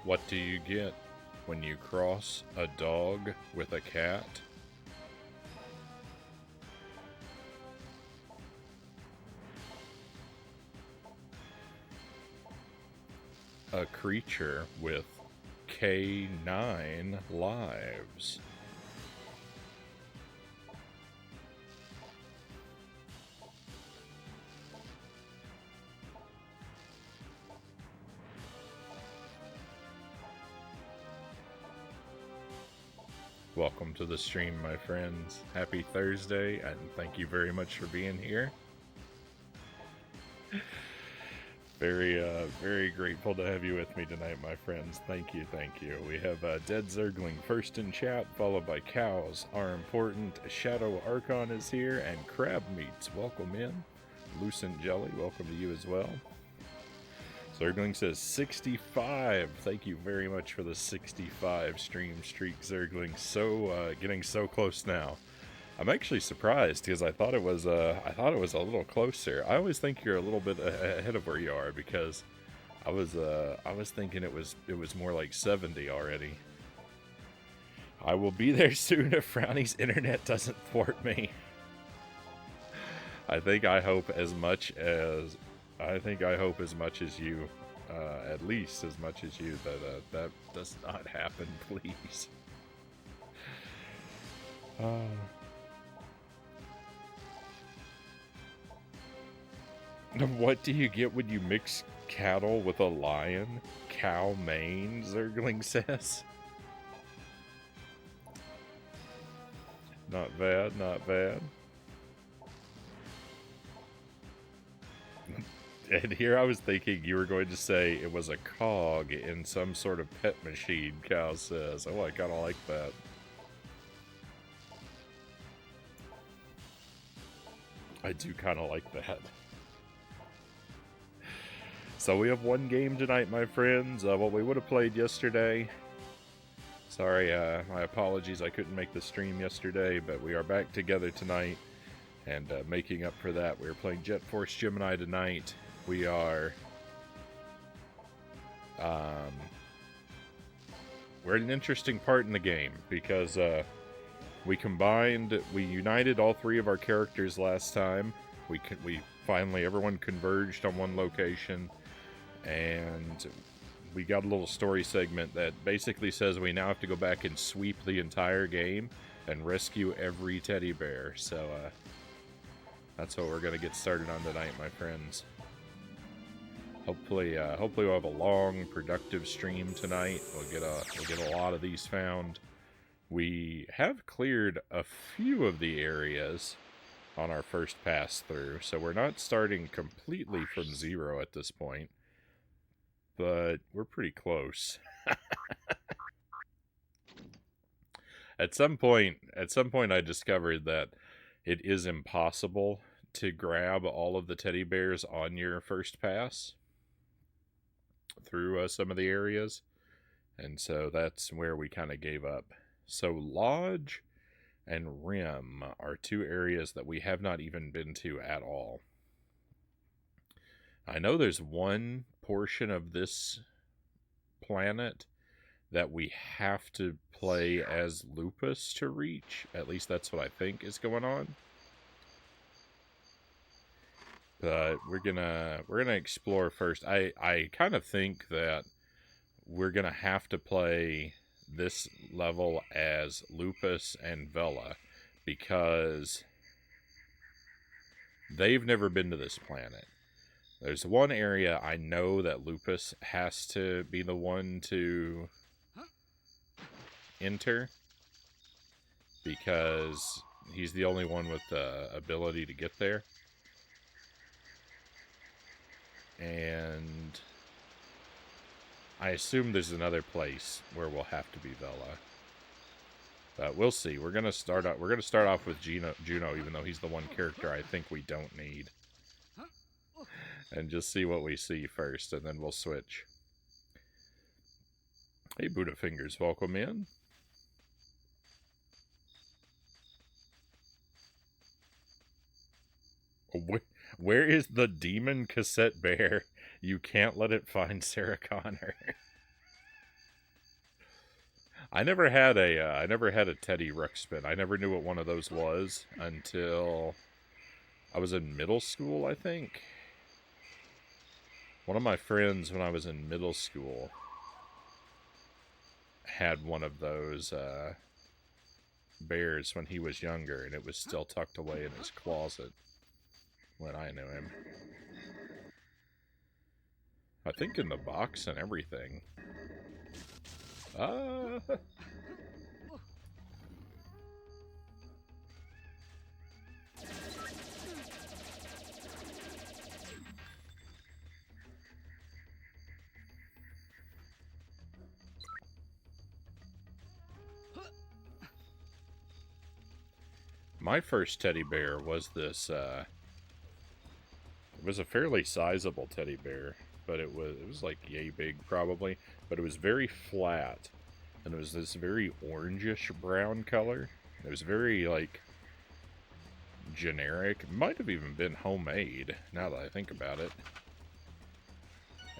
What do you get when you cross a dog with a cat? A creature with K9 lives. Welcome to the stream, my friends. Happy Thursday, and thank you very much for being here. Very grateful to have you with me tonight, my friends. Thank you. We have Dead Zergling first in chat, followed by Cows Are Important. Shadow Archon is here, and Crab Meats, welcome in. Lucent Jelly, welcome to you as well. Zergling says 65. Thank you very much for the 65 stream streak, Zergling. So getting so close now. I'm actually surprised because I thought it was a little closer. I always think you're a little bit ahead of where you are because I was thinking it was more like 70 already. I will be there soon if Frownie's internet doesn't thwart me. I hope as much as you, at least as much as you, that does not happen, please. What do you get when you mix cattle with a lion? Cow mane, Zergling says. Not bad, not bad. And here I was thinking you were going to say it was a cog in some sort of pet machine, Cow says. Oh, I kind of like that. I do kind of like that. So we have one game tonight, my friends. What we would have played yesterday. Sorry, my apologies. I couldn't make the stream yesterday, but we are back together tonight. And making up for that, we are playing Jet Force Gemini tonight. We are... we're at an interesting part in the game because we united all three of our characters last time. We finally, everyone converged on one location, and we got a little story segment that basically says we now have to go back and sweep the entire game and rescue every teddy bear. So that's what we're gonna get started on tonight, my friends. Hopefully we'll have a long, productive stream tonight. We'll get a lot of these found. We have cleared a few of the areas on our first pass through, so we're not starting completely from zero at this point, but we're pretty close. At some point I discovered that it is impossible to grab all of the teddy bears on your first pass through some of the areas, and so that's where we kind of gave up. So Lodge and Rim are two areas that we have not even been to at all. I know there's one portion of this planet that we have to play as Lupus to reach. At least that's what I think is going on. But we're gonna explore first. I kind of think that we're gonna have to play this level as Lupus and Vela because they've never been to this planet. There's one area I know that Lupus has to be the one to enter because he's the only one with the ability to get there. And I assume there's another place where we'll have to be Vela. But we'll see. We're gonna start off with Juno, even though he's the one character I think we don't need. And just see what we see first, and then we'll switch. Hey, Buddha Fingers, welcome in. Where is the demon cassette bear? You can't let it find Sarah Connor. I never had a Teddy Ruxpin. I never knew what one of those was until I was in middle school, I think. One of my friends when I was in middle school had one of those bears when he was younger, and it was still tucked away in his closet when I knew him. I think in the box and everything. My first teddy bear was this, it was a fairly sizable teddy bear, but it was like yay big probably, but it was very flat, and it was this very orangish brown color. It was very, like, generic. It might have even been homemade, now that I think about it.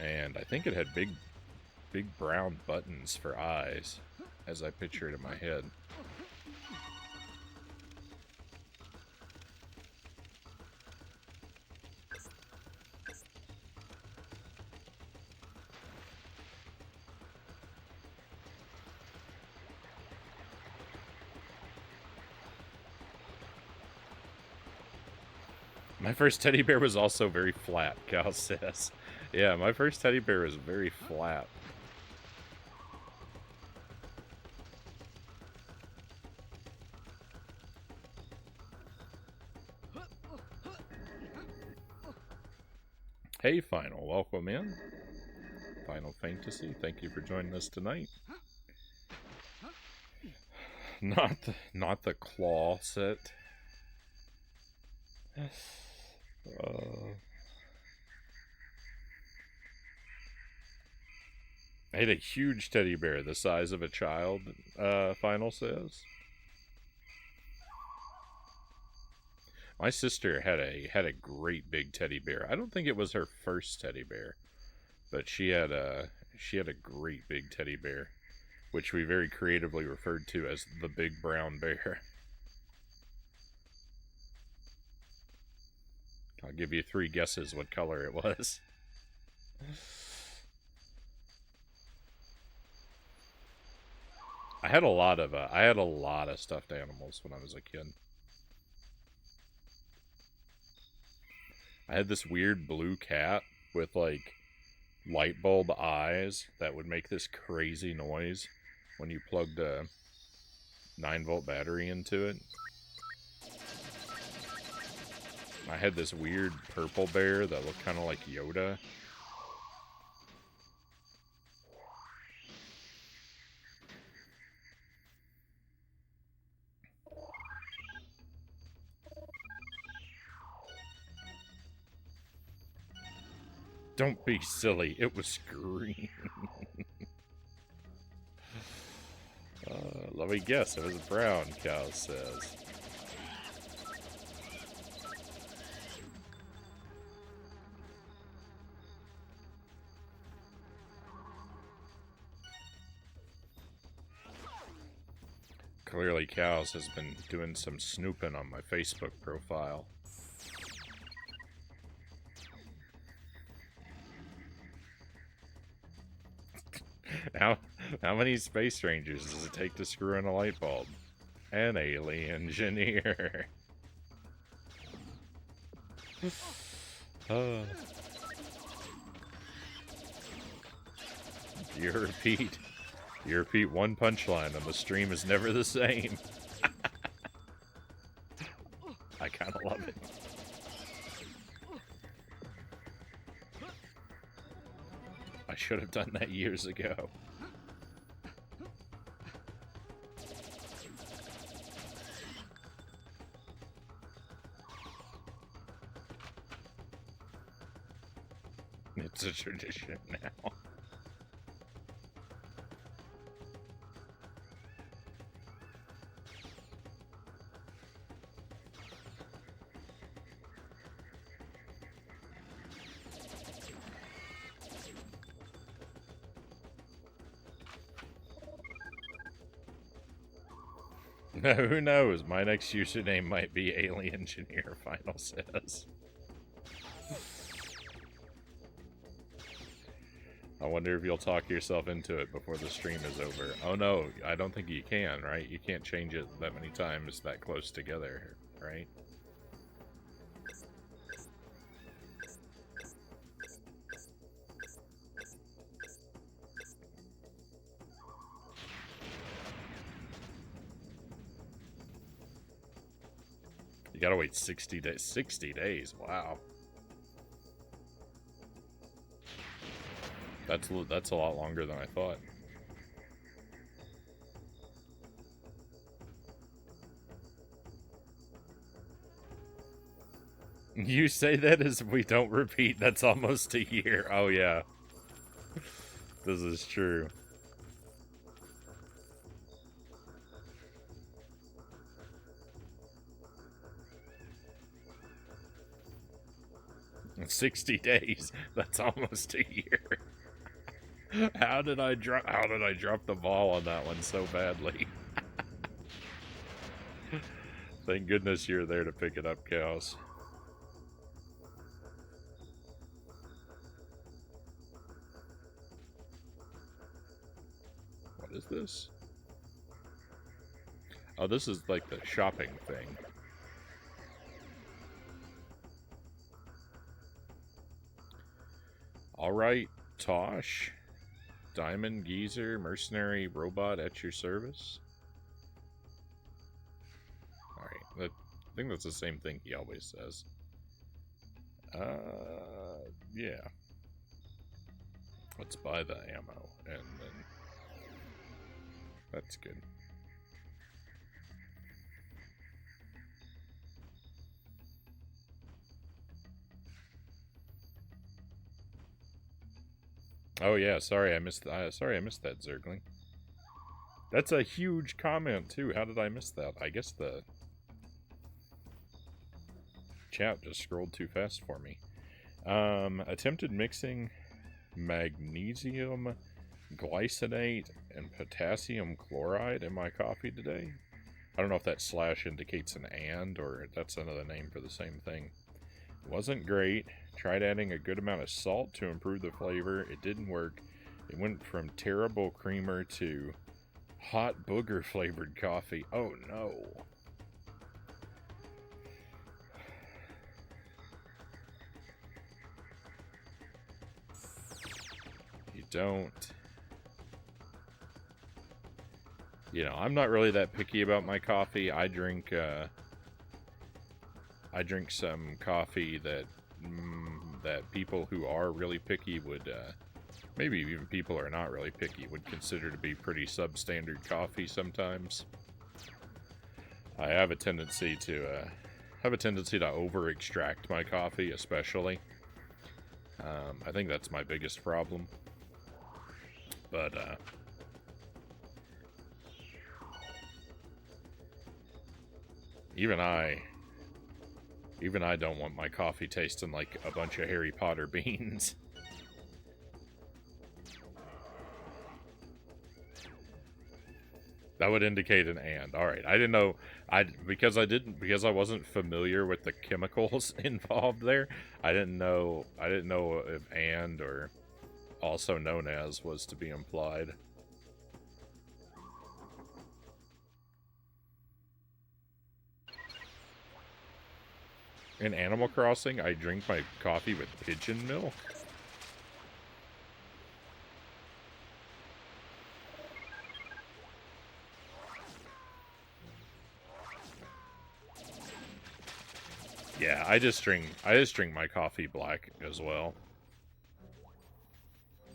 And I think it had big brown buttons for eyes, as I picture it in my head. My first teddy bear was also very flat, Cal says. Yeah, my first teddy bear was very flat. Hey, Final, welcome in. Final Fantasy, thank you for joining us tonight. Not the claw set. I had a huge teddy bear the size of a child, Final says. My sister had a great big teddy bear. I don't think it was her first teddy bear, but she had a great big teddy bear, which we very creatively referred to as the big brown bear. I'll give you 3 guesses what color it was. I had a lot of stuffed animals when I was a kid. I had this weird blue cat with, like, light bulb eyes that would make this crazy noise when you plugged a 9-volt battery into it. I had this weird purple bear that looked kind of like Yoda. Don't be silly, it was green. Let me guess, it was brown, Cal says. Clearly Cows has been doing some snooping on my Facebook profile. How many space rangers does it take to screw in a light bulb? An alien engineer. You repeat one punchline and the stream is never the same. I kind of love it. I should have done that years ago. It's a tradition now. Who knows? My next username might be Alien Engineer, Final says. I wonder if you'll talk yourself into it before the stream is over. Oh no, I don't think you can, right? You can't change it that many times that close together, right? You gotta wait 60 days. 60 days, wow. That's a lot longer than I thought. You say that as we don't repeat. That's almost a year. Oh yeah. This is true. In 60 days. That's almost a year. How did I drop the ball on that one so badly? Thank goodness you're there to pick it up, Cows. What is this? Oh, this is like the shopping thing. Alright, Tosh. Diamond, Geezer, Mercenary, Robot at your service. Alright, I think that's the same thing he always says. Yeah. Let's buy the ammo, and then... That's good. Oh yeah, sorry I missed that, Zergling. That's a huge comment too. How did I miss that? I guess the chat just scrolled too fast for me. Attempted mixing magnesium glycinate and potassium chloride in my coffee today. I don't know if that slash indicates an and or that's another name for the same thing. Wasn't great. Tried adding a good amount of salt to improve the flavor. It didn't work. It went from terrible creamer to hot booger flavored coffee. Oh no. You don't. You know, I'm not really that picky about my coffee. I drink some coffee that people who are really picky would, maybe even people who are not really picky, would consider to be pretty substandard coffee sometimes. I have a tendency to over-extract my coffee, especially. I think that's my biggest problem. But, even I don't want my coffee tasting like a bunch of Harry Potter beans. That would indicate an and. All right, I didn't know. Because I wasn't familiar with the chemicals involved there. I didn't know if and or also known as was to be implied. In Animal Crossing, I drink my coffee with pigeon milk. Yeah, I just drink my coffee black as well.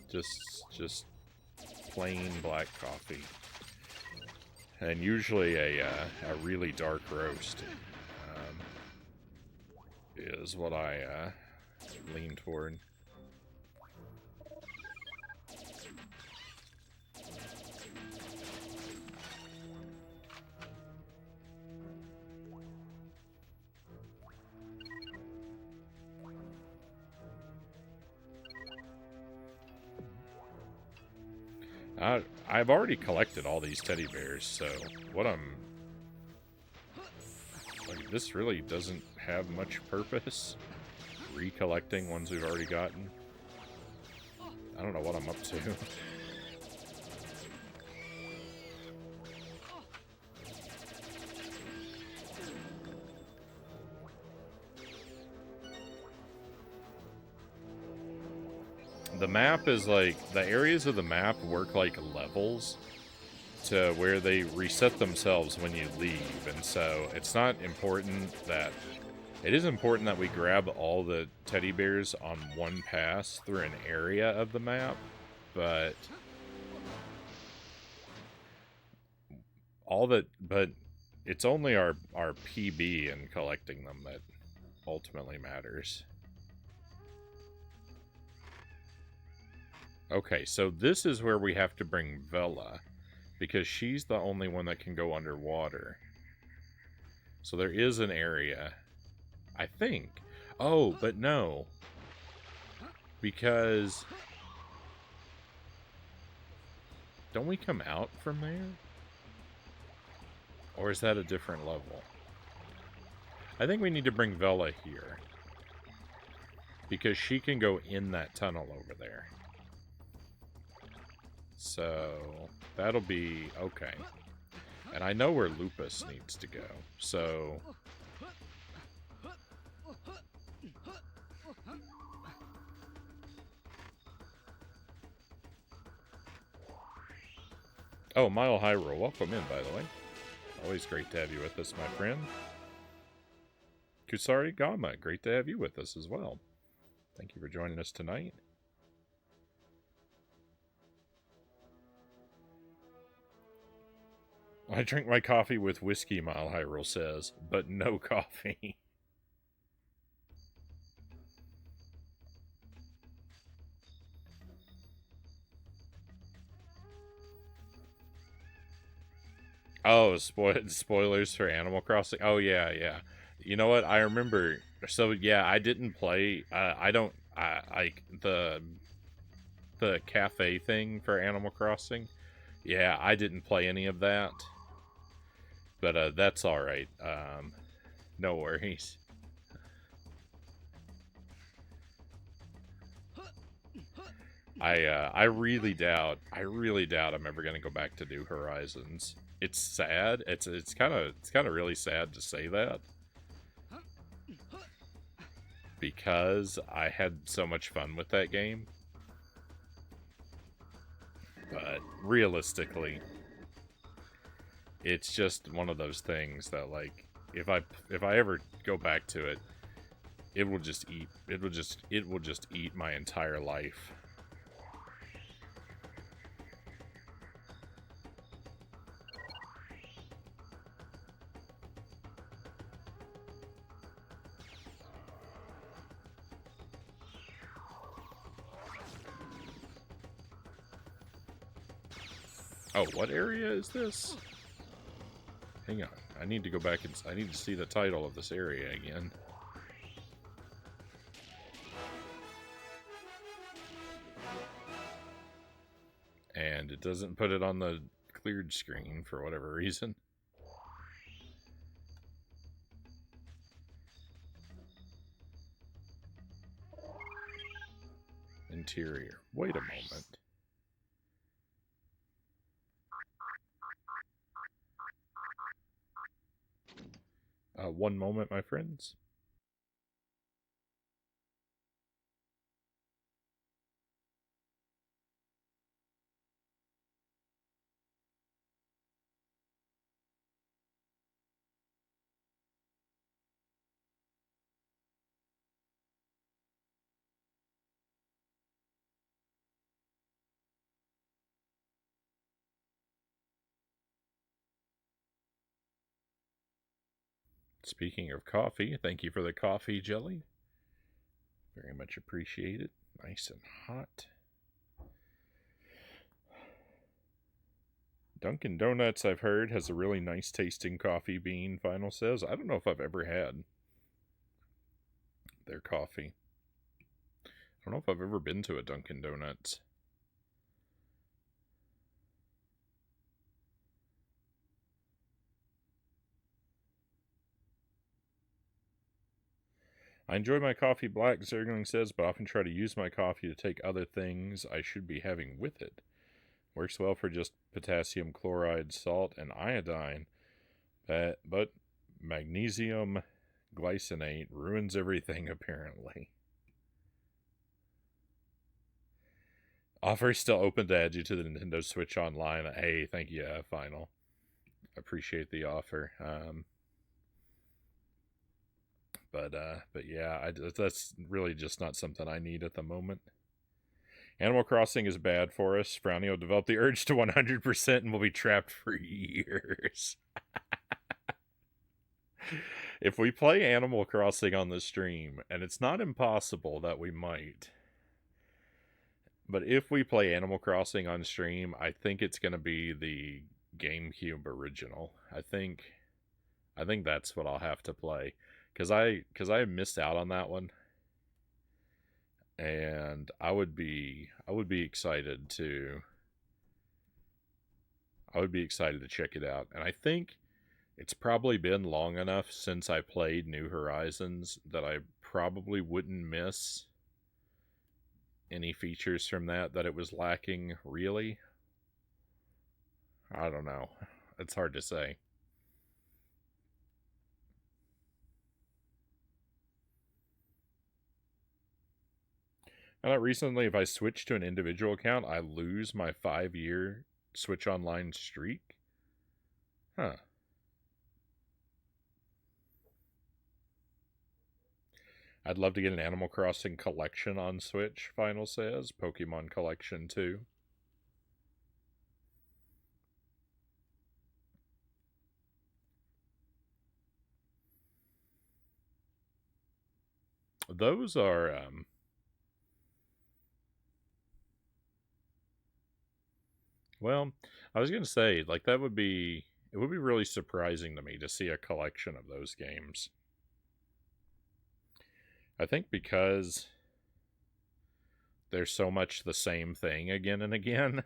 Just plain black coffee. And usually a really dark roast is what I lean toward. I've already collected all these teddy bears, so what I'm this really doesn't have much purpose. Recollecting ones we've already gotten. I don't know what I'm up to. The map is like, the areas of the map work like levels to where they reset themselves when you leave, and so it's not important that, it is important that we grab all the teddy bears on one pass through an area of the map, but but it's only our PB in collecting them that ultimately matters. Okay, so this is where we have to bring Vela, because she's the only one that can go underwater. So there is an area, I think. Oh, but no. Because... don't we come out from there? Or is that a different level? I think we need to bring Vela here. Because she can go in that tunnel over there. So, that'll be okay. And I know where Lupus needs to go, so... oh, Mile Hyrule, welcome in, by the way. Always great to have you with us, my friend. Kusari Gama, great to have you with us as well. Thank you for joining us tonight. I drink my coffee with whiskey, Mile Hyrule says, but no coffee. Oh, spoilers for Animal Crossing? Oh, yeah, yeah. You know what? I remember. So, yeah, I didn't play. I don't. Like, the cafe thing for Animal Crossing. Yeah, I didn't play any of that. But that's alright. No worries. I really doubt I'm ever gonna go back to New Horizons. It's sad. It's kind of really sad to say that, because I had so much fun with that game. But realistically, it's just one of those things that, like, if I ever go back to it, it will just eat my entire life. Oh, what area is this? Hang on. I need to go back and I need to see the title of this area again. And it doesn't put it on the cleared screen for whatever reason. Interior. Wait a moment. One moment, my friends. Speaking of coffee, thank you for the coffee jelly. Very much appreciated. Nice and hot. Dunkin' Donuts, I've heard, has a really nice tasting coffee bean, Final says. I don't know if I've ever had their coffee. I don't know if I've ever been to a Dunkin' Donuts. I enjoy my coffee black, Zergling says, but often try to use my coffee to take other things I should be having with it. Works well for just potassium chloride, salt, and iodine, but magnesium glycinate ruins everything, apparently. Offer still open to add you to the Nintendo Switch Online. Hey, thank you, Final. Appreciate the offer. But yeah, that's really just not something I need at the moment. Animal Crossing is bad for us. Frownie will develop the urge to 100% and will be trapped for years. If we play Animal Crossing on the stream, and it's not impossible that we might, but if we play Animal Crossing on stream, I think it's going to be the GameCube original. I think that's what I'll have to play, because I missed out on that one, and I would be excited to check it out. And I think it's probably been long enough since I played New Horizons that I probably wouldn't miss any features from that it was lacking, really. I don't know. It's hard to say. And recently, if I switch to an individual account, I lose my 5-year Switch Online streak? Huh. I'd love to get an Animal Crossing collection on Switch, Final says. Pokemon Collection 2. Those are, well, I was going to say, like, it would be really surprising to me to see a collection of those games. I think because they're so much the same thing again and again.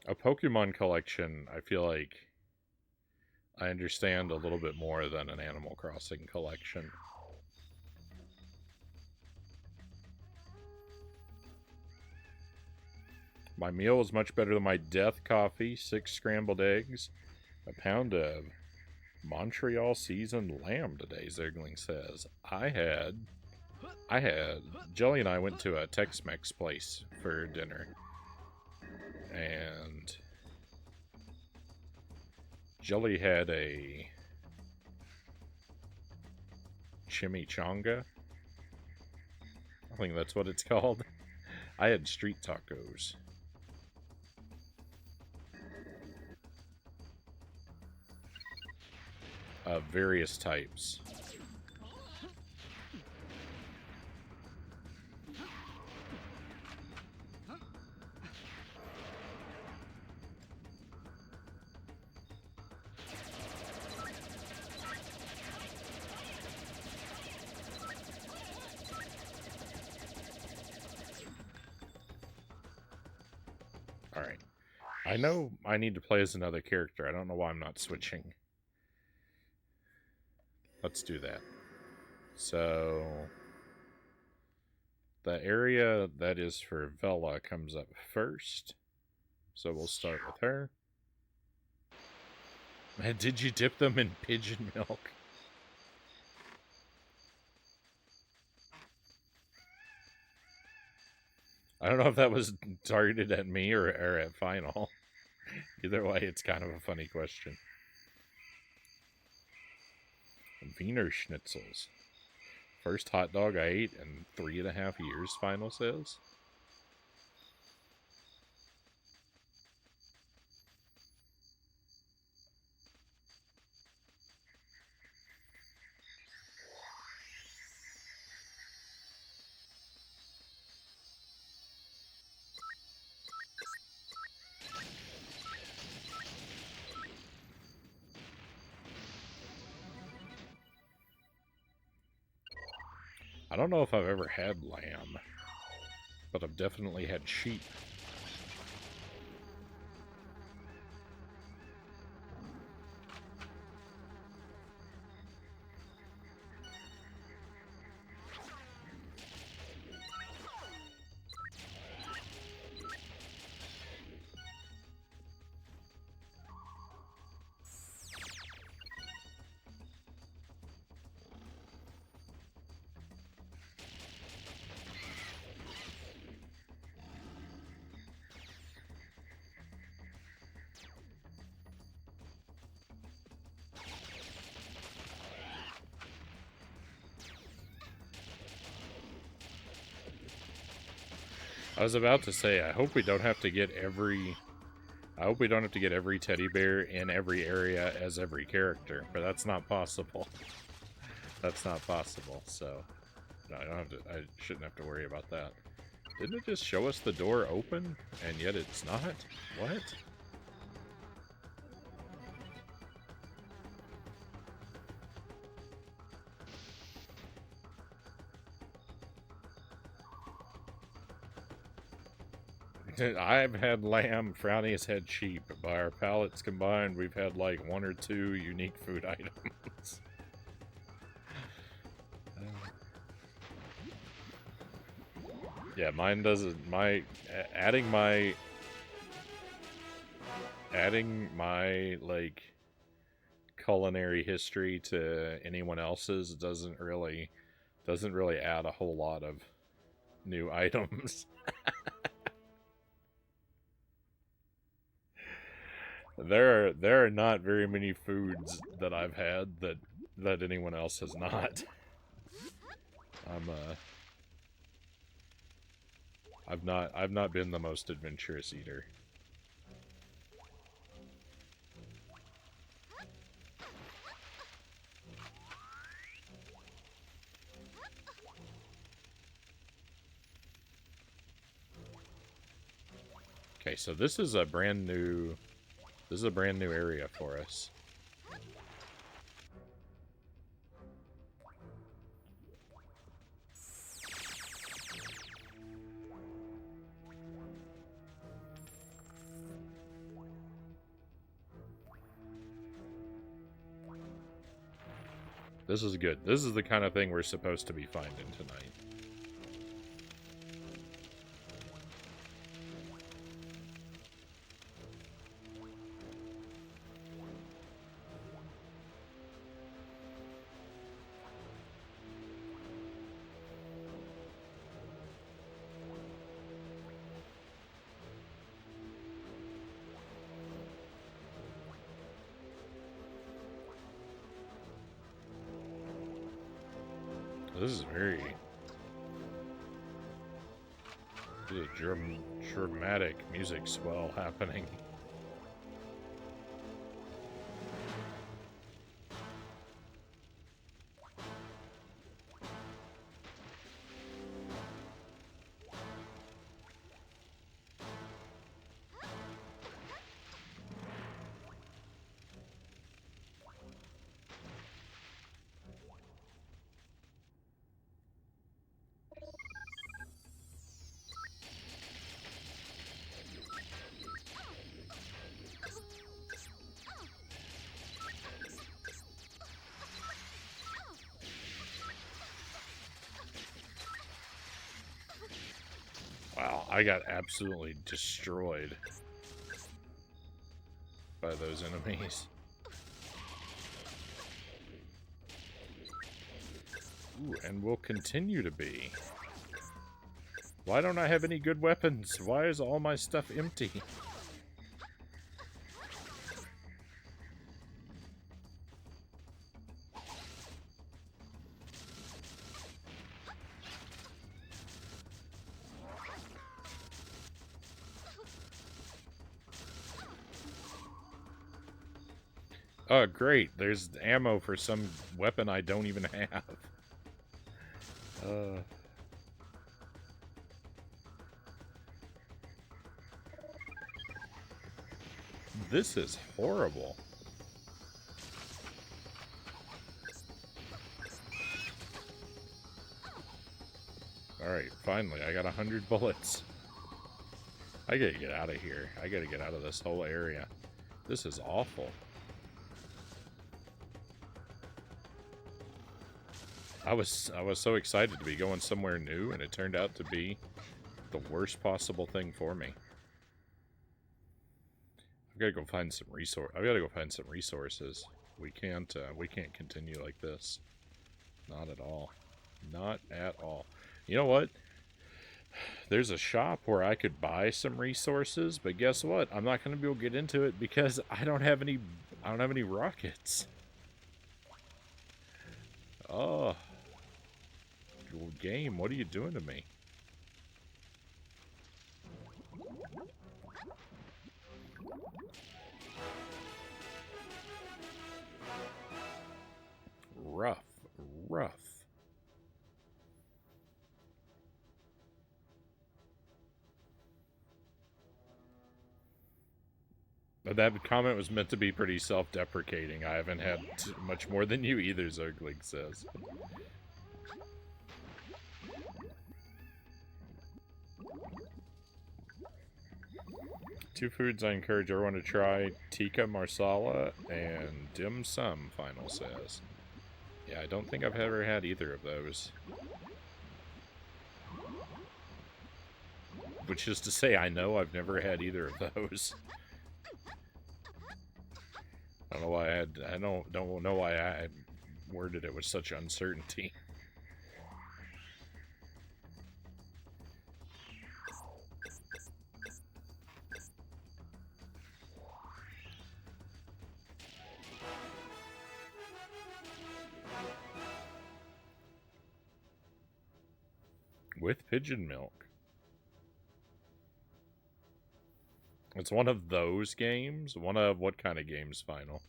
A Pokemon collection, I feel like I understand a little bit more than an Animal Crossing collection. My meal was much better than my death coffee. 6 scrambled eggs, a pound of Montreal seasoned lamb today, Zergling says. I had Jelly and I went to a Tex-Mex place for dinner, and Jelly had a chimichanga. I think that's what it's called. I had street tacos. Of various types. Alright. I know I need to play as another character. I don't know why I'm not switching. Let's do that. So, the area that is for Vela comes up first. So we'll start with her. Man, did you dip them in pigeon milk? I don't know if that was targeted at me or at Final. Either way, it's kind of a funny question. Wiener Schnitzels. First hot dog I ate in 3.5 years, Final says. I don't know if I've ever had lamb, but I've definitely had sheep. I was about to say, I hope we don't have to get every teddy bear in every area as every character, but that's not possible. That's not possible, so no, I shouldn't have to worry about that. Didn't it just show us the door open, and yet it's not? What? I've had lamb, Frownie has had sheep. By our palettes combined, we've had like 1 or 2 unique food items. Yeah, mine doesn't. Adding my like culinary history to anyone else's doesn't really add a whole lot of new items. There are not very many foods that I've had that anyone else has not. I've not been the most adventurous eater. Okay, so this is a brand new area for us. This is good. This is the kind of thing we're supposed to be finding tonight. This is very dramatic music swell happening. Wow, I got absolutely destroyed by those enemies. Ooh, and will continue to be. Why don't I have any good weapons? Why is all my stuff empty? Oh, great. There's ammo for some weapon I don't even have. This is horrible. Alright, finally, I got 100 bullets. I gotta get out of here. I gotta get out of this whole area. This is awful. I was so excited to be going somewhere new, and it turned out to be the worst possible thing for me. I've got to go find some resources. We can't continue like this. Not at all. Not at all. You know what? There's a shop where I could buy some resources, but guess what? I'm not going to be able to get into it because I don't have any rockets. Oh. Game, what are you doing to me? Rough. But that comment was meant to be pretty self-deprecating. I haven't had much more than you either, Zergling says. Two foods I encourage everyone to try: tikka marsala and dim sum, Final says. Yeah, I don't think I've ever had either of those. Which is to say, I know I've never had either of those. I don't know why I don't know why I worded it with such uncertainty. With pigeon milk. It's one of those games? One of what kind of games, Final?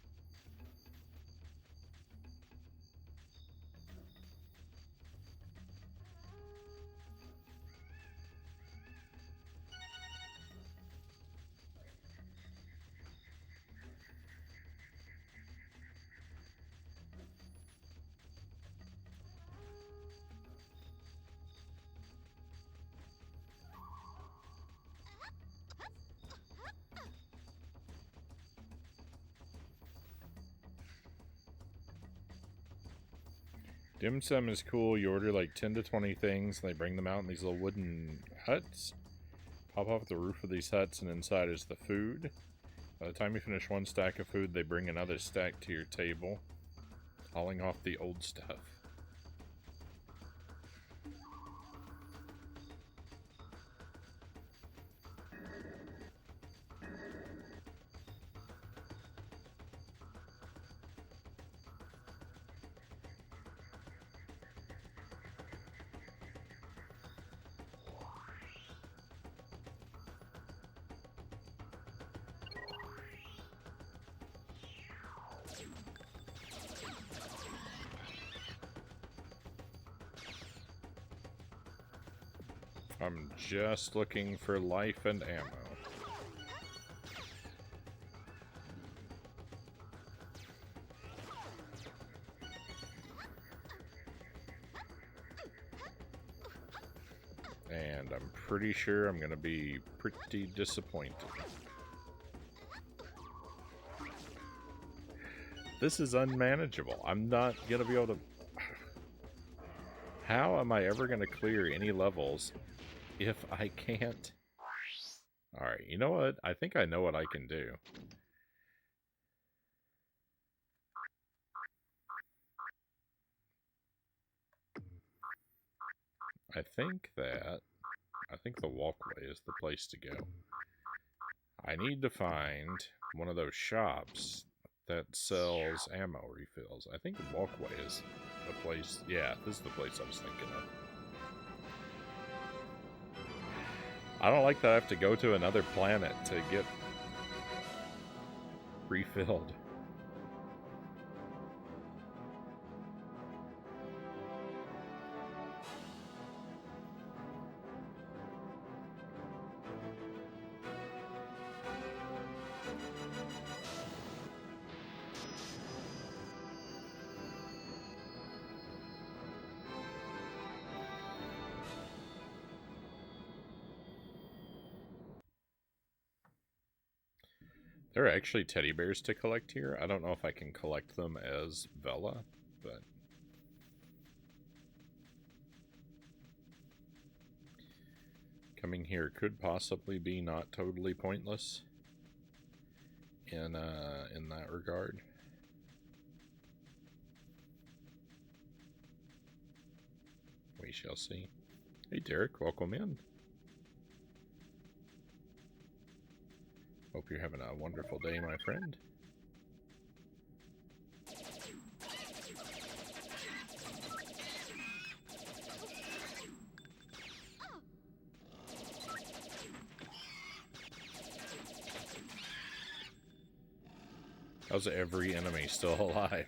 Dim sum is cool. You order like 10 to 20 things, and they bring them out in these little wooden huts. Pop off the roof of these huts, and inside is the food. By the time you finish one stack of food, they bring another stack to your table, hauling off the old stuff. I'm just looking for life and ammo. And I'm pretty sure I'm gonna be pretty disappointed. This is unmanageable. I'm not gonna be able to... How am I ever gonna clear any levels if I can't? Alright, you know what? I think I know what I can do. I think the walkway is the place to go. I need to find one of those shops that sells ammo refills. I think the walkway is the place. Yeah, this is the place I was thinking of. I don't like that I have to go to another planet to get refilled. There are actually teddy bears to collect here. I don't know if I can collect them as Vela, but... Coming here could possibly be not totally pointless in that regard. We shall see. Hey Derek, welcome in. Hope you're having a wonderful day, my friend. How's every enemy still alive?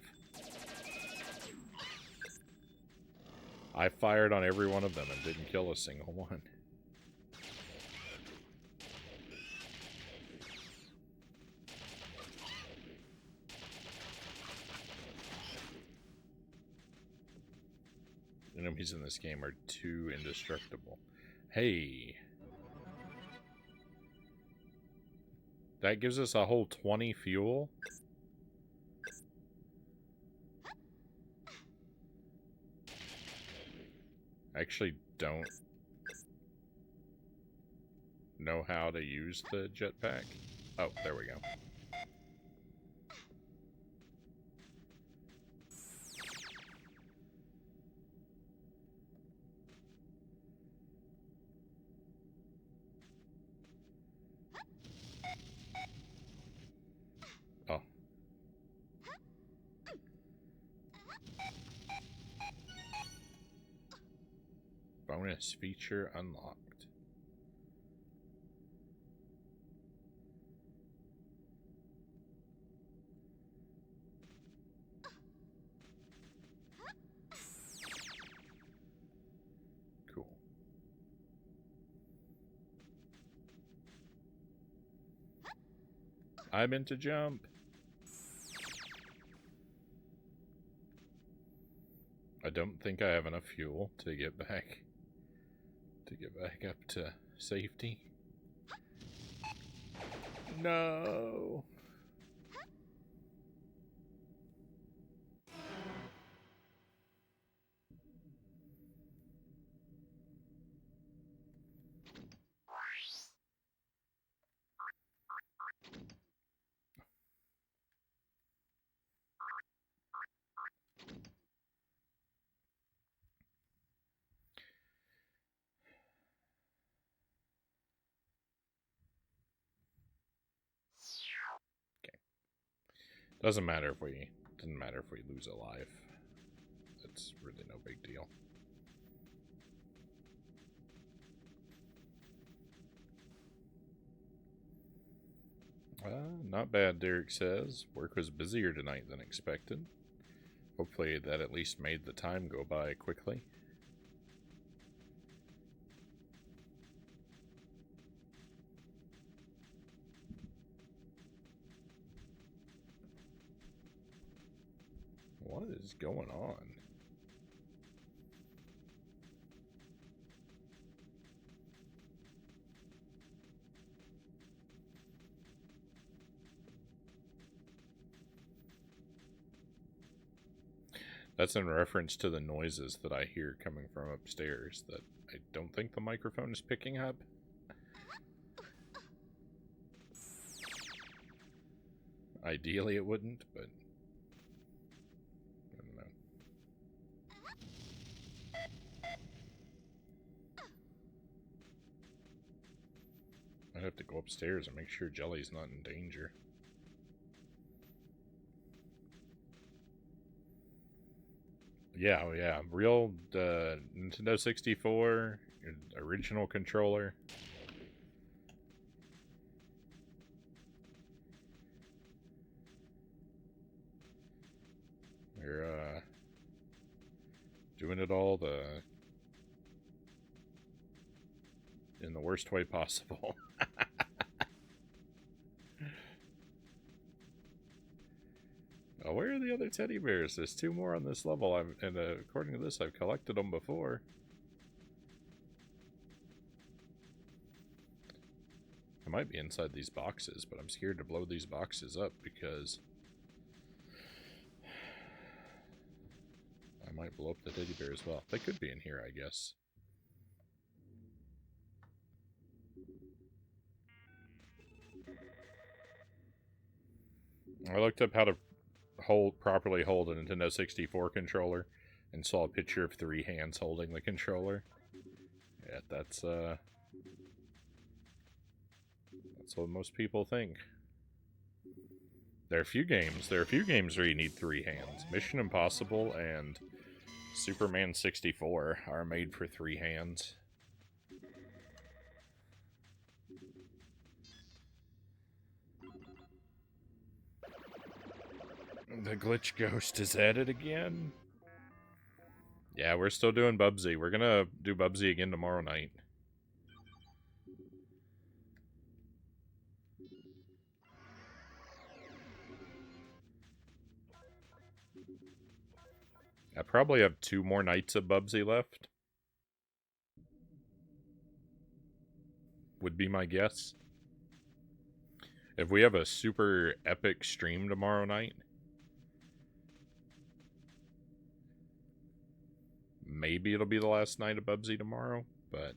I fired on every one of them and didn't kill a single one. Enemies in this game are too indestructible. Hey. That gives us a whole 20 fuel? I actually don't know how to use the jetpack. Oh, there we go. Oh. Bonus feature unlocked. Cool. I meant to jump. I don't think I have enough fuel to get back up to safety. No. Doesn't matter if we lose a life. It's really no big deal. Not bad, Derek says. Work was busier tonight than expected. Hopefully that at least made the time go by quickly. What is going on? That's in reference to the noises that I hear coming from upstairs that I don't think the microphone is picking up. Ideally it wouldn't, but I don't know. I'd have to go upstairs and make sure Jelly's not in danger. Yeah, oh yeah. Real Nintendo 64, original controller. We're doing it all in the worst way possible. Oh, where are the other teddy bears? There's 2 more on this level, and according to this, I've collected them before. I might be inside these boxes, but I'm scared to blow these boxes up because I might blow up the teddy bear as well. They could be in here, I guess. I looked up how to properly hold a Nintendo 64 controller and saw a picture of 3 hands holding the controller. Yeah, that's what most people think. There are a few games where you need 3 hands. Mission Impossible and Superman 64 are made for 3 hands. The glitch ghost is at it again. Yeah, we're still doing Bubsy. We're gonna do Bubsy again tomorrow night. I probably have 2 more nights of Bubsy left. Would be my guess. If we have a super epic stream tomorrow night, maybe it'll be the last night of Bubsy tomorrow, but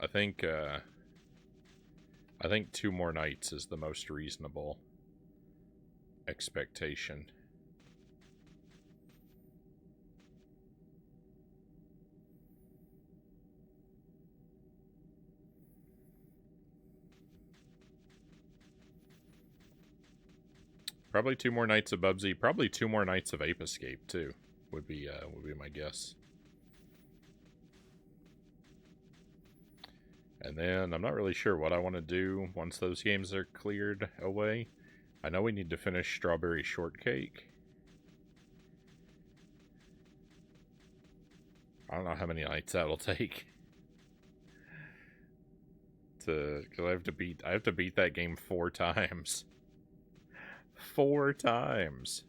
I think 2 more nights is the most reasonable expectation. Probably 2 more nights of Bubsy. Probably 2 more nights of Ape Escape too. Would be my guess. And then I'm not really sure what I want to do once those games are cleared away. I know we need to finish Strawberry Shortcake. I don't know how many nights that'll take. Because I have to beat that game 4 times. 4 times.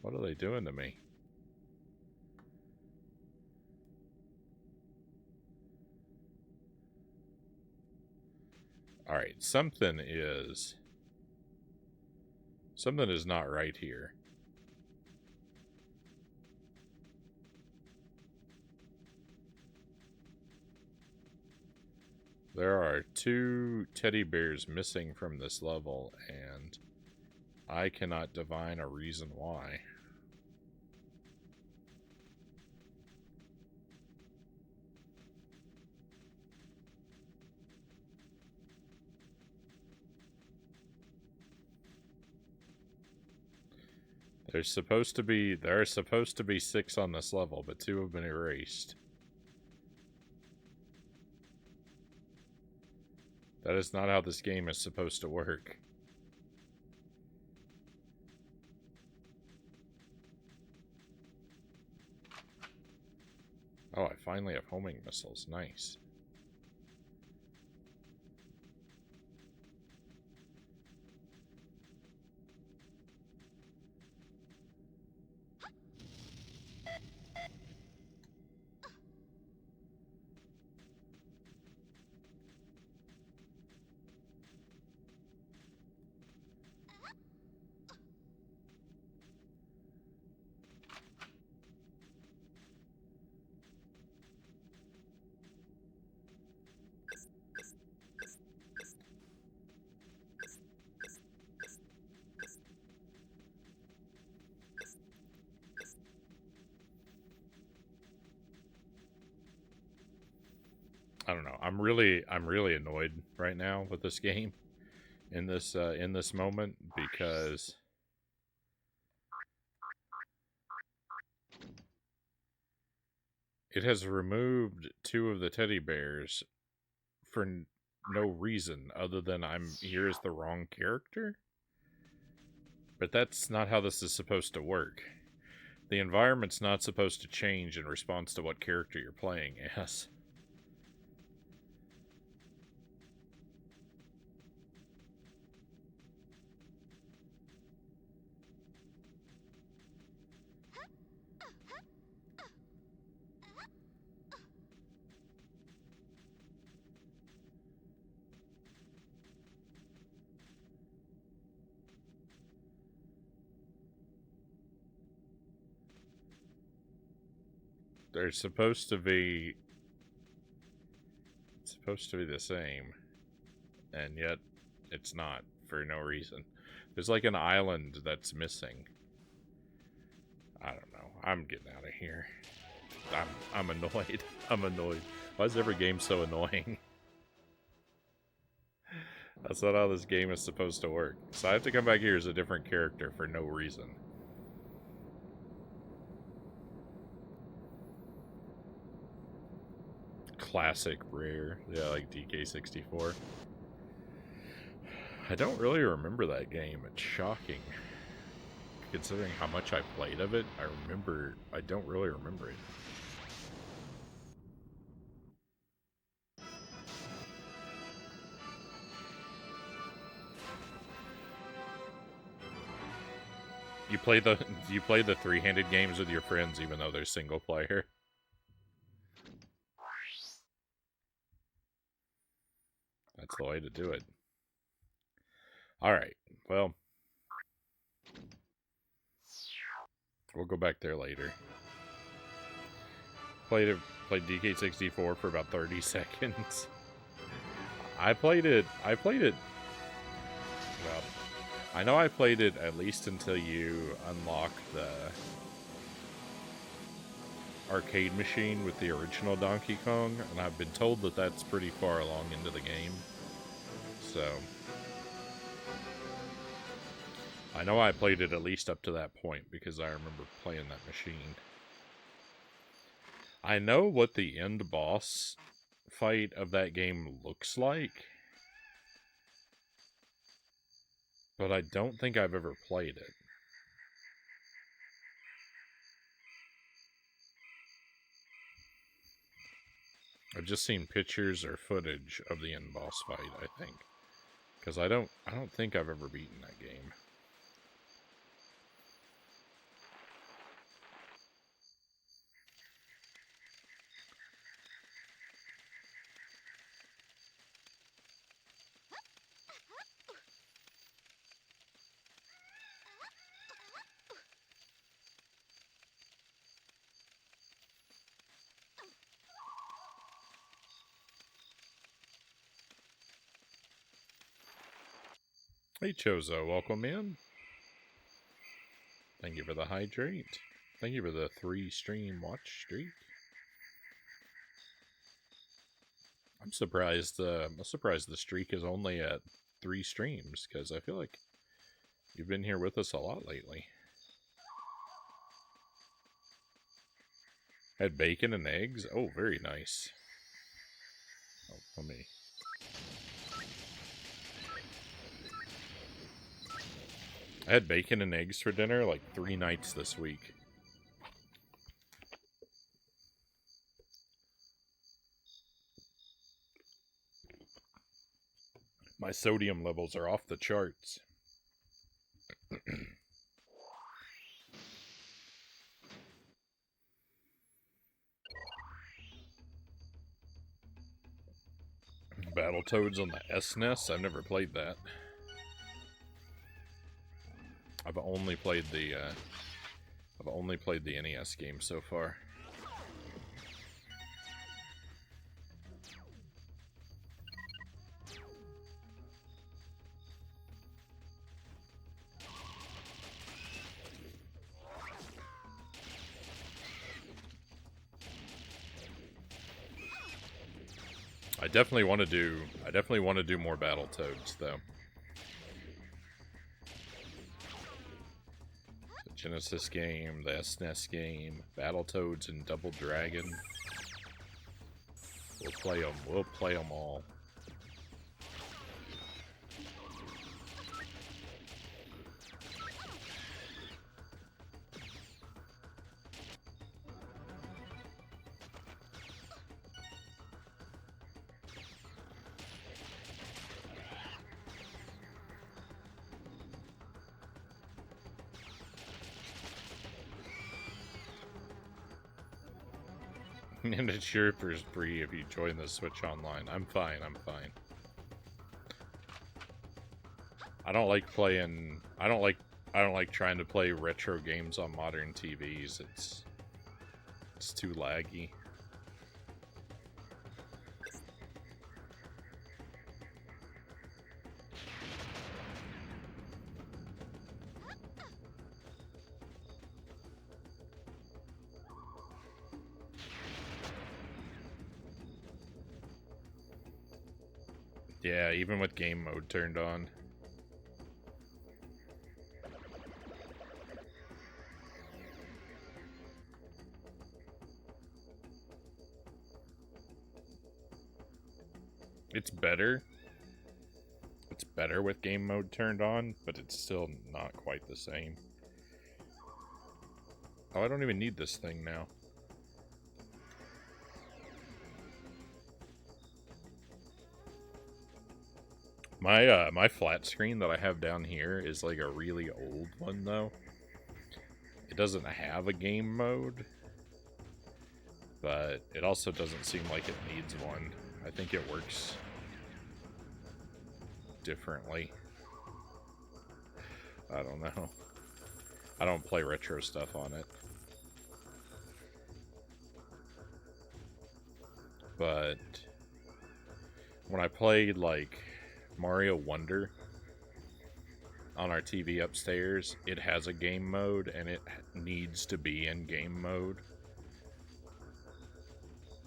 What are they doing to me? Alright, something is not right here. There are 2 teddy bears missing from this level, and I cannot divine a reason why. There are supposed to be 6 on this level, but 2 have been erased. That is not how this game is supposed to work. Oh, I finally have homing missiles. Nice. I don't know. I'm really annoyed right now with this game in this moment because it has removed 2 of the teddy bears for no reason other than I'm here as the wrong character. But that's not how this is supposed to work. The environment's not supposed to change in response to what character you're playing as. they're supposed to be the same, and yet it's not for no reason. There's like an island that's missing. I don't know. I'm getting out of here. I'm annoyed. I'm annoyed. Why is every game so annoying? That's not how this game is supposed to work. So I have to come back here as a different character for no reason. Classic rare. Yeah, like DK64. I don't really remember that game. It's shocking. Considering how much I played of it, I don't really remember it. You play the three-handed games with your friends even though they're single player? That's the way to do it. Alright, well, we'll go back there later. Played DK64 for about 30 seconds. I played it, well, I know I played it at least until you unlock the arcade machine with the original Donkey Kong, and I've been told that that's pretty far along into the game. So I know I played it at least up to that point because I remember playing that machine. I know what the end boss fight of that game looks like, but I don't think I've ever played it. I've just seen pictures or footage of the end boss fight, I think. Because I don't think I've ever beaten that game. Hey Chozo, welcome in. Thank you for the hydrate. Thank you for the 3-stream watch streak. I'm surprised the streak is only at 3 streams, because I feel like you've been here with us a lot lately. Had bacon and eggs? Oh, very nice. Oh, let me... I had bacon and eggs for dinner like 3 nights this week. My sodium levels are off the charts. Battletoads on the SNES? I've never played that. I've only played the NES game so far. I definitely want to do more Battletoads though. The Genesis game, the SNES game, Battletoads and Double Dragon. We'll play them. We'll play them all. And it's sure for free if you join the Switch Online. I'm fine, I'm fine. I don't like trying to play retro games on modern TVs. It's too laggy. Yeah, even with game mode turned on. It's better. It's better with game mode turned on, but it's still not quite the same. Oh, I don't even need this thing now. My flat screen that I have down here is like a really old one though. It doesn't have a game mode, but it also doesn't seem like it needs one. I think it works differently. I don't know. I don't play retro stuff on it. But when I played like Mario Wonder on our TV upstairs, it has a game mode and it needs to be in game mode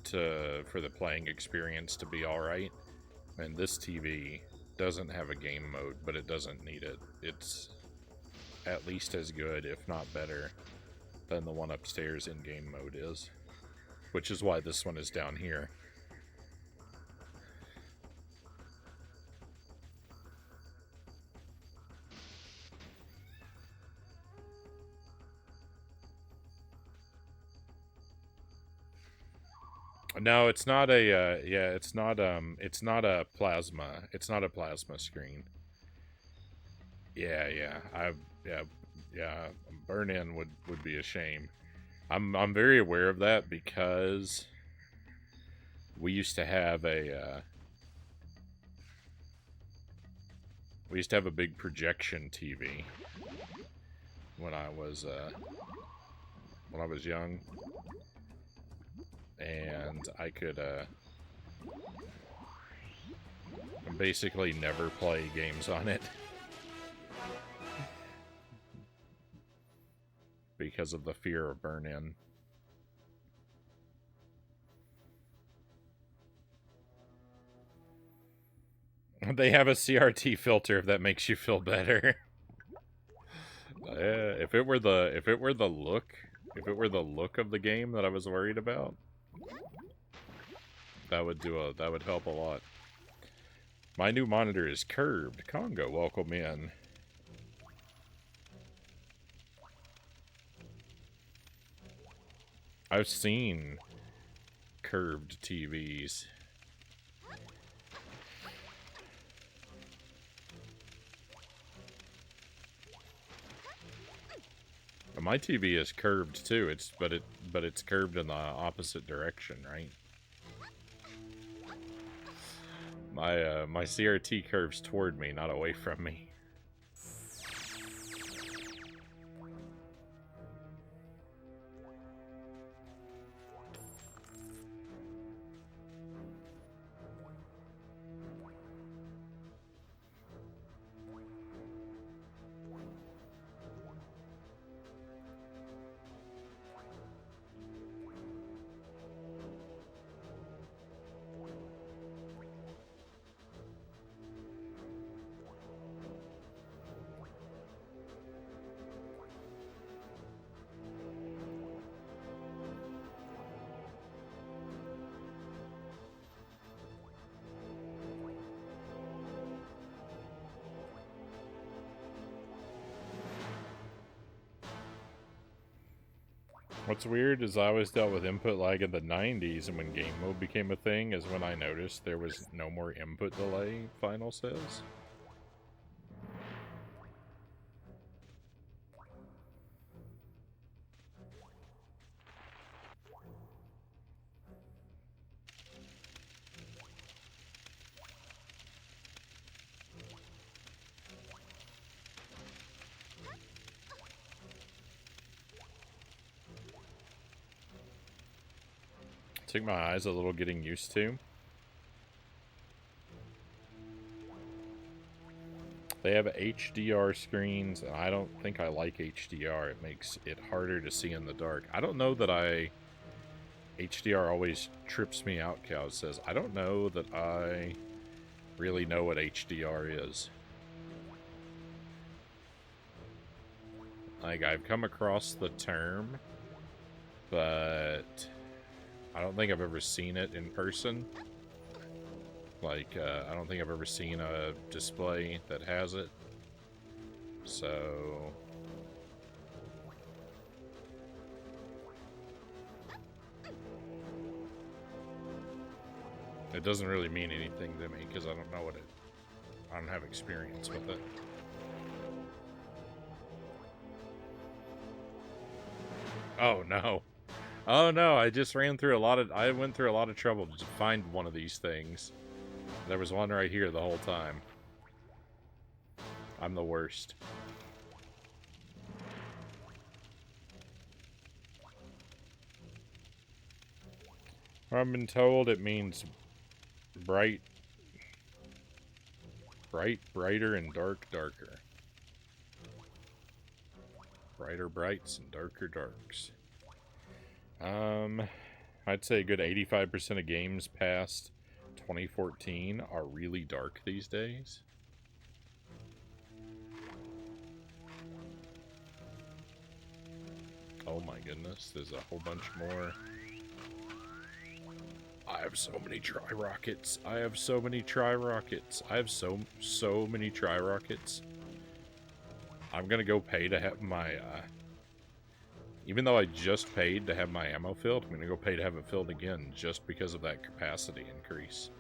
for the playing experience to be alright. And this TV doesn't have a game mode, but it doesn't need it. It's at least as good, if not better, than the one upstairs in game mode is. Which is why this one is down here. No, it's not a, yeah, it's not a plasma. It's not a plasma screen. Yeah. Yeah. Burn-in would be a shame. I'm very aware of that because we used to have a, big projection TV when I was young. And I could basically never play games on it because of the fear of burn-in. They have a CRT filter if that makes you feel better. If it were the look of the game that I was worried about, that would help a lot. My new monitor is curved. Congo, welcome in. I've seen curved TVs. My TV is curved too. But it's curved in the opposite direction, right? My CRT curves toward me, not away from me. What's weird is I always dealt with input lag in the 90s, and when game mode became a thing is when I noticed there was no more input delay, Final says. Took my eyes a little getting used to. They have HDR screens, and I don't think I like HDR. It makes it harder to see in the dark. I don't know that HDR always trips me out, Cow says. I don't know that I really know what HDR is. Like, I've come across the term, but I don't think I've ever seen it in person. Like, I don't think I've ever seen a display that has it. So... it doesn't really mean anything to me, because I don't know what it... I don't have experience with it. Oh, no. Oh, no, I just ran through a lot of... I went through a lot of trouble to find one of these things. There was one right here the whole time. I'm the worst. I've been told it means bright, brighter, and darker. Brighter brights and darker darks. I'd say a good 85% of games past 2014 are really dark these days. Oh my goodness, there's a whole bunch more. I have so many tri-rockets. I have so many tri-rockets. I have so many tri-rockets. I'm gonna go pay to have my, even though I just paid to have my ammo filled, I'm gonna go pay to have it filled again just because of that capacity increase.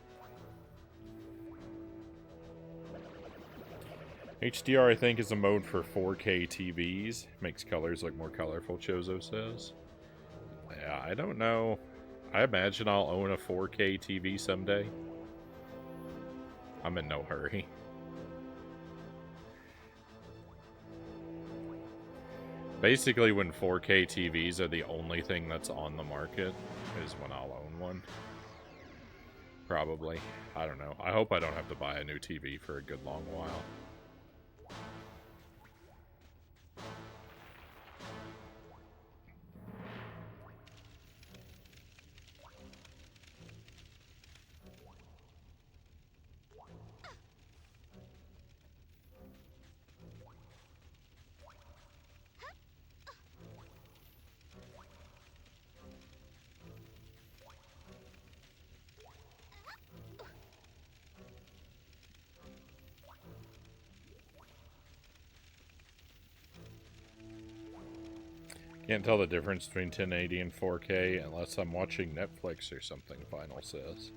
HDR, I think, is a mode for 4K TVs. Makes colors look more colorful, Chozo says. Yeah, I don't know. I imagine I'll own a 4K TV someday. I'm in no hurry. Basically, when 4K TVs are the only thing that's on the market, is when I'll own one. Probably. I don't know. I hope I don't have to buy a new TV for a good long while. Can't tell the difference between 1080 and 4K unless I'm watching Netflix or something, Final says.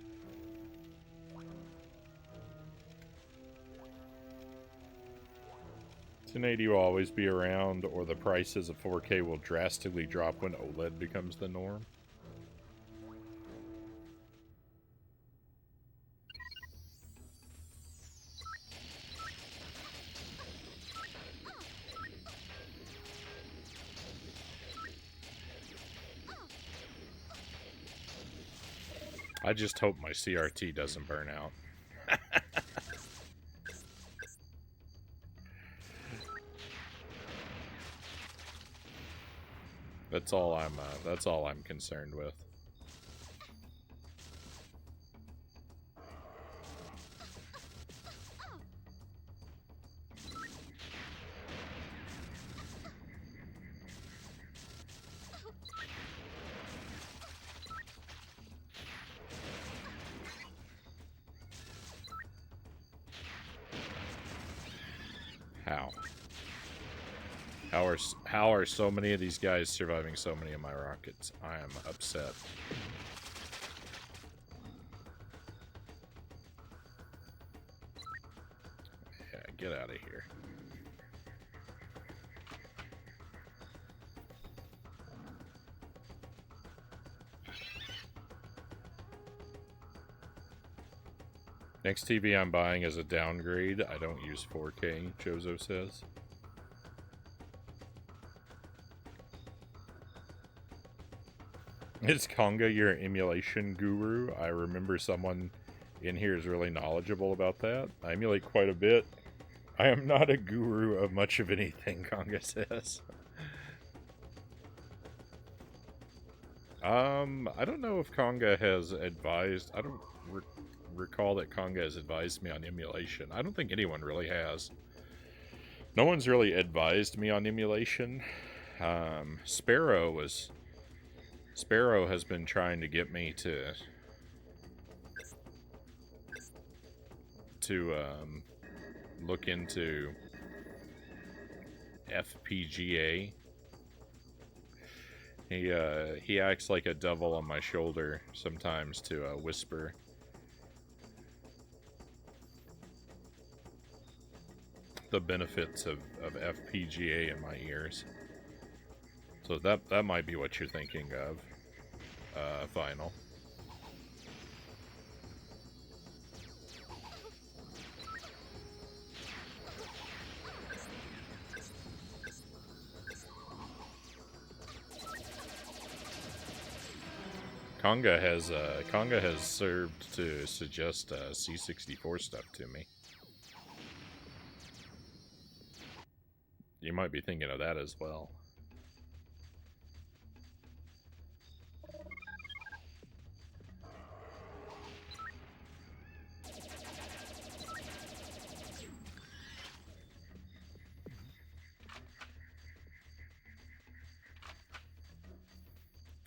$1080 will always be around, or the prices of 4K will drastically drop when OLED becomes the norm. I just hope my CRT doesn't burn out. That's all I'm concerned with. How are so many of these guys surviving so many of my rockets? I am upset. Yeah, get out of here. Next TV I'm buying is a downgrade. I don't use 4K, Chozo says. Is Conga your emulation guru? I remember someone in here is really knowledgeable about that. I emulate quite a bit. I am not a guru of much of anything, Conga says. I don't know if Conga has advised... I don't recall that Conga has advised me on emulation. I don't think anyone really has. No one's really advised me on emulation. Sparrow has been trying to get me to look into FPGA. He acts like a devil on my shoulder sometimes to whisper the benefits of FPGA in my ears. So that might be what you're thinking of, Final. Conga has served to suggest C64 stuff to me. You might be thinking of that as well.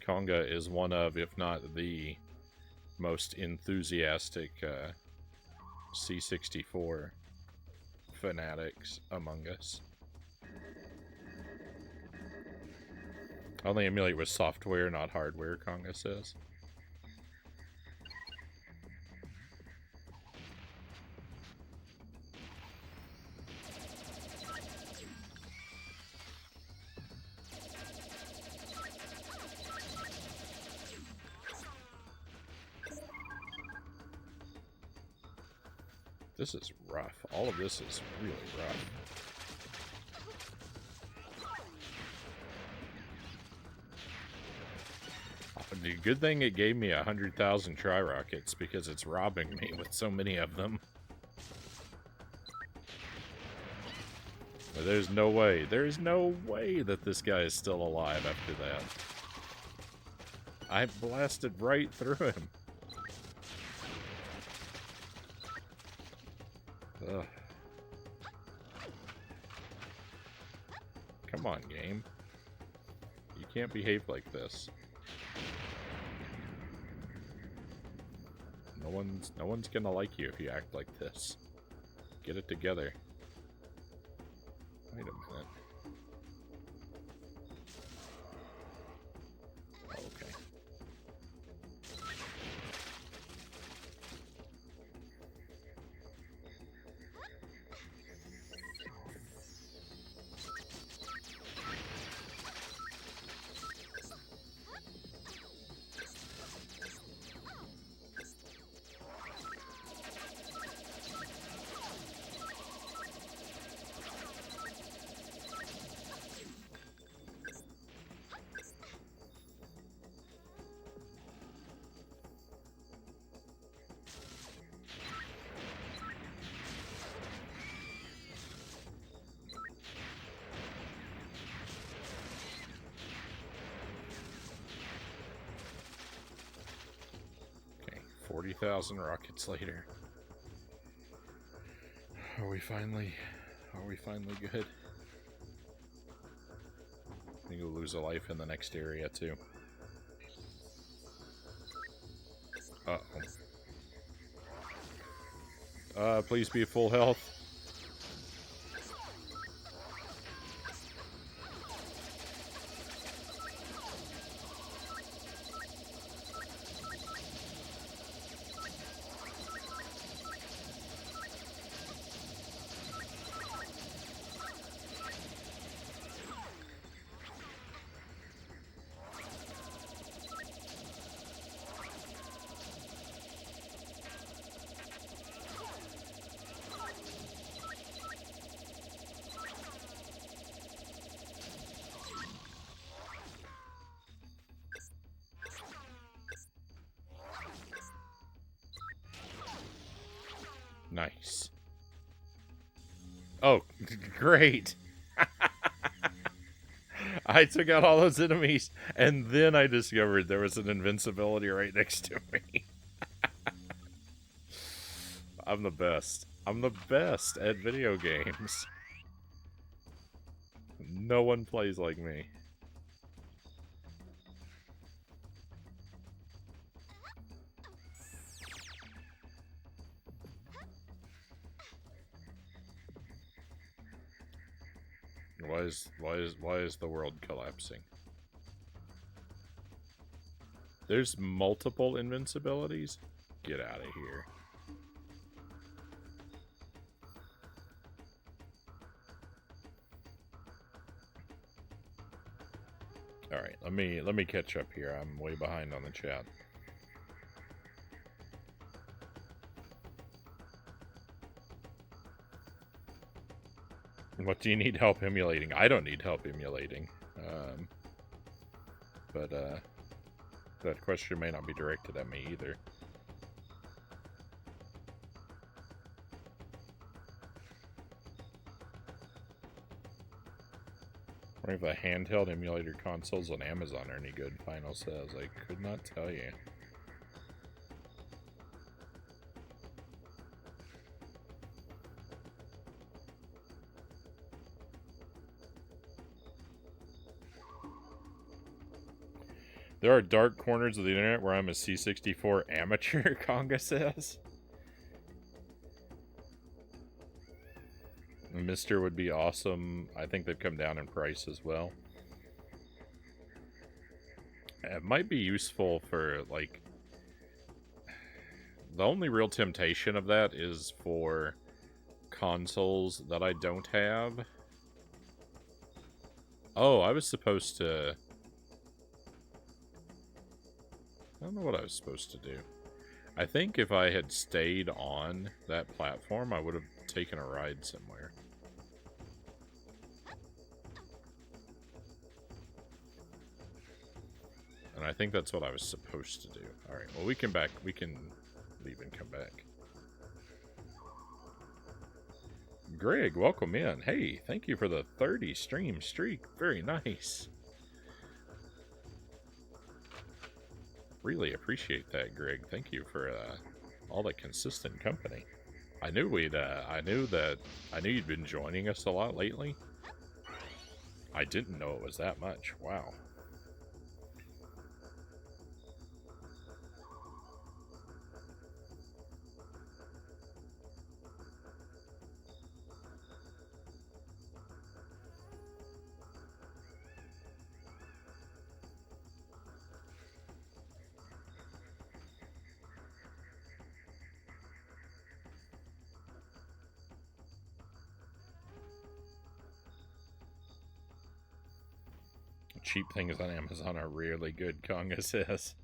Conga is one of, if not the most enthusiastic C64 fanatics among us. I only emulate with software, not hardware, Conga says. This is rough. All of this is really rough. The good thing it gave me 100,000 tri-rockets because it's robbing me with so many of them. But there's no way that this guy is still alive after that. I blasted right through him. Ugh. Come on, game. You can't behave like this. No one's gonna like you if you act like this. Get it together. Wait a minute. Okay. Okay, 40,000 rockets later. Are we finally good? I think we'll lose a life in the next area too. Uh-oh. Please be at full health. Oh, great. I took out all those enemies, and then I discovered there was an invincibility right next to me. I'm the best. I'm the best at video games. No one plays like me. Why is the world collapsing? There's multiple invincibilities? Get out of here. Alright, let me catch up here. I'm way behind on the chat. What do you need help emulating? I don't need help emulating. But that question may not be directed at me either. I wonder if the handheld emulator consoles on Amazon are any good, Final says. I could not tell you. There are dark corners of the internet where I'm a C64 amateur, Conga says. Mister would be awesome. I think they've come down in price as well. It might be useful for, like... The only real temptation of that is for consoles that I don't have. Oh, I was supposed to... I don't know what I was supposed to do. I think if I had stayed on that platform, I would have taken a ride somewhere. And I think that's what I was supposed to do. Alright, well we can leave and come back. Greg, welcome in. Hey, thank you for the 30 stream streak. Very nice. Really appreciate that, Greg. Thank you for all the consistent company. I knew you'd been joining us a lot lately. I didn't know it was that much. Wow. Cheap things on Amazon are really good, Conga says.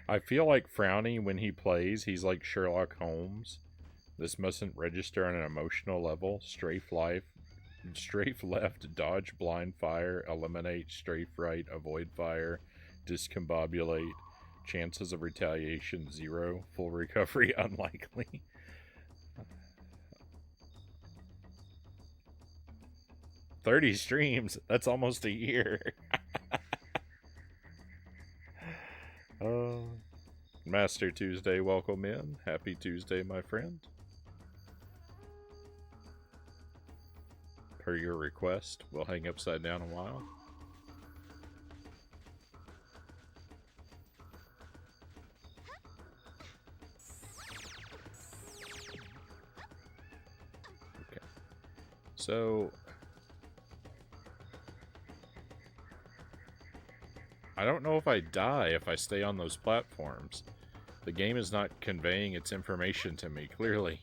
I feel like Frownie, when he plays, he's like Sherlock Holmes. This mustn't register on an emotional level. Strafe left, dodge blind fire, eliminate, strafe right, avoid fire, discombobulate. Chances of retaliation 0. Full recovery unlikely. $30 streams. That's almost a year. Master Tuesday, welcome in. Happy Tuesday, my friend. Per your request, we'll hang upside down a while. So, I don't know if I die if I stay on those platforms. The game is not conveying its information to me, clearly.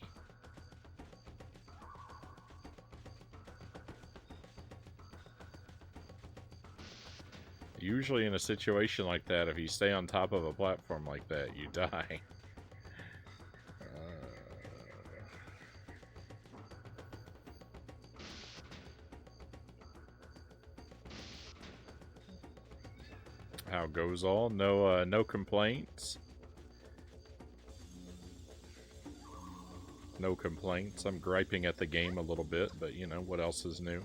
Usually in a situation like that, if you stay on top of a platform like that, you die. how goes all? No complaints. No complaints. I'm griping at the game a little bit, but you know, what else is new?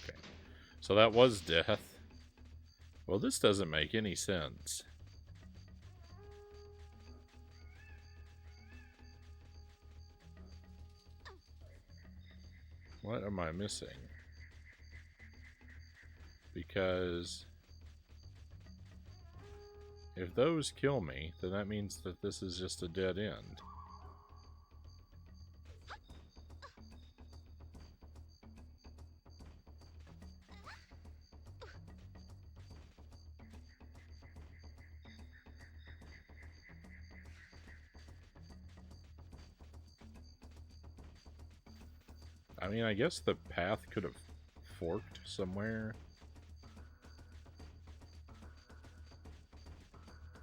Okay. So that was death. Well, this doesn't make any sense. What am I missing? Because if those kill me, then that means that this is just a dead end. I mean, I guess the path could have forked somewhere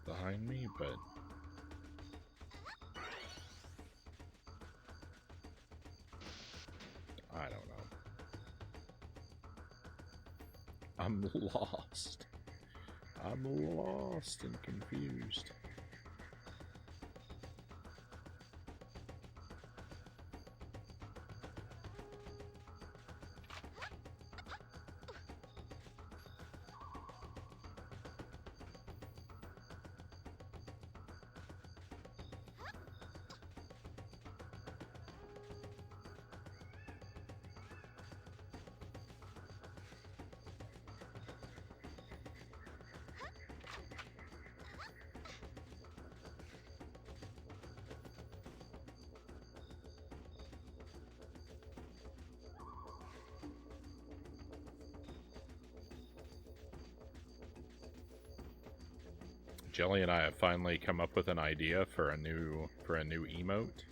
behind me, but I don't know. I'm lost. I'm lost and confused. Jelly and I have finally come up with an idea for a new emote.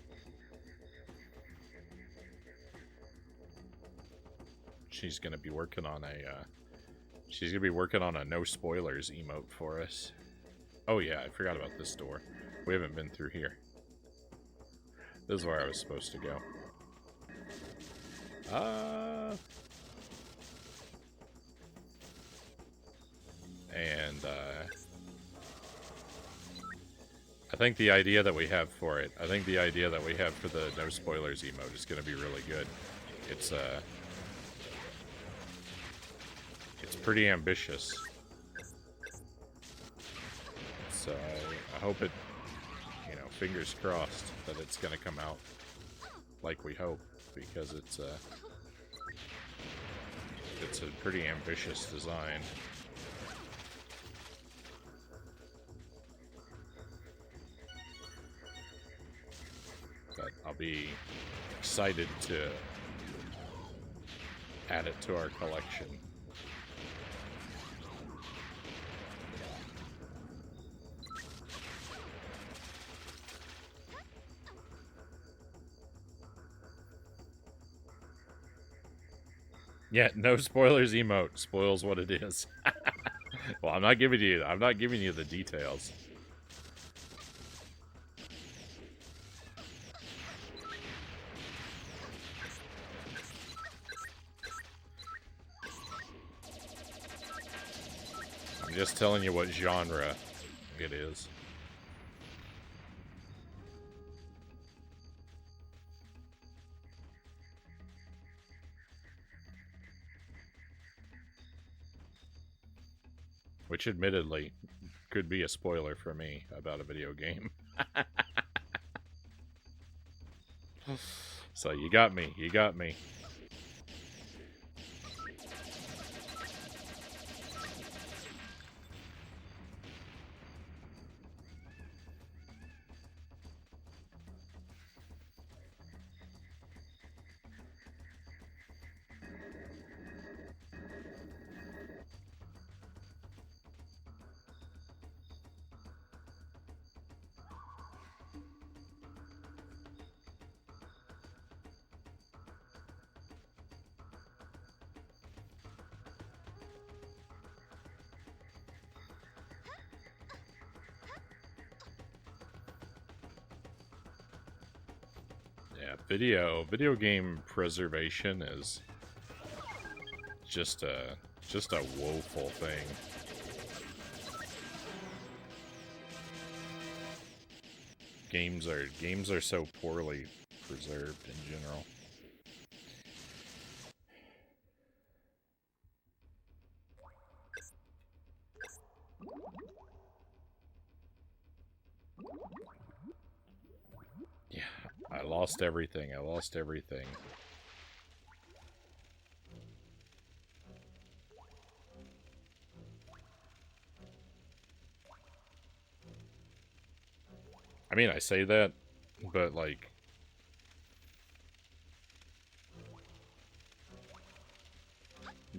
She's gonna be working on a no spoilers emote for us. Oh yeah, I forgot about this door. We haven't been through here. This is where I was supposed to go. I think the idea that we have for it, I think the idea that we have for the no spoilers emote is going to be really good. It's pretty ambitious. So I hope it, you know, fingers crossed that it's going to come out like we hope, because it's a pretty ambitious design. But I'll be excited to add it to our collection. Yeah, no spoilers emote spoils what it is. Well, I'm not giving you the details. I'm just telling you what genre it is. Which admittedly could be a spoiler for me about a video game. So you got me. Yeah, video game preservation is just a woeful thing. Games are so poorly preserved in general. Yeah, I lost everything. I lost everything. I mean, I say that, but like,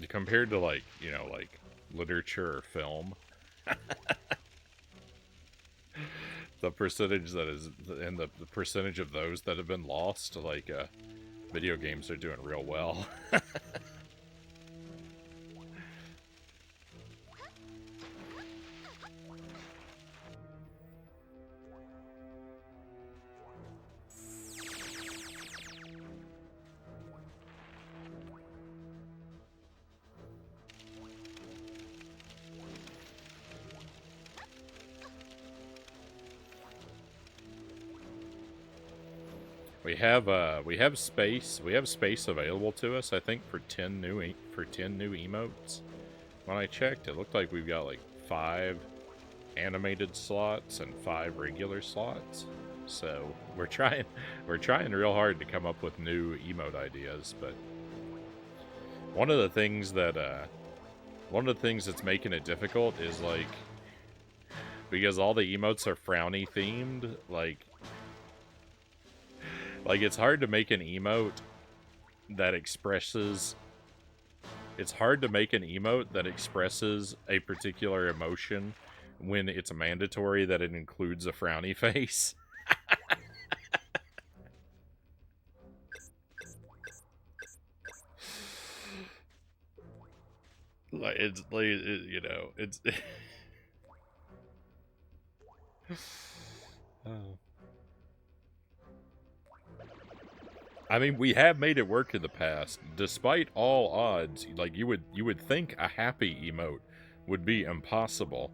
compared to like, you know, like literature or film, the percentage that is, and the percentage of those that have been lost, like, video games are doing real well. We have space. We have space available to us. I think for 10 new emotes. When I checked, it looked like we've got like 5 animated slots and 5 regular slots. So we're trying real hard to come up with new emote ideas. But one of the things that's making it difficult is like, because all the emotes are Frownie themed, like it's hard to make an emote that expresses... It's hard to make an emote that expresses a particular emotion when it's mandatory that it includes a frowny face. Like, it's like, you know, it's... Oh. I mean, we have made it work in the past. Despite all odds, like, you would think a happy emote would be impossible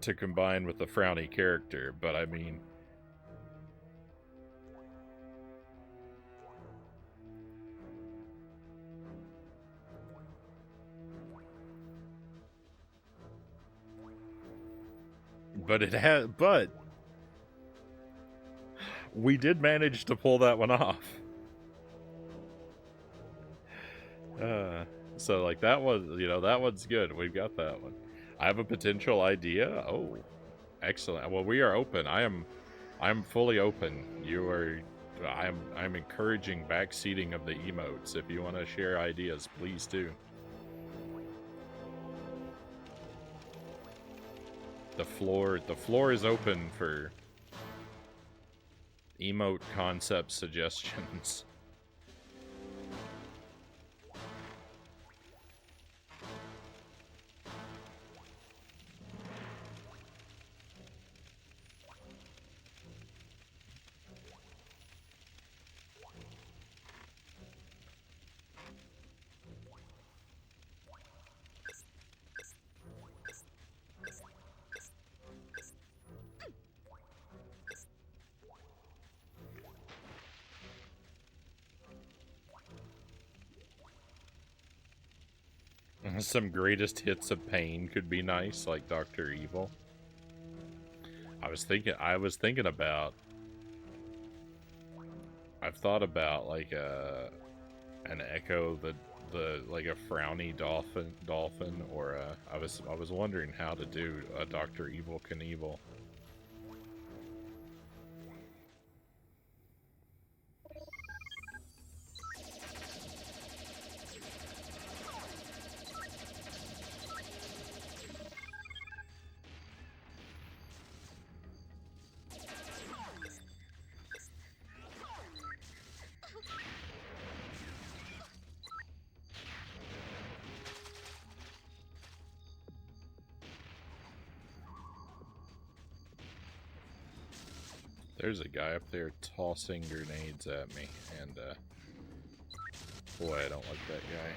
to combine with the frowny character, but I mean... But we did manage to pull that one off. So like that was, you know, that one's good. We've got that one. I have a potential idea. Oh, excellent. Well, we are open. I'm fully open. I'm encouraging backseating of the emotes. If you want to share ideas, please do. The floor is open for emote concept suggestions. Some greatest hits of pain could be nice, like Dr. Evil. I was thinking about... I've thought about like an Echo, the like a frowny dolphin, or I was wondering how to do a Dr. Evil Knievel. There's a guy up there tossing grenades at me, and boy, I don't like that guy.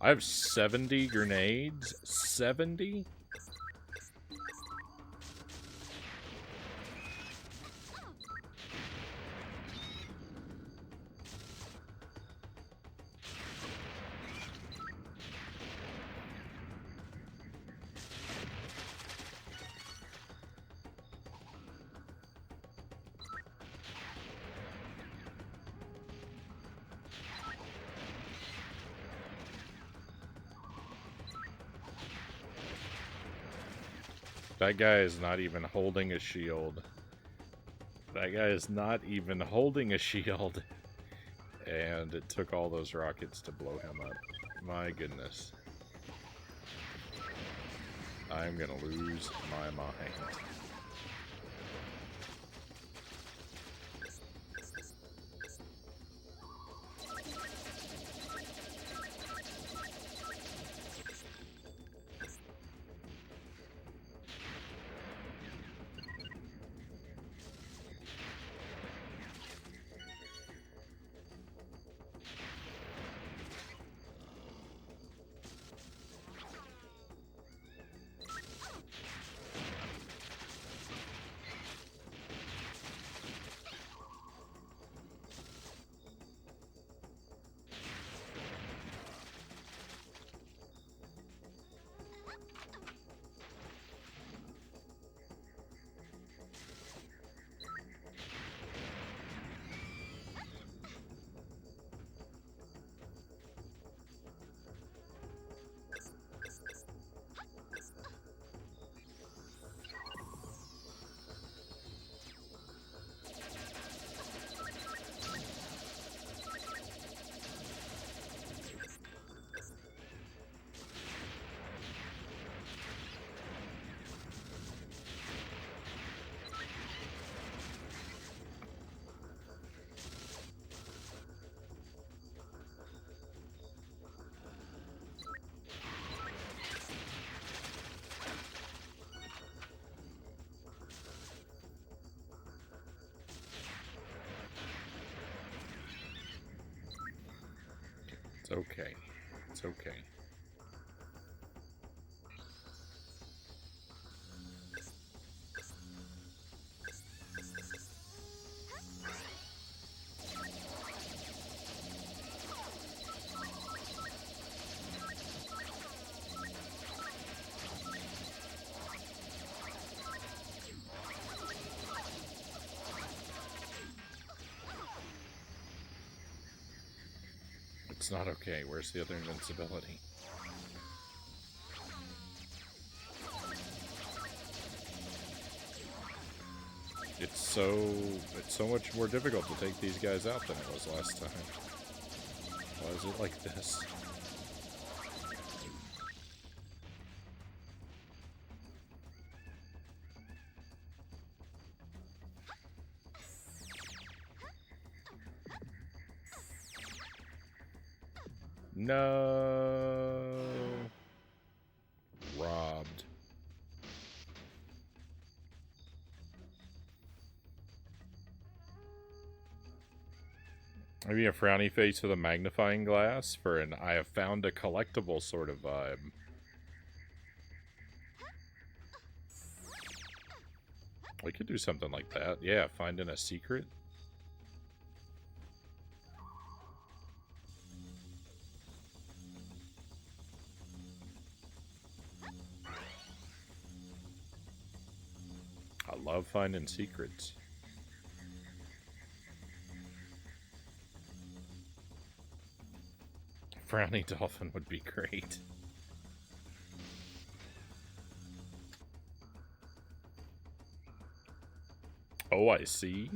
I have 70 grenades? 70? That guy is not even holding a shield. That guy is not even holding a shield. And it took all those rockets to blow him up. My goodness. I'm gonna lose my mind. It's okay. It's okay. It's not okay. Where's the other invincibility? It's so much more difficult to take these guys out than it was last time. Why is it like this? No. Robbed. Maybe a frowny face with a magnifying glass for an I have found a collectible sort of vibe. We could do something like that. Yeah, finding a secret. I love finding secrets. Frowny dolphin would be great. Oh, I see.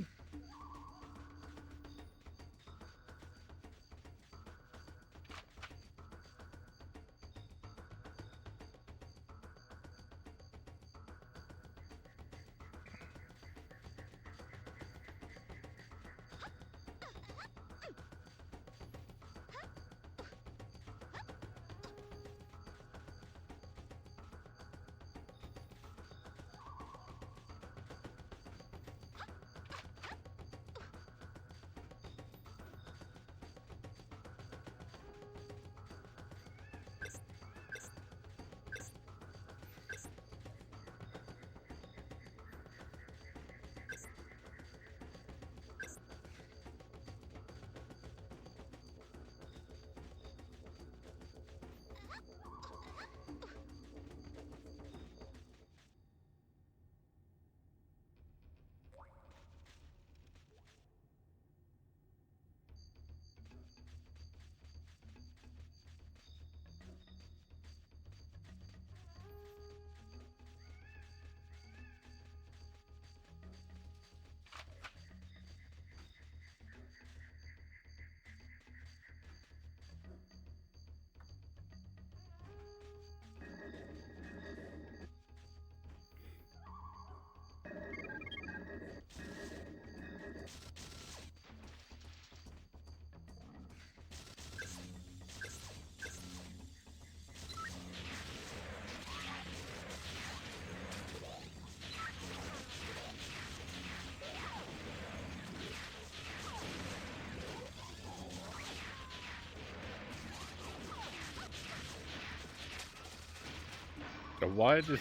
Why did...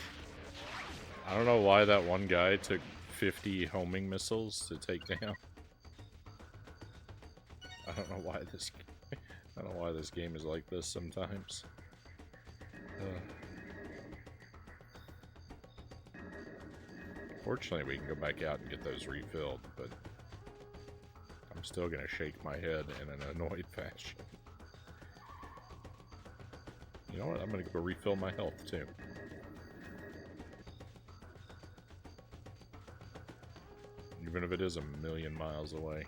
I don't know why that one guy took 50 homing missiles to take down. I don't know why this... I don't know why this game is like this sometimes. Fortunately, we can go back out and get those refilled, but I'm still gonna shake my head in an annoyed fashion. You know what? I'm gonna go refill my health, too. Even if it is a million miles away.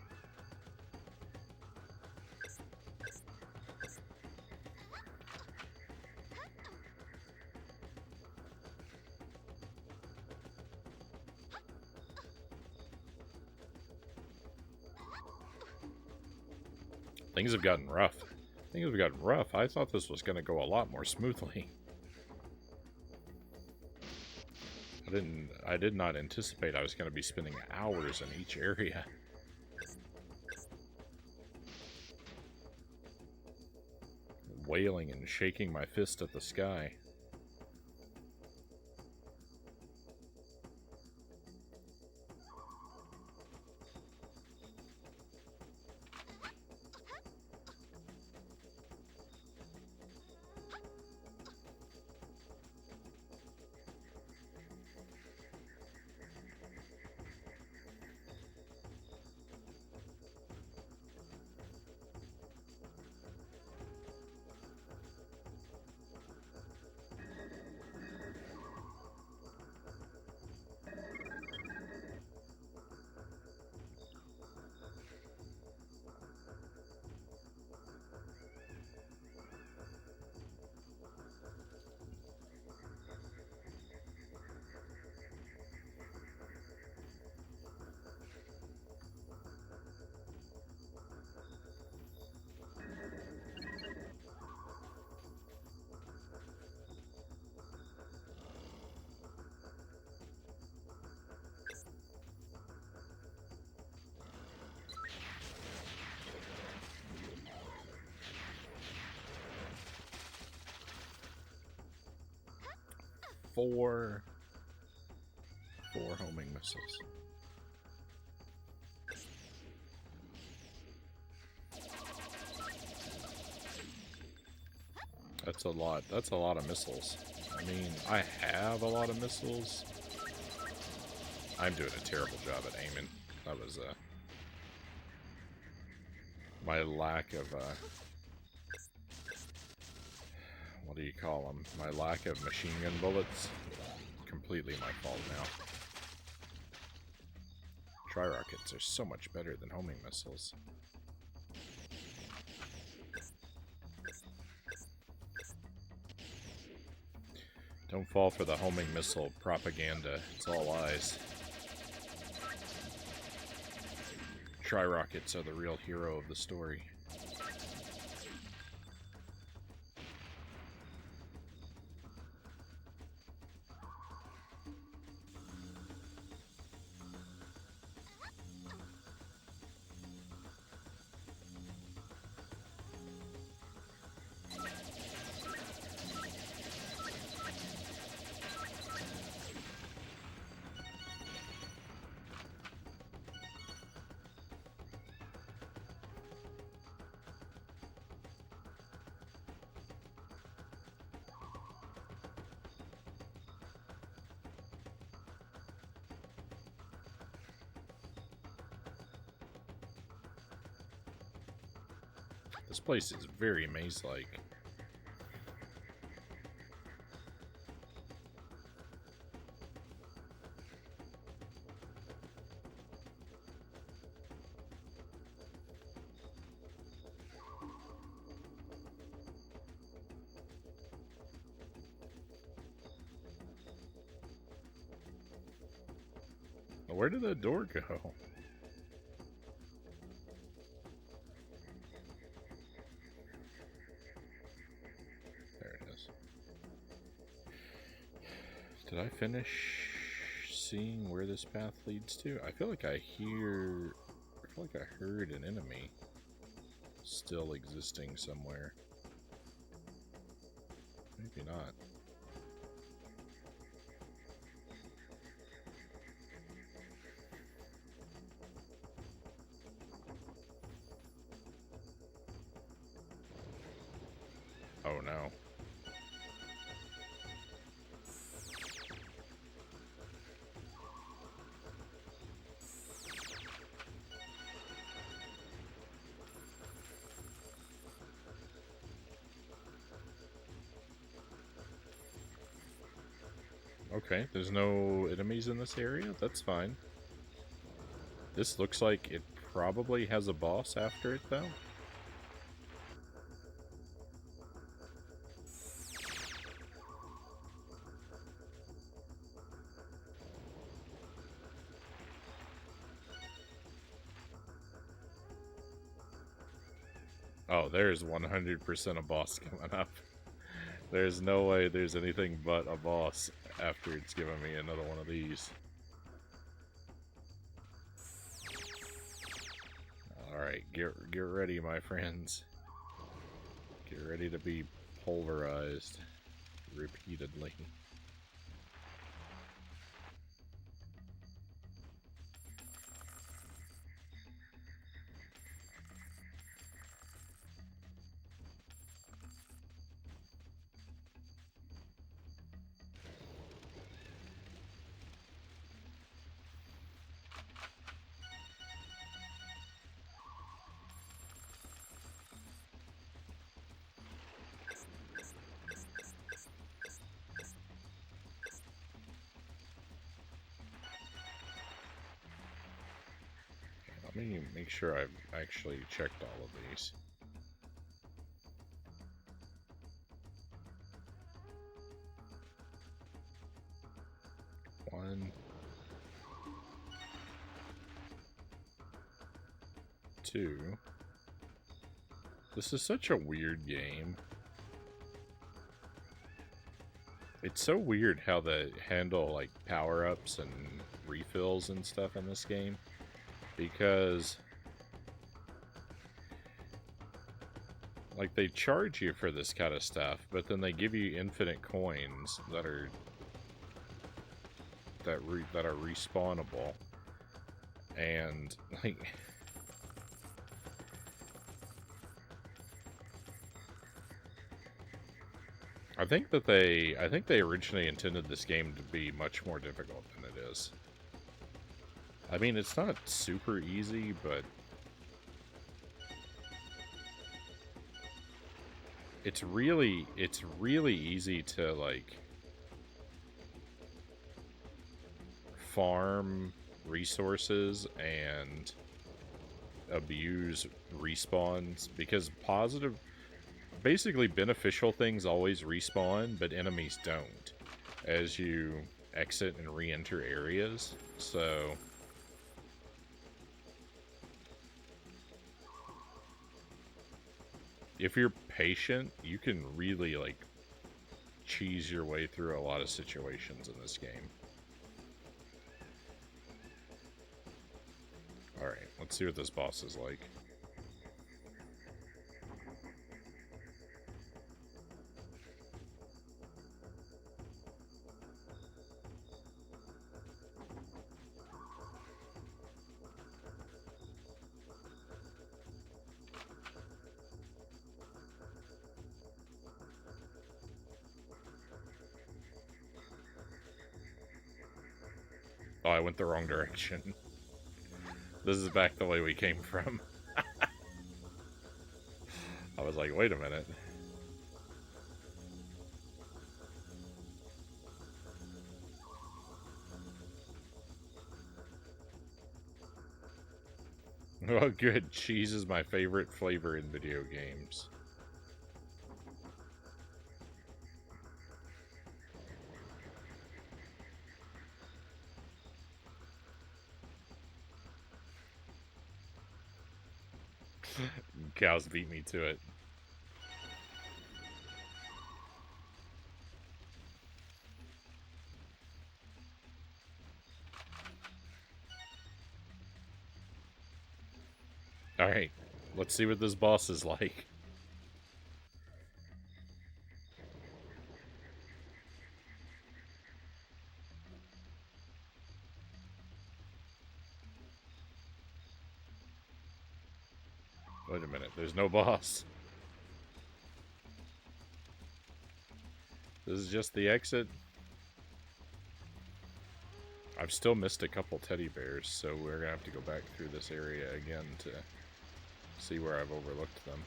Things have gotten rough. Things have gotten rough. I thought this was going to go a lot more smoothly. I did not anticipate I was going to be spending hours in each area. Wailing and shaking my fist at the sky. Four homing missiles. That's a lot. That's a lot of missiles. I mean, I have a lot of missiles. I'm doing a terrible job at aiming. That was my lack of what do you call them? My lack of machine gun bullets. Completely my fault now. Tri-rockets are so much better than homing missiles. Don't fall for the homing missile propaganda. It's all lies. Tri-rockets are the real hero of the story. This place is very maze-like. Where did the door go? Did I finish seeing where this path leads to? I feel like I heard an enemy still existing somewhere. Maybe not. Oh no. Okay, there's no enemies in this area? That's fine. This looks like it probably has a boss after it, though. Oh, there's 100% a boss coming up. There's no way there's anything but a boss after it's given me another one of these. Alright, get ready, my friends. Get ready to be pulverized repeatedly. Let me make sure I've actually checked all of these. One, two. This is such a weird game. It's so weird how they handle like power-ups and refills and stuff in this game. Because like they charge you for this kind of stuff, but then they give you infinite coins that are respawnable. And like I think they originally intended this game to be much more difficult than it is. I mean, it's not super easy, but it's really easy to like farm resources and abuse respawns, because basically beneficial things always respawn, but enemies don't as you exit and re-enter areas. So if you're patient, you can really like cheese your way through a lot of situations in this game. Alright, let's see what this boss is like. Oh, I went the wrong direction. This is back the way we came from. I was like, wait a minute. Oh, good. Cheese is my favorite flavor in video games. Cows beat me to it. Alright, let's see what this boss is like. Wait a minute, there's no boss. This is just the exit. I've still missed a couple teddy bears, so we're gonna have to go back through this area again to see where I've overlooked them.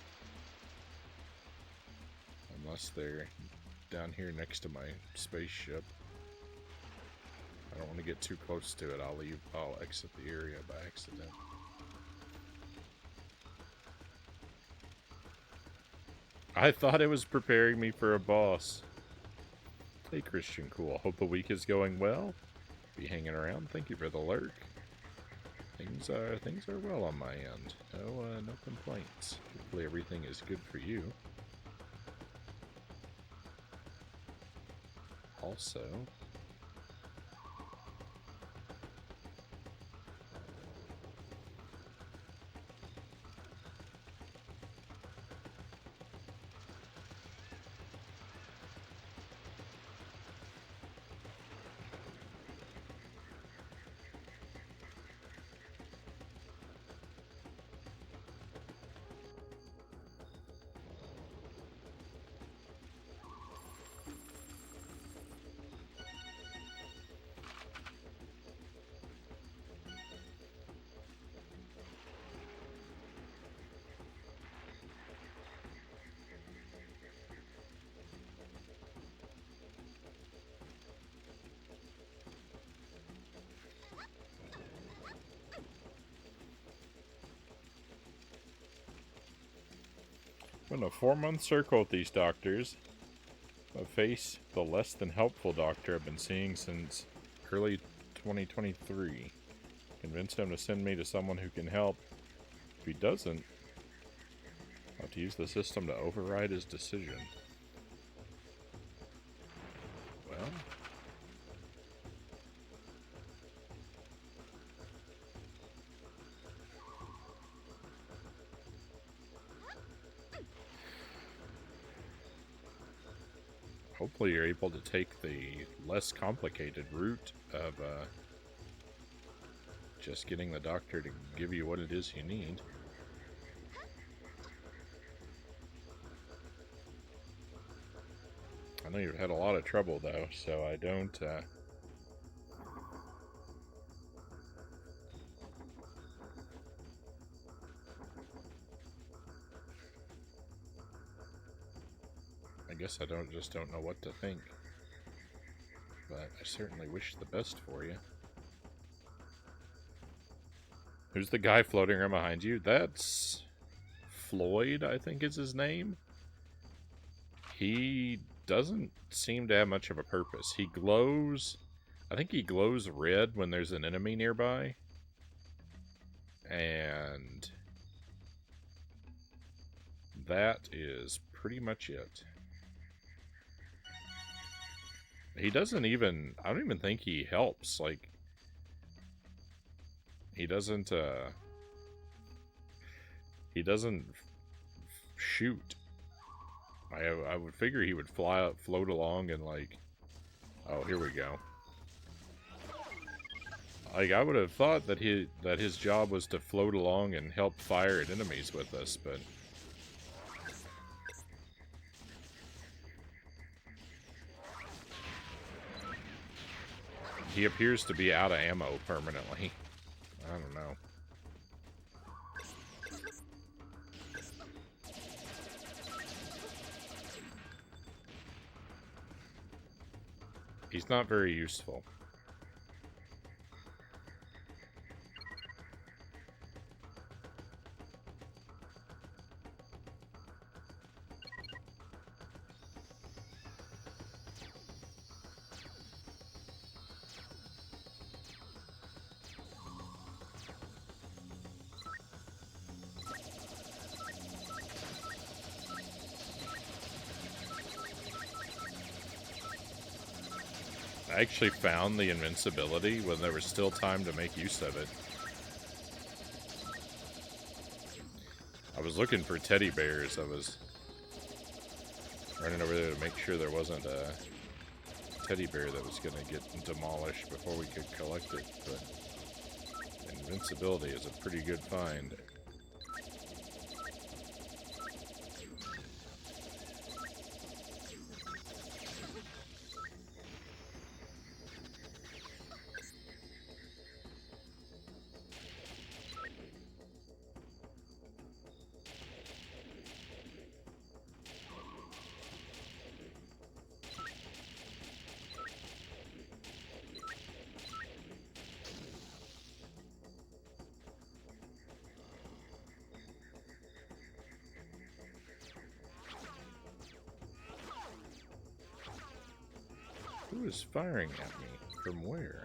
Unless they're down here next to my spaceship. I don't want to get too close to it. I'll exit the area by accident. I thought it was preparing me for a boss. Hey Christian Cool, hope the week is going well. Be hanging around. Thank you for the lurk. Things are well on my end. No complaints. Hopefully everything is good for you. Also, I'm in a 4-month circle with these doctors. I face the less than helpful doctor I've been seeing since early 2023. Convinced him to send me to someone who can help. If he doesn't, I'll have to use the system to override his decision. Well, hopefully you're able to take the less complicated route of just getting the doctor to give you what it is you need. I know you've had a lot of trouble though, so I don't I guess I just don't know what to think. But I certainly wish the best for you. Who's the guy floating around behind you? That's Floyd, I think is his name. He doesn't seem to have much of a purpose. He glows... I think he glows red when there's an enemy nearby. And that is pretty much it. He doesn't even... I don't even think he helps. Like, he doesn't shoot. I would figure he would float along and like... Oh, here we go. Like, I would have thought that his job was to float along and help fire at enemies with us, but... He appears to be out of ammo permanently. I don't know. He's not very useful. I actually found the invincibility when there was still time to make use of it. I was looking for teddy bears. I was running over there to make sure there wasn't a teddy bear that was going to get demolished before we could collect it, but invincibility is a pretty good find. Who is firing at me? From where?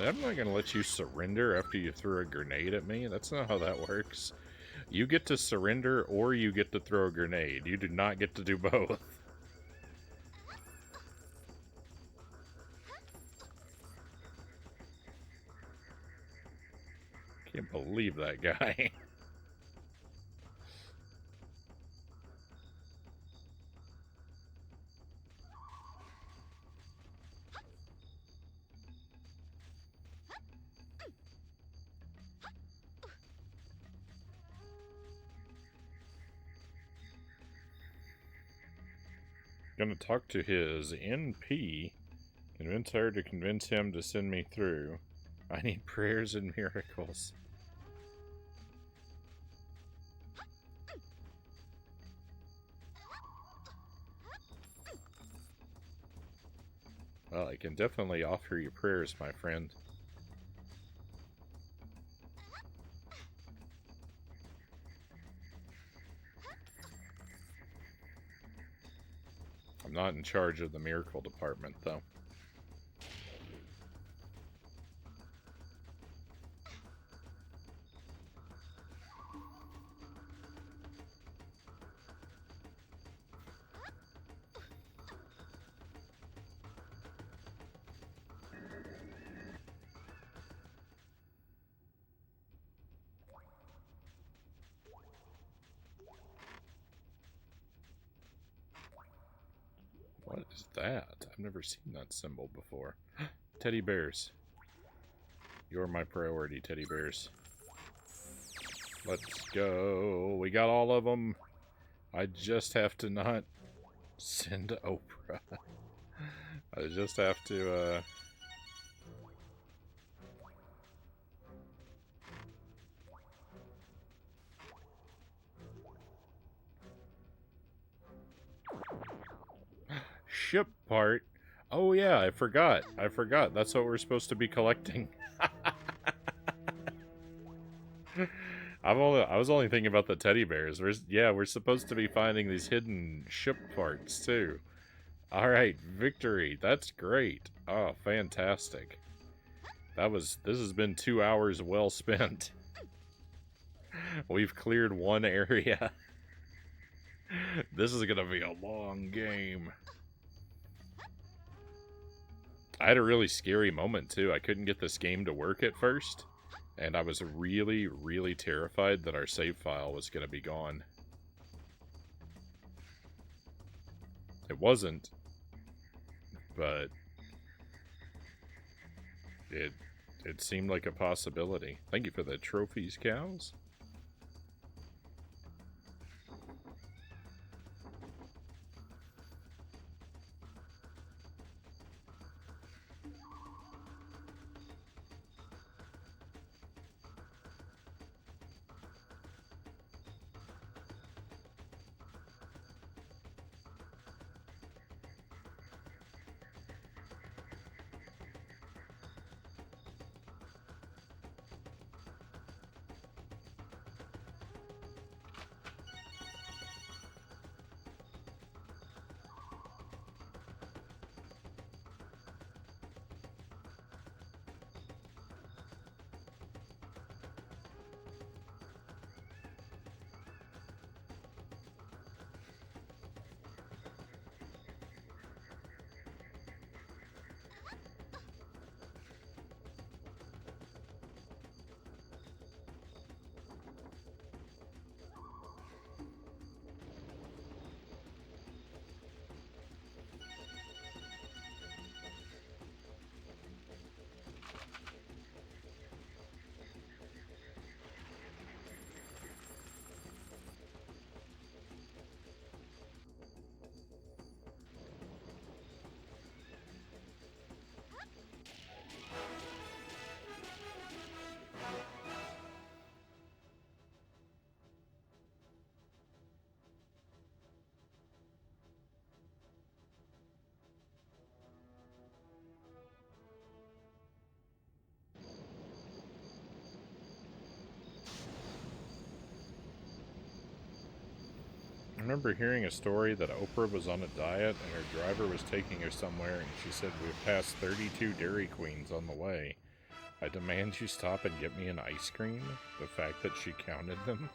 I'm not going to let you surrender after you throw a grenade at me. That's not how that works. You get to surrender or you get to throw a grenade. You do not get to do both. Can't believe that guy. Gonna talk to his NP. Convince her to convince him to send me through. I need prayers and miracles. Well, I can definitely offer you prayers, my friend. I'm not in charge of the miracle department, though. What is that? I've never seen that symbol before. Teddy bears. You're my priority, teddy bears. Let's go. We got all of them. I just have to not send Oprah. I just have to, Ship part? Oh yeah, I forgot. That's what we're supposed to be collecting. I was only thinking about the teddy bears. We're supposed to be finding these hidden ship parts too. Alright, victory. That's great. Oh, fantastic. This has been 2 hours well spent. We've cleared one area. This is gonna be a long game. I had a really scary moment too. I couldn't get this game to work at first, and I was really, really terrified that our save file was gonna be gone. It wasn't, but it seemed like a possibility. Thank you for the trophies, cows. remember hearing a story that Oprah was on a diet and her driver was taking her somewhere, and she said, "We've passed 32 Dairy Queens on the way. I demand you stop and get me an ice cream." The fact that she counted them.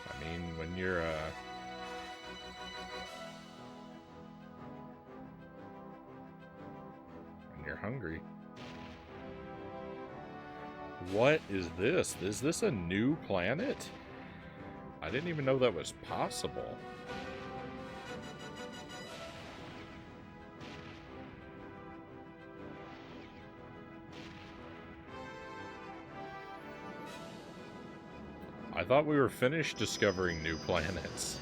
I mean, when you're hungry. What is this? Is this a new planet? I didn't even know that was possible. I thought we were finished discovering new planets.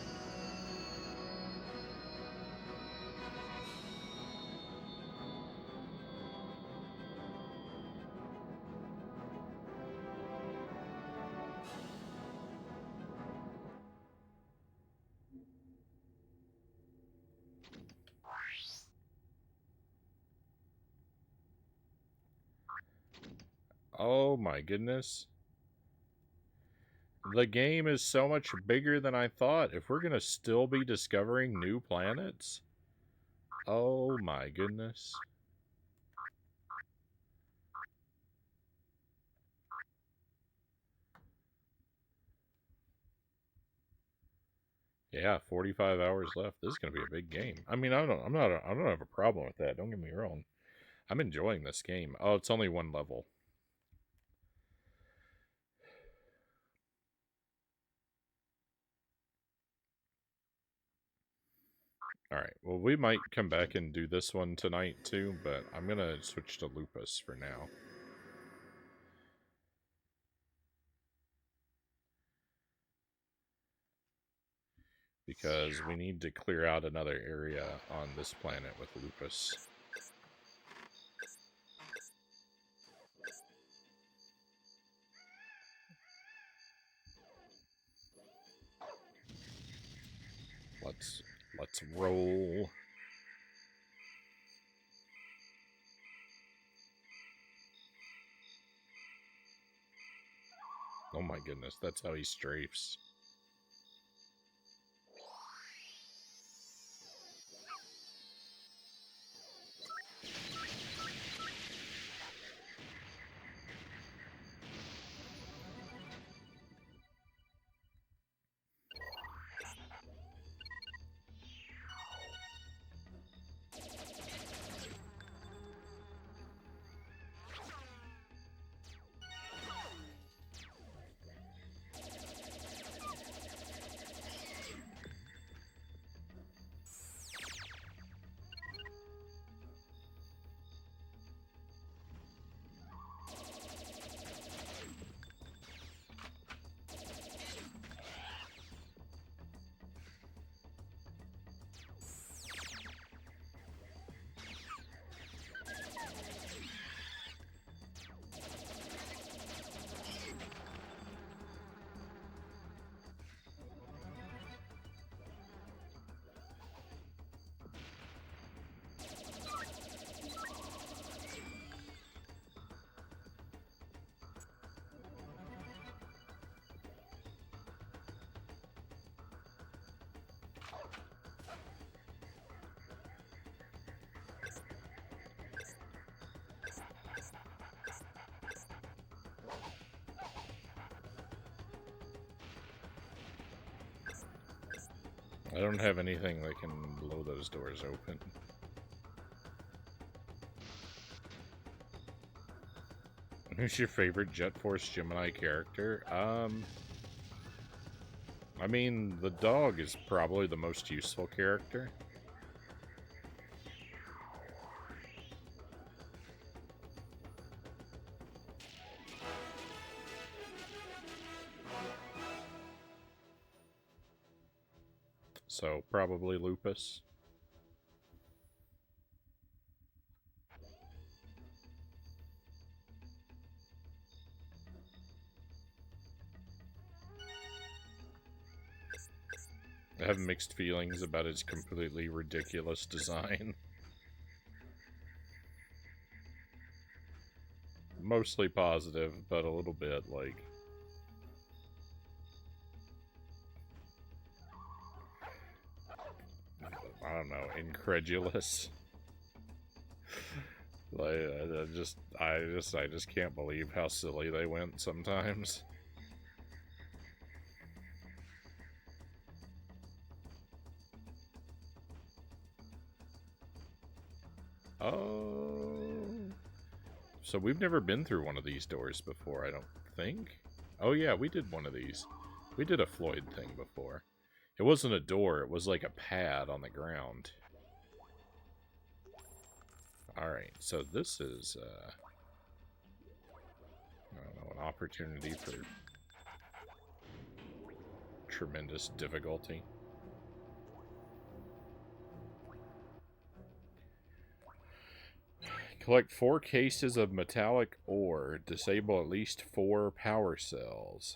Oh my goodness. The game is so much bigger than I thought. If we're gonna still be discovering new planets. Oh my goodness. Yeah, 45 hours left. This is gonna be a big game. I mean, I don't have a problem with that. Don't get me wrong. I'm enjoying this game. Oh, it's only one level. Alright, well, we might come back and do this one tonight too, but I'm gonna switch to Lupus for now. Because we need to clear out another area on this planet with Lupus. Let's roll. Oh my goodness, that's how he strafes. I don't have anything that can blow those doors open. Who's your favorite Jet Force Gemini character? I mean, the dog is probably the most useful character. So, probably Lupus. I have mixed feelings about its completely ridiculous design. Mostly positive, but a little bit, like... I don't know, incredulous. Like, I just can't believe how silly they went sometimes. Oh. So we've never been through one of these doors before, I don't think. Oh yeah, we did one of these. We did a Floyd thing before. It wasn't a door, it was like a pad on the ground. Alright, so this is, I don't know, an opportunity for tremendous difficulty. Collect 4 cases of metallic ore. Disable at least 4 power cells.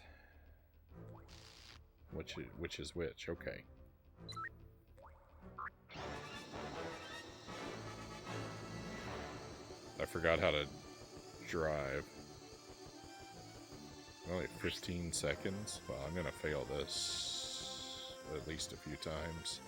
Which is which? Okay. I forgot how to drive. Only 15 seconds? Well, I'm gonna fail this at least a few times.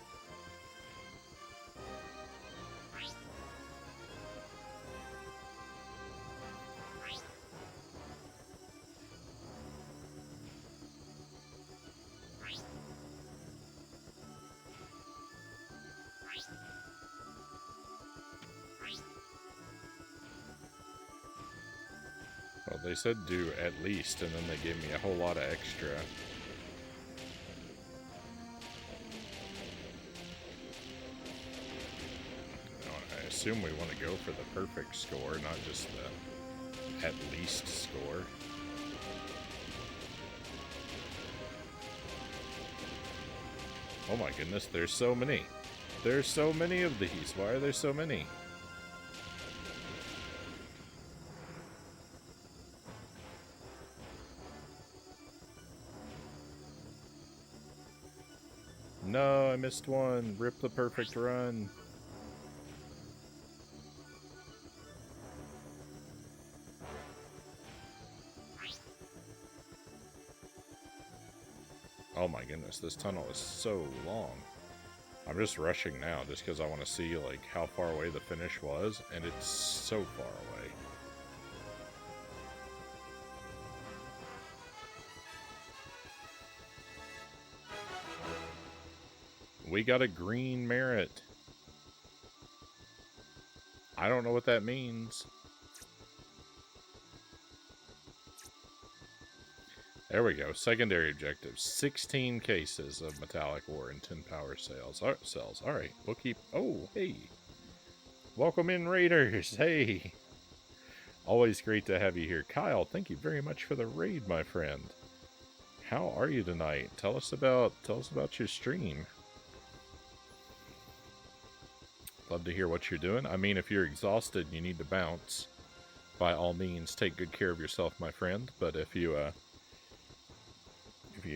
Well, they said do at least, and then they gave me a whole lot of extra. I assume we want to go for the perfect score, not just the at least score. Oh my goodness, there's so many. There's so many of these. Why are there so many? No, I missed one. Rip the perfect run. Oh my goodness, this tunnel is so long. I'm just rushing now just because I want to see like how far away the finish was, and it's so far away. We got a green merit. I don't know what that means. There we go. Secondary objective. 16 cases of metallic ore and 10 power cells. Alright, we'll keep... Oh, hey. Welcome in, Raiders. Hey. Always great to have you here. Kyle, thank you very much for the raid, my friend. How are you tonight? Tell us about your stream. Love to hear what you're doing. I mean, if you're exhausted and you need to bounce, by all means, take good care of yourself, my friend. But if you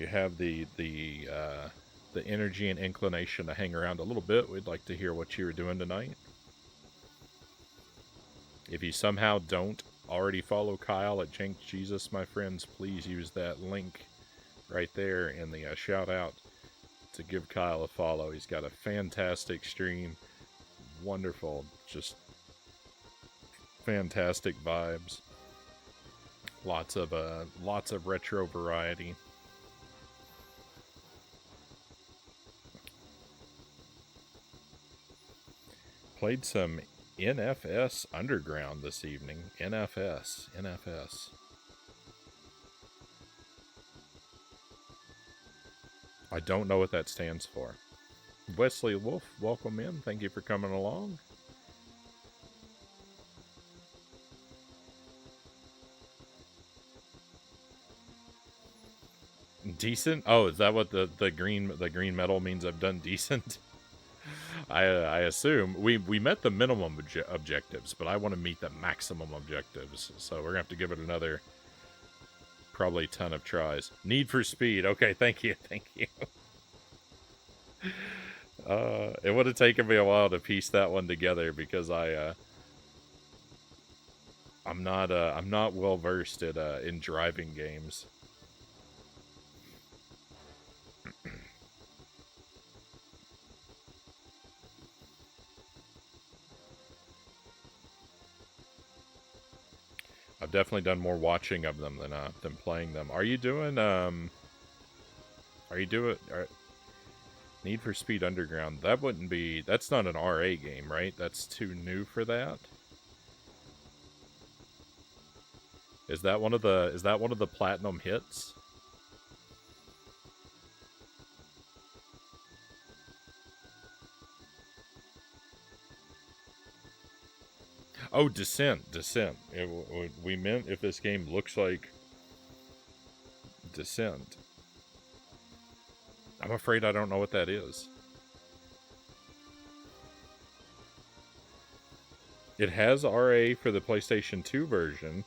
have the energy and inclination to hang around a little bit, we'd like to hear what you were doing tonight. If you somehow don't already follow Kyle at Jank Jesus, my friends, please use that link right there in the shout out to give Kyle a follow. He's got a fantastic stream. Wonderful, just fantastic vibes. Lots of retro variety. Played some NFS Underground this evening. NFS. I don't know what that stands for. Wesley Wolf, welcome in. Thank you for coming along. Decent? Oh, is that what the green medal means? I've done decent. I assume we met the minimum objectives, but I want to meet the maximum objectives. So we're gonna have to give it another probably ton of tries. Need for Speed. Okay, thank you. It would have taken me a while to piece that one together because I'm not well versed at in driving games. I've definitely done more watching of them than playing them. Are you doing Need for Speed Underground? That wouldn't be. That's not an RA game, right? That's too new for that. Is that one of the platinum hits? Oh, Descent. We meant if this game looks like Descent. I'm afraid I don't know what that is. It has RA for the PlayStation 2 version.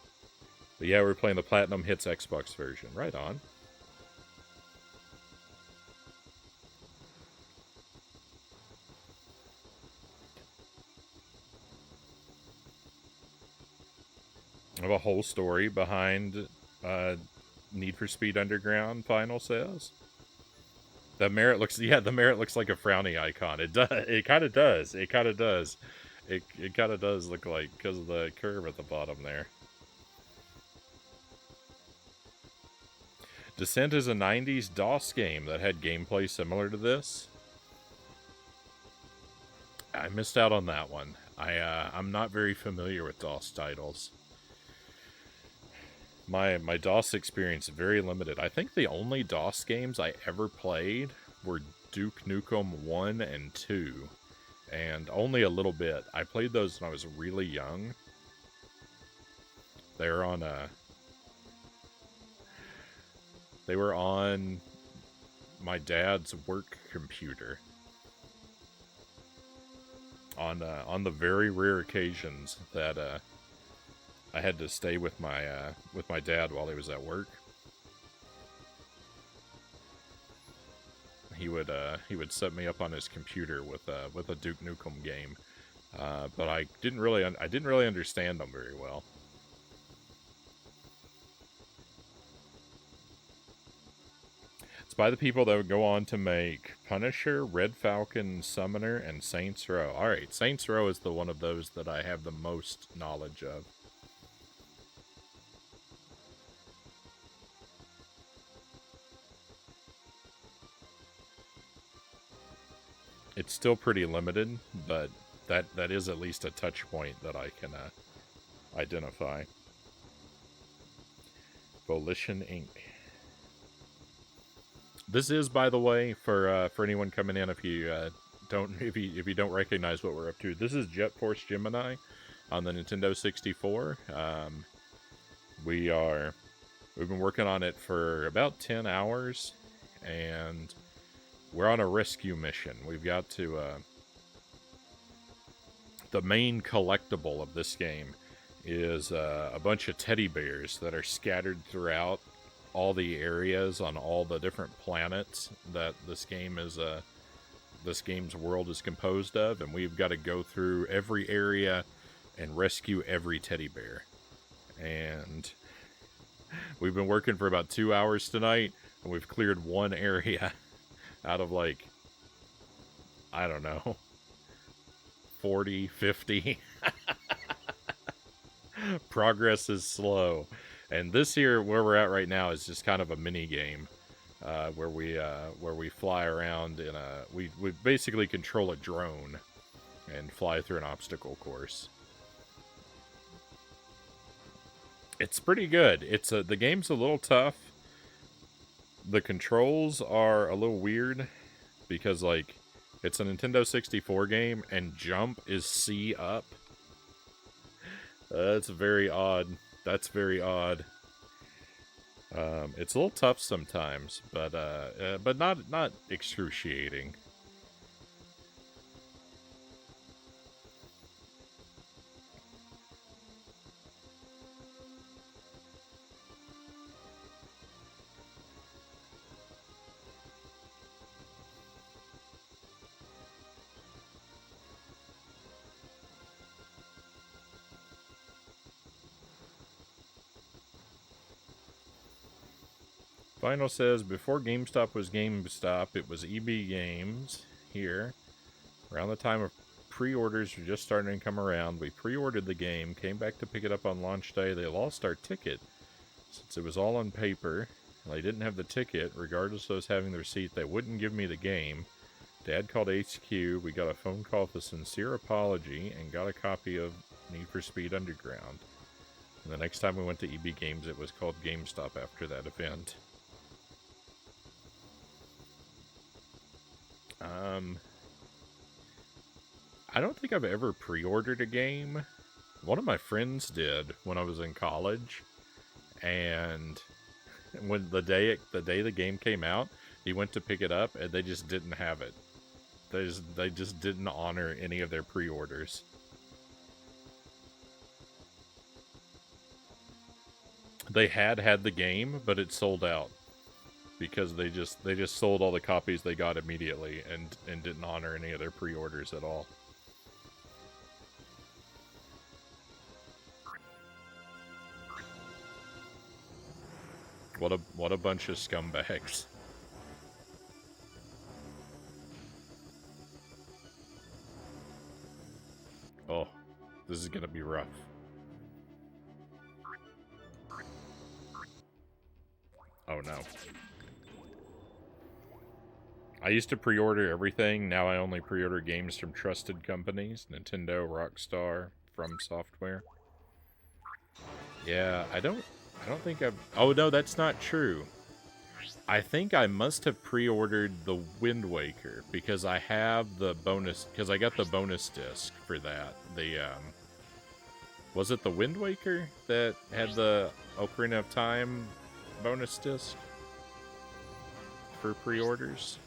But yeah, we're playing the Platinum Hits Xbox version. Right on. I have a whole story behind Need for Speed Underground, Final says. The Merit looks like a Frownie icon. It does. It kind of does. It kind of does. It kind of does look like, because of the curve at the bottom there. Descent is a 90s DOS game that had gameplay similar to this. I missed out on that one. I'm not very familiar with DOS titles. My DOS experience is very limited. I think the only DOS games I ever played were Duke Nukem 1 and 2. And only a little bit. I played those when I was really young. They were on my dad's work computer. On the very rare occasions that I had to stay with my dad while he was at work. He would set me up on his computer with a Duke Nukem game, but I didn't really understand them very well. It's by the people that would go on to make Punisher, Red Falcon, Summoner, and Saints Row. Alright, Saints Row is the one of those that I have the most knowledge of. It's still pretty limited, but that is at least a touch point that I can identify. Volition Inc. This is, by the way, for anyone coming in, if you don't recognize what we're up to, this is Jet Force Gemini on the Nintendo 64. We've been working on it for about 10 hours, and we're on a rescue mission. We've got to the main collectible of this game is a bunch of teddy bears that are scattered throughout all the areas on all the different planets that this game's world is composed of, and we've got to go through every area and rescue every teddy bear. And we've been working for about 2 hours tonight, and we've cleared one area out of, like, I don't know, 40, 50. Progress is slow. And this here, where we're at right now, is just kind of a mini game where we fly around in we basically control a drone and fly through an obstacle course. It's pretty good. The game's a little tough. The controls are a little weird because, like, it's a Nintendo 64 game and jump is C up. That's very odd. That's very odd. It's a little tough sometimes, but not excruciating. Final says, before GameStop was GameStop, it was EB Games here. Around the time of pre-orders were just starting to come around. We pre-ordered the game, came back to pick it up on launch day. They lost our ticket. Since it was all on paper, and I didn't have the ticket, regardless of us having the receipt, they wouldn't give me the game. Dad called HQ, we got a phone call with a sincere apology, and got a copy of Need for Speed Underground. And the next time we went to EB Games, it was called GameStop after that event. I don't think I've ever pre-ordered a game. One of my friends did when I was in college, and when the day the game came out, he went to pick it up, and they just didn't have it. They just didn't honor any of their pre-orders. They had the game, but it sold out because they just sold all the copies they got immediately and didn't honor any of their pre-orders at all. What a bunch of scumbags. Oh, this is gonna be rough. Oh no. I used to pre-order everything, now I only pre-order games from trusted companies. Nintendo, Rockstar, From Software. Yeah, I don't think I've... Oh no, that's not true. I think I must have pre-ordered the Wind Waker, because I have the bonus... Because I got the bonus disc for that. The, was it the Wind Waker that had the Ocarina of Time bonus disc for pre-orders?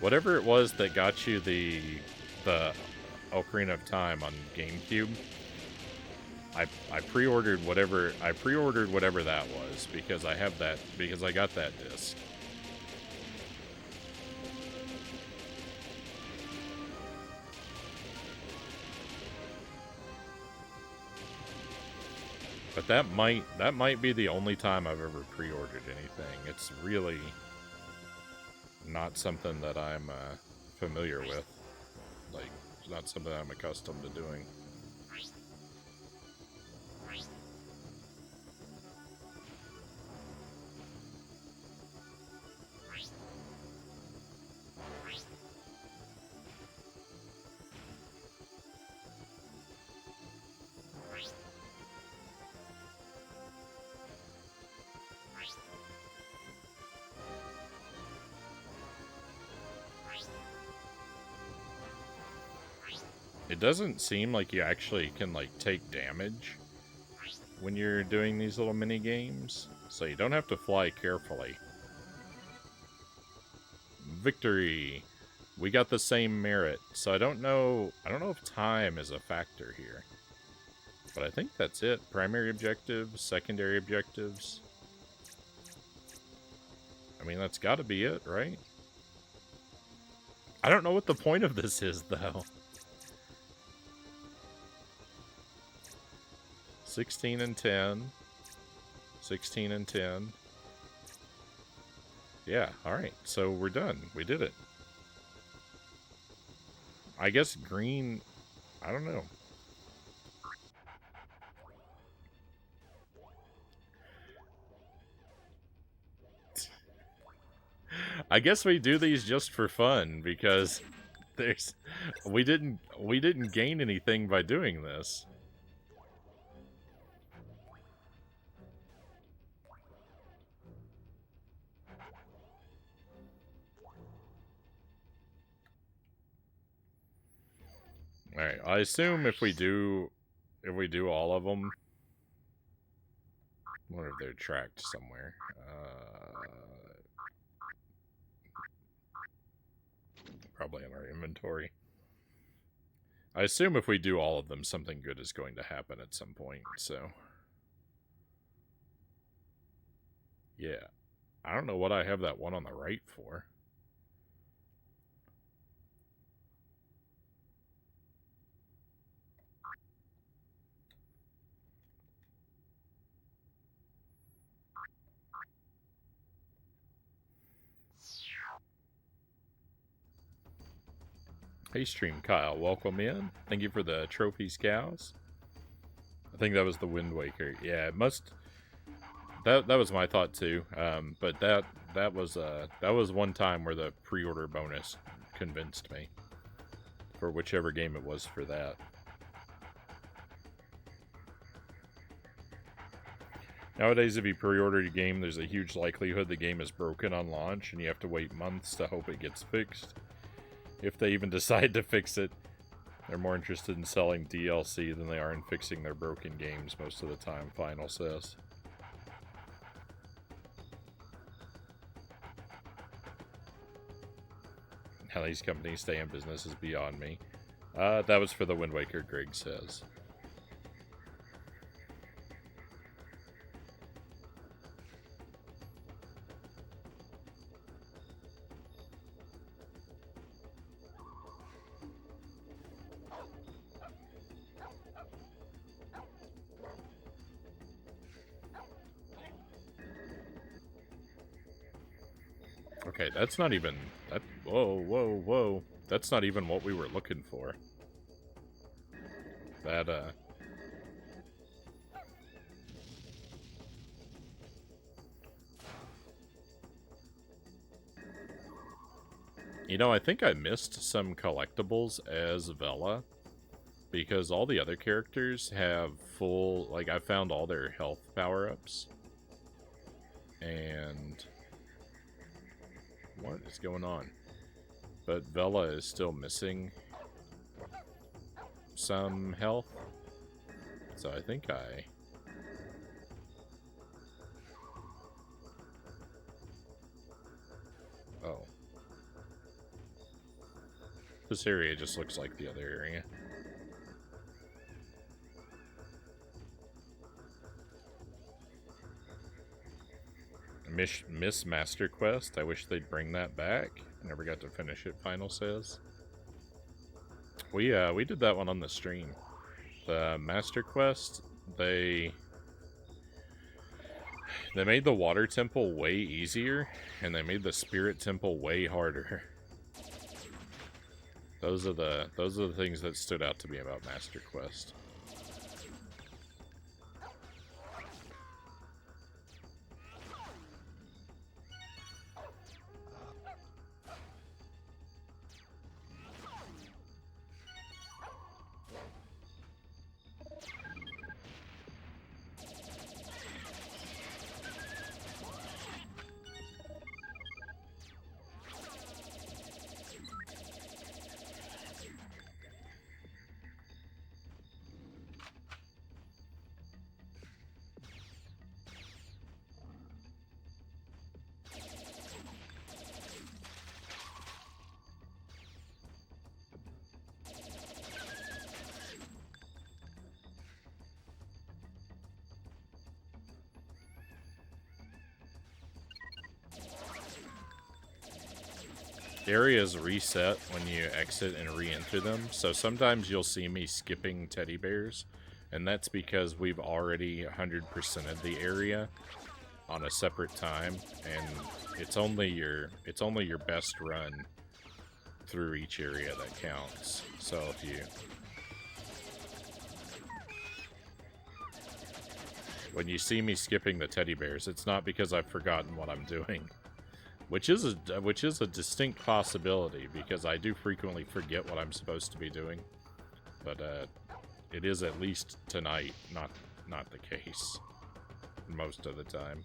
Whatever it was that got you the Ocarina of Time on GameCube, I pre-ordered whatever that was, because I have that, because I got that disc. But that might be the only time I've ever pre-ordered anything. It's really not something that I'm familiar with. Like, it's not something I'm accustomed to doing. It doesn't seem like you actually can, like, take damage when you're doing these little mini games, so you don't have to fly carefully. Victory! We got the same merit, so I don't know if time is a factor here. But I think that's it. Primary objectives, secondary objectives. I mean, that's gotta be it, right? I don't know what the point of this is, though. 16 and 10. 16 and 10. Yeah, alright. So we're done. We did it. I guess green... I don't know. I guess we do these just for fun, because we didn't gain anything by doing this. Alright, I assume if we do all of them... I wonder if they're tracked somewhere. Probably in our inventory. I assume if we do all of them, something good is going to happen at some point, so... Yeah. I don't know what I have that one on the right for. Hey, Stream Kyle, welcome in. Thank you for the trophies, cows. I think that was the Wind Waker. Yeah, it must. That was my thought too. But that was one time where the pre-order bonus convinced me for whichever game it was for that. Nowadays, if you pre-order a game, there's a huge likelihood the game is broken on launch, and you have to wait months to hope it gets fixed. If they even decide to fix it, they're more interested in selling DLC than they are in fixing their broken games most of the time, Final says. How these companies stay in business is beyond me. That was for the Wind Waker, Greg says. Okay, that's not even... That, whoa. That's not even what we were looking for. That, You know, I think I missed some collectibles as Vela, because all the other characters have full... Like, I found all their health power-ups. And... What is going on? But Vela is still missing some health. So I think I... Oh. This area just looks like the other area. Miss Master Quest. I wish they'd bring that back. I never got to finish it, Final says. We did that one on the stream. The Master Quest, they made the Water Temple way easier, and they made the Spirit Temple way harder. Those are the things that stood out to me about Master Quest. Areas reset when you exit and re-enter them, so sometimes you'll see me skipping teddy bears, and that's because we've already 100%ed the area on a separate time, and it's only your best run through each area that counts. So if you... When you see me skipping the teddy bears, it's not because I've forgotten what I'm doing. Which is a distinct possibility, because I do frequently forget what I'm supposed to be doing. But it is at least tonight not the case most of the time.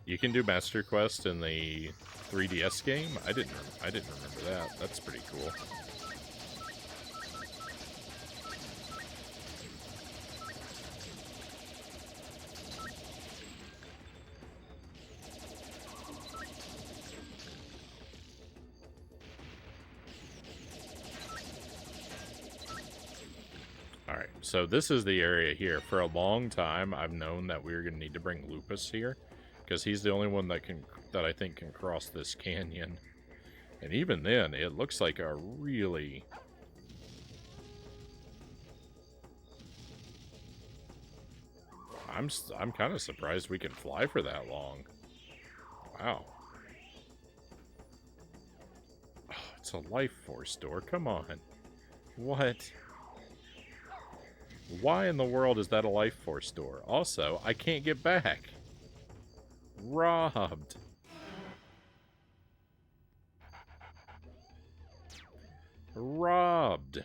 You can do Master Quest in the 3DS game? I didn't remember that. That's pretty cool. So this is the area here. For a long time, I've known that we were going to need to bring Lupus here, because he's the only one that I think can cross this canyon. And even then, it looks like a really... I'm kind of surprised we can fly for that long. Wow. Oh, it's a life force door. Come on. What? Why in the world is that a life force door? Also, I can't get back. Robbed. Robbed.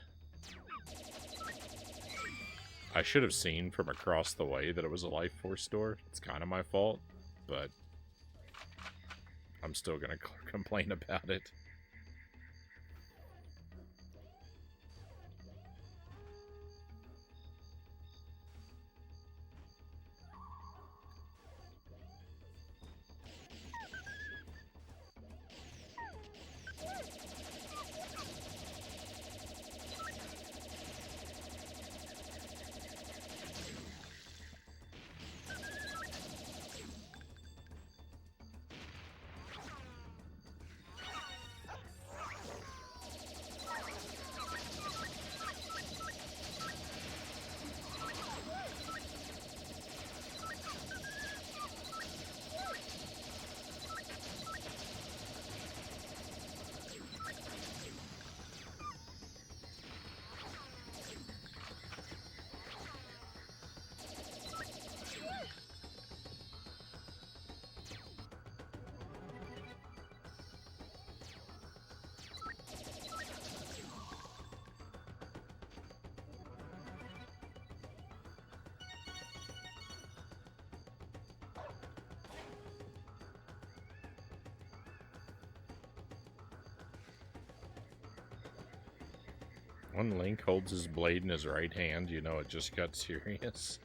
I should have seen from across the way that it was a life force door. It's kind of my fault, but I'm still going to complain about it. When Link holds his blade in his right hand, you know it just got serious.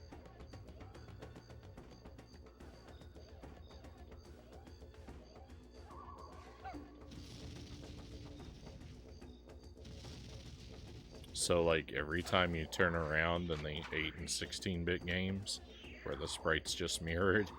So, like, every time you turn around in the 8 and 16-bit games, where the sprite's just mirrored,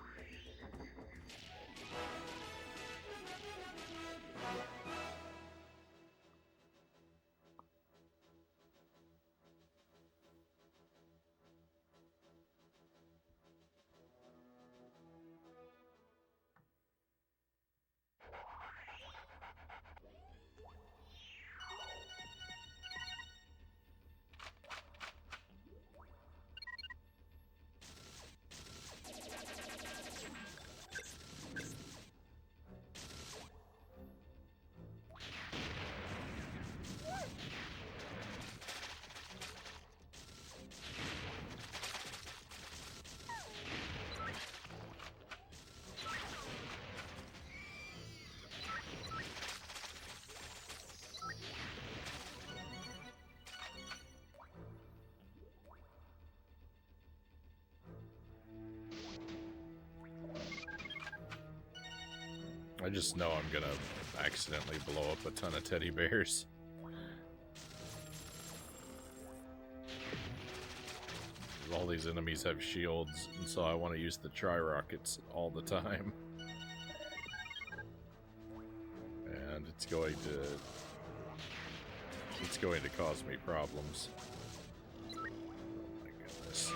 I just know I'm gonna accidentally blow up a ton of teddy bears. All these enemies have shields, and so I want to use the tri-rockets all the time. And it's going to cause me problems. Oh my goodness.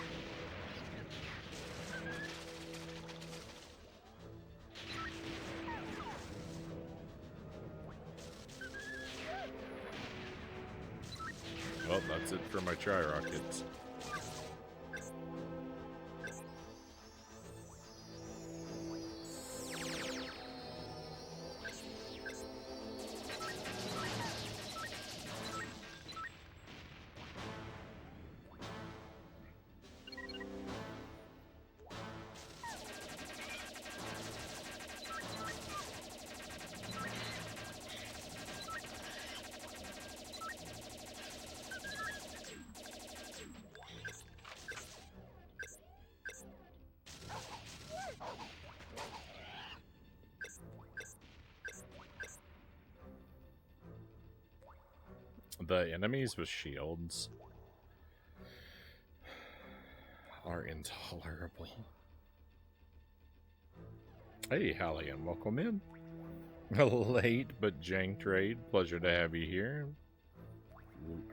Well, that's it for my tri-rockets. The enemies with shields are intolerable. Hey, Hallie, and welcome in. Late but jank trade. Pleasure to have you here.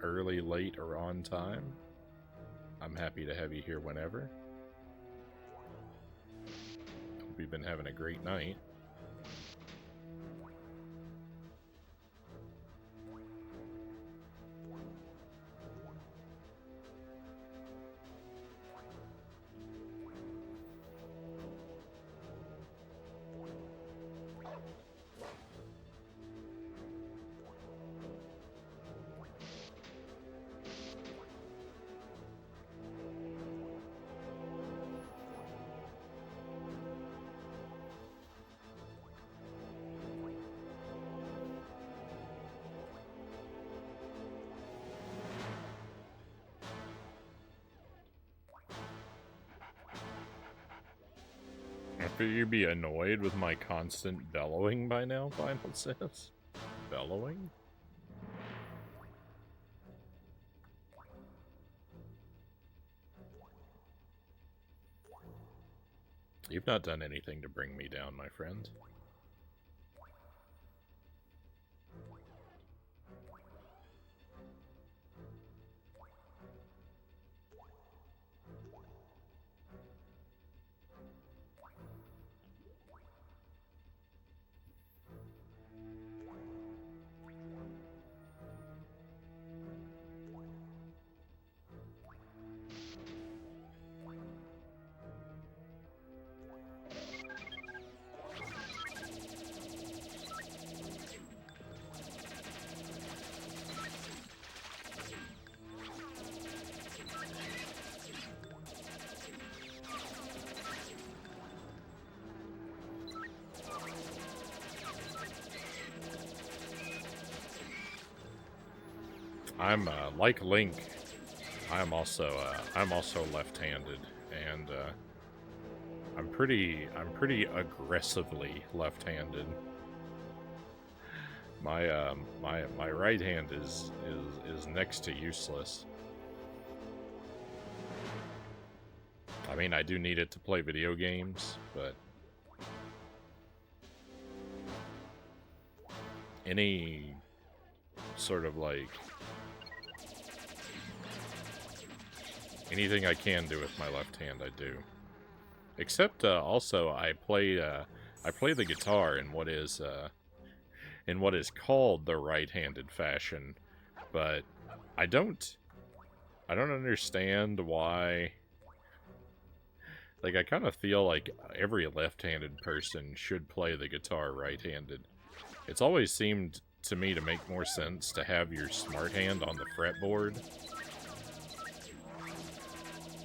Early, late, or on time. I'm happy to have you here whenever. Hope you've been having a great night. After you be annoyed with my constant bellowing by now, Final says. Bellowing? You've not done anything to bring me down, my friend. I'm like Link. I'm also left-handed, and I'm pretty aggressively left-handed. My right hand is next to useless. I mean, I do need it to play video games, but any sort of like anything I can do with my left hand, I do. Except also I play the guitar in what is called the right-handed fashion, but I don't understand why. Like, I kind of feel like every left-handed person should play the guitar right-handed. It's always seemed to me to make more sense to have your smart hand on the fretboard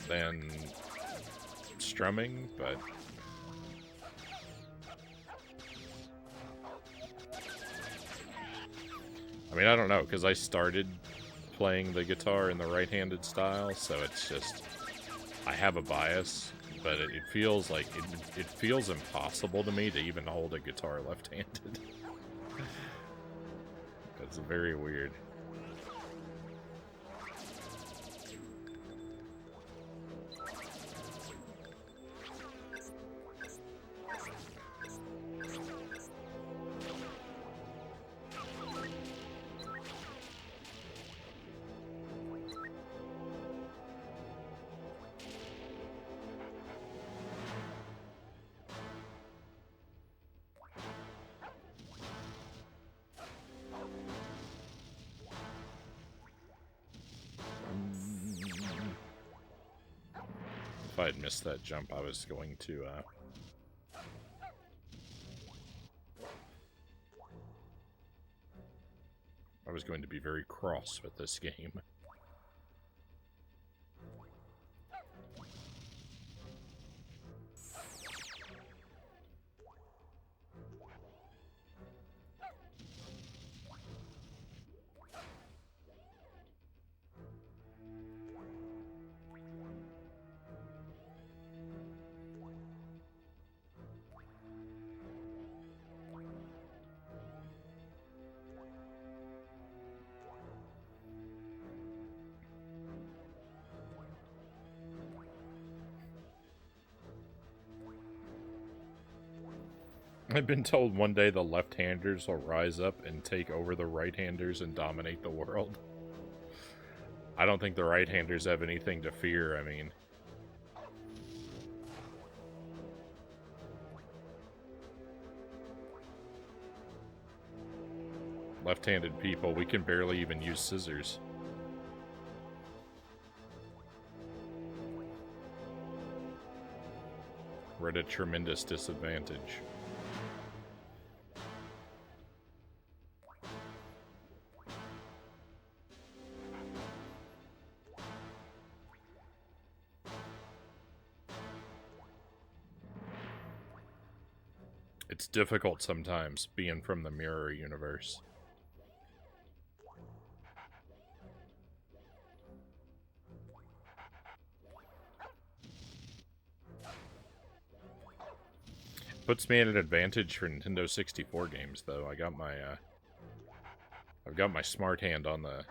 than strumming, but I mean, I don't know, because I started playing the guitar in the right-handed style, so it's just, I have a bias, but it feels like, it feels impossible to me to even hold a guitar left-handed. It's very weird. If I had missed that jump, I was going to, be very cross with this game. I've been told one day the left-handers will rise up and take over the right-handers and dominate the world. I don't think the right-handers have anything to fear, I mean. left-handed people, we can barely even use scissors. We're at a tremendous disadvantage. It's difficult sometimes, being from the mirror universe. Puts me at an advantage for Nintendo 64 games, though. I've got my smart hand on the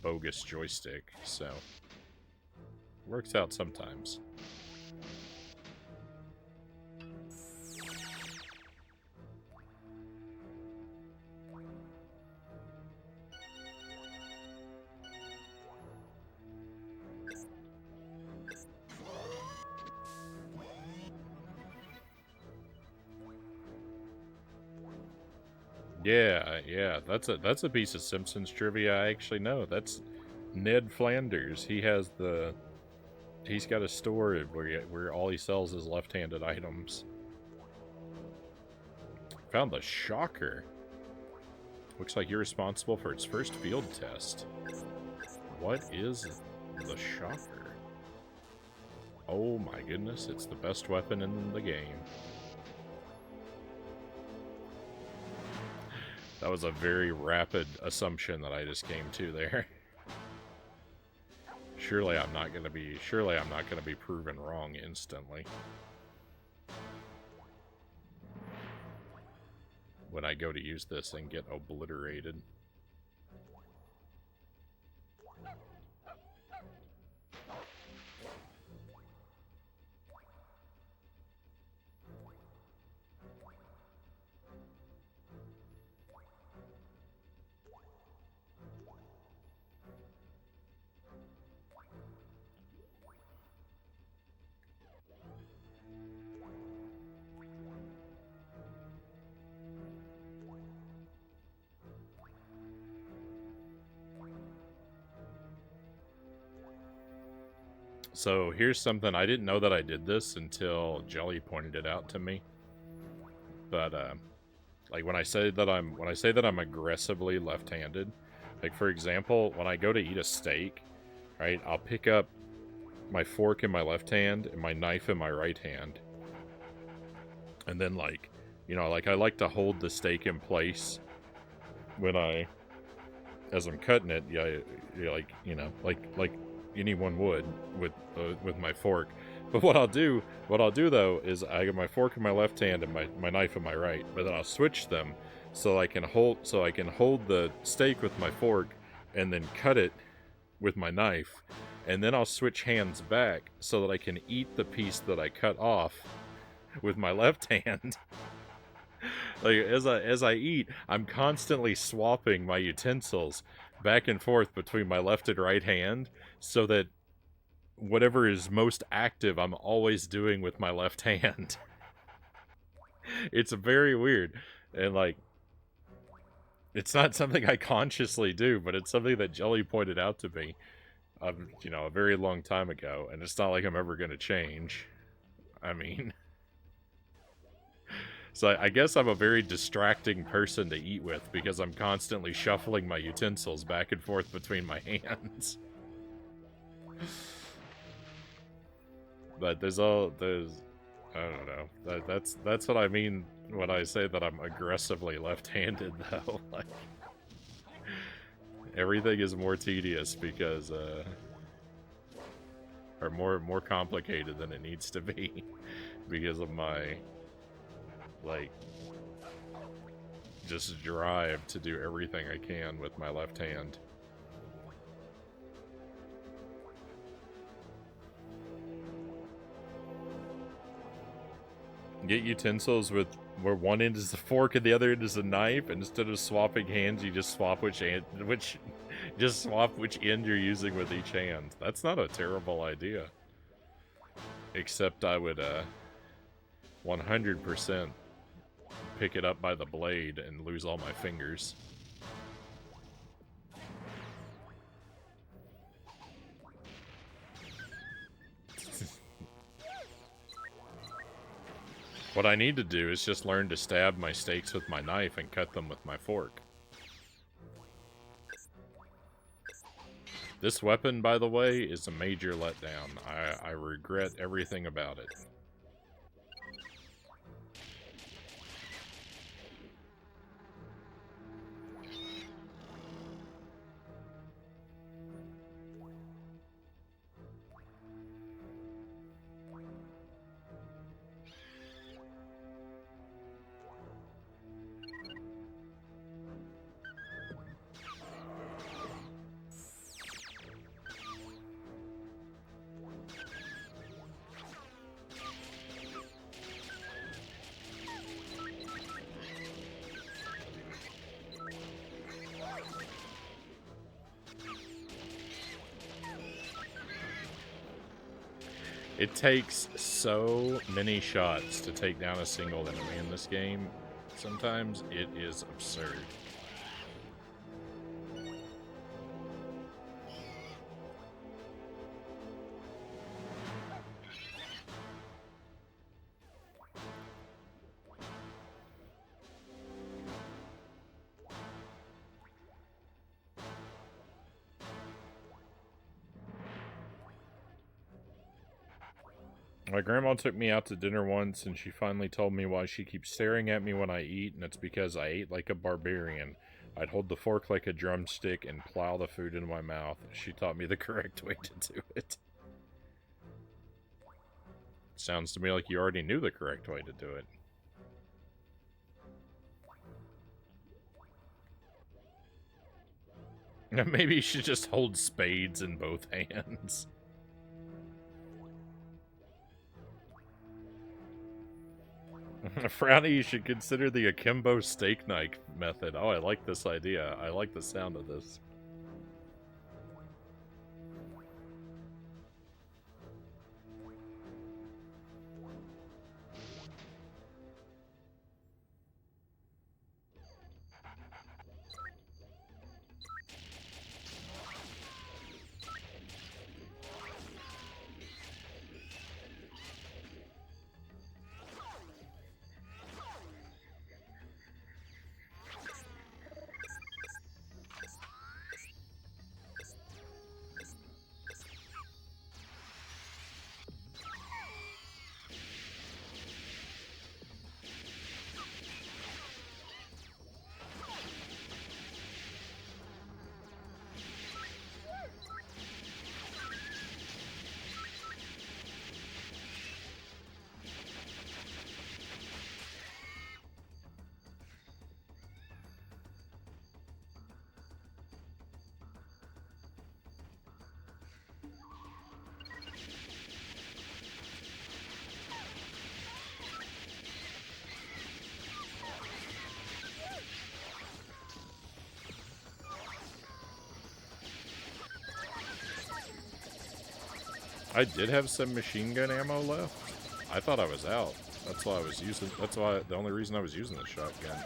bogus joystick, so works out sometimes. Yeah, that's a piece of Simpsons trivia I actually know. That's Ned Flanders. He's got a store where all he sells is left-handed items. Found the shocker. Looks like you're responsible for its first field test. What is the shocker? Oh my goodness, it's the best weapon in the game. That was a very rapid assumption that I just came to there. Surely I'm not gonna be proven wrong instantly when I go to use this and get obliterated. So here's something, I didn't know that I did this until Jelly pointed it out to me. But like when I say that I'm aggressively left-handed, like for example, when I go to eat a steak, right, I'll pick up my fork in my left hand and my knife in my right hand. And then like, you know, like I like to hold the steak in place when as I'm cutting it, like anyone would with my fork. But what I'll do though is I get my fork in my left hand and my knife in my right, but then I'll switch them so I can hold the steak with my fork and then cut it with my knife, and then I'll switch hands back so that I can eat the piece that I cut off with my left hand. Like as I eat, I'm constantly swapping my utensils back and forth between my left and right hand, so that whatever is most active, I'm always doing with my left hand. It's very weird, and like, it's not something I consciously do, but it's something that Jelly pointed out to me, you know, a very long time ago, and it's not like I'm ever gonna change. I mean, so I guess I'm a very distracting person to eat with, because I'm constantly shuffling my utensils back and forth between my hands. But there's I don't know. That's what I mean when I say that I'm aggressively left-handed, though. Like, everything is more tedious because or more complicated than it needs to be because of my, like, just drive to do everything I can with my left hand. Get utensils where one end is a fork and the other end is a knife, and instead of swapping hands, you just swap which end you're using with each hand. That's not a terrible idea. Except I would 100% pick it up by the blade and lose all my fingers. What I need to do is just learn to stab my steaks with my knife and cut them with my fork. This weapon, by the way, is a major letdown. I regret everything about it. It takes so many shots to take down a single enemy in this game. Sometimes it is absurd. My grandma took me out to dinner once, and she finally told me why she keeps staring at me when I eat, and it's because I ate like a barbarian. I'd hold the fork like a drumstick and plow the food into my mouth. She taught me the correct way to do it. Sounds to me like you already knew the correct way to do it. Maybe you should just hold spades in both hands. Frownie, you should consider the akimbo steak knife method. Oh, I like this idea. I like the sound of this. I did have some machine gun ammo left. I thought I was out. That's why I was using. That's why the only reason I was using the shotgun.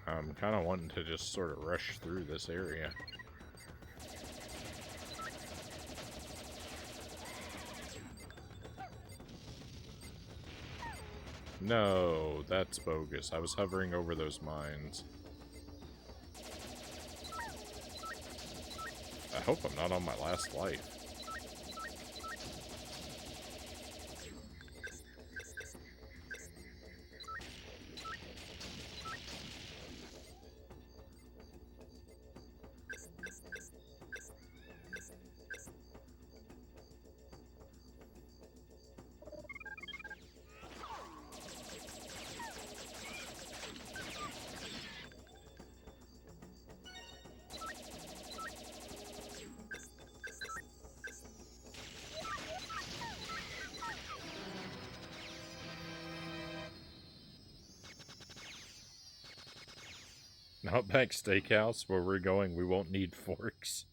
I'm kind of wanting to just sort of rush through this area. No, that's bogus. I was hovering over those mines. I hope I'm not on my last life. Outback Steakhouse, where we're going, we won't need forks.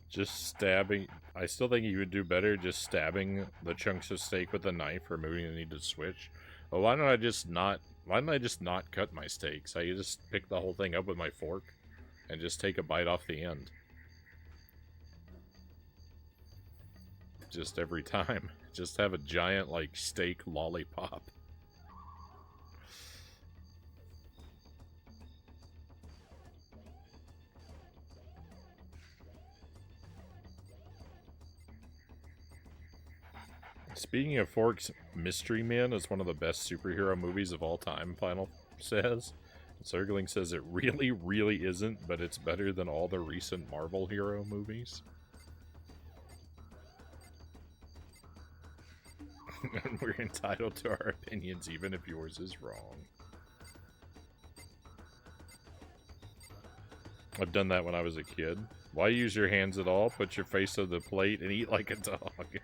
Just stabbing. I still think you would do better just stabbing the chunks of steak with a knife, removing the need to switch. Well, why don't I just not? Why don't I just not cut my steaks? I just pick the whole thing up with my fork and just take a bite off the end. Just every time. Just have a giant, like, steak lollipop. Speaking of forks, Mystery Men is one of the best superhero movies of all time, Final says. Zergling says it really, really isn't, but it's better than all the recent Marvel hero movies. And we're entitled to our opinions, even if yours is wrong. I've done that when I was a kid. Why use your hands at all? Put your face on the plate and eat like a dog.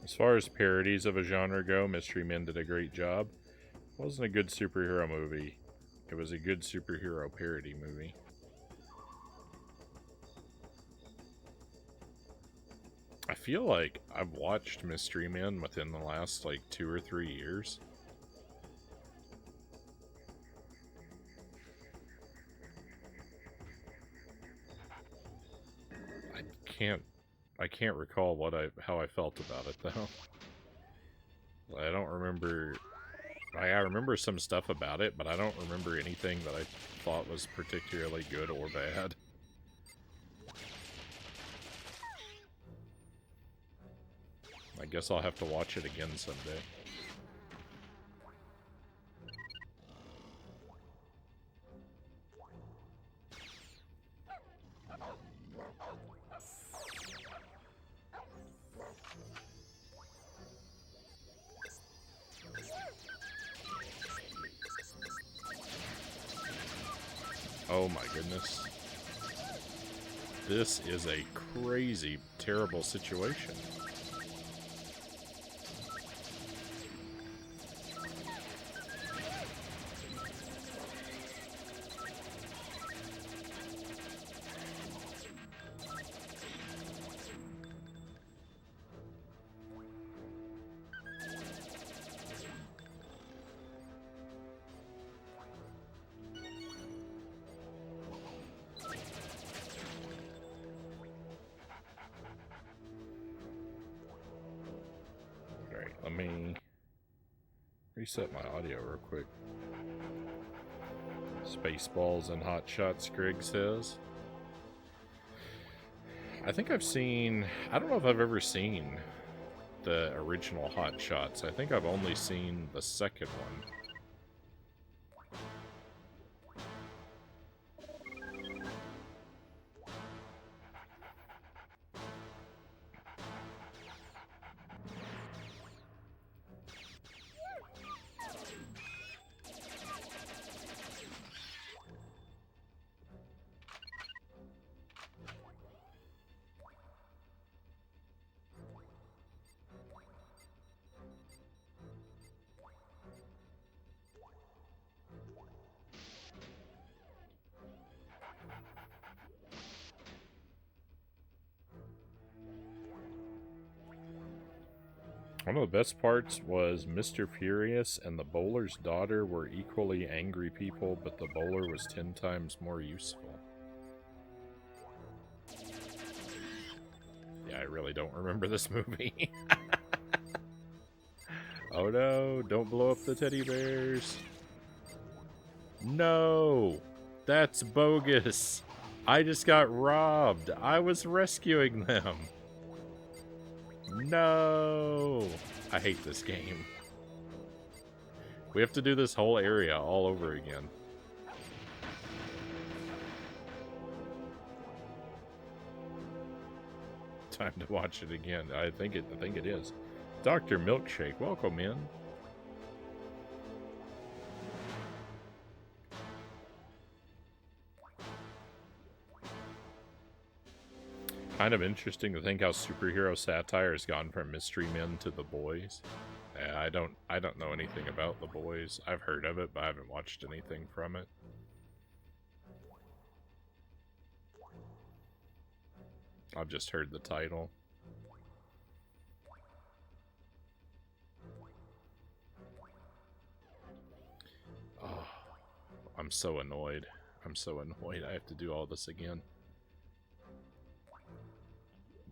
As far as parodies of a genre go, Mystery Men did a great job. It wasn't a good superhero movie. It was a good superhero parody movie. I feel like I've watched Mystery Men within the last, like, 2 or 3 years. I can't recall how I felt about it, though. I don't remember... I remember some stuff about it, but I don't remember anything that I thought was particularly good or bad. I guess I'll have to watch it again someday. Oh my goodness. This is a crazy, terrible situation. Let me reset my audio real quick. Spaceballs and hot shots, Greg says. I think I've seen... I don't know if I've ever seen the original Hot Shots. I think I've only seen the second one. One of the best parts was Mr. Furious and the bowler's daughter were equally angry people, but the bowler was 10 times more useful. Yeah, I really don't remember this movie. Oh no, don't blow up the teddy bears. No! That's bogus! I just got robbed! I was rescuing them! No! I hate this game. We have to do this whole area all over again. Time to watch it again. I think it is. Dr. Milkshake, welcome in. Kind of interesting to think how superhero satire has gone from Mystery Men to The Boys. I don't know anything about The Boys. I've heard of it, but I haven't watched anything from it. I've just heard the title. Oh, I'm so annoyed. I'm so annoyed I have to do all this again.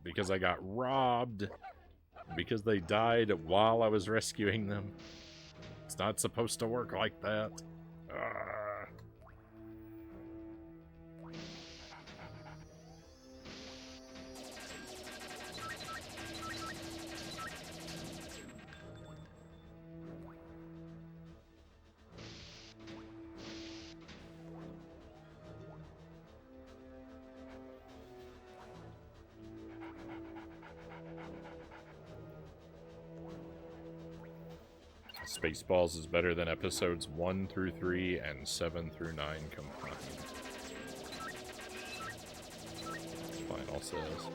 Because I got robbed. Because they died while I was rescuing them. It's not supposed to work like that. Spaceballs is better than episodes 1 through 3 and 7 through 9 combined. Final says.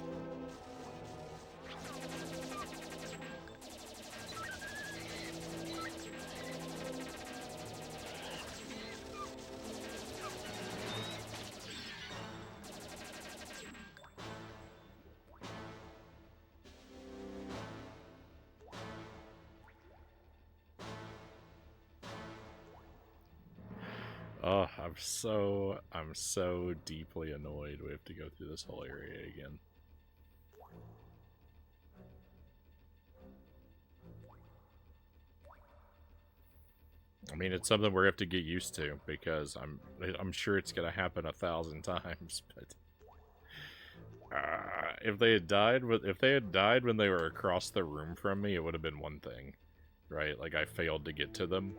Oh, I'm so deeply annoyed we have to go through this whole area again. I mean, it's something we're gonna have to get used to because I'm sure it's gonna happen 1,000 times. But if they had died when they were across the room from me, it would have been one thing, right? Like I failed to get to them.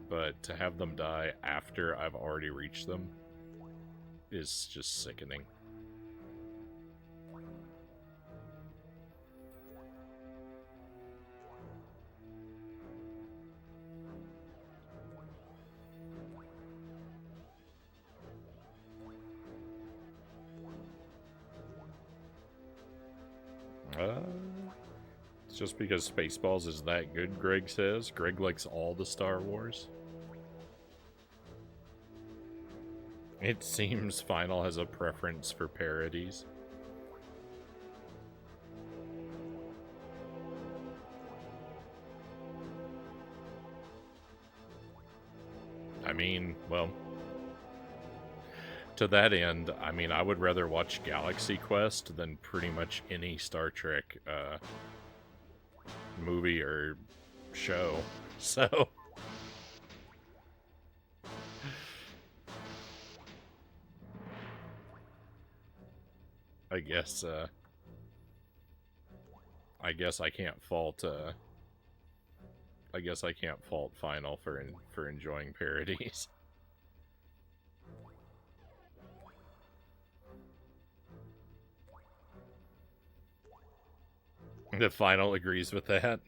But to have them die after I've already reached them is just sickening. It's just because Spaceballs is that good, Greg says. Greg likes all the Star Wars. It seems Final has a preference for parodies. I mean, well, to that end, I mean, I would rather watch Galaxy Quest than pretty much any Star Trek movie or show. So I guess I can't fault Final for enjoying parodies. The Final agrees with that.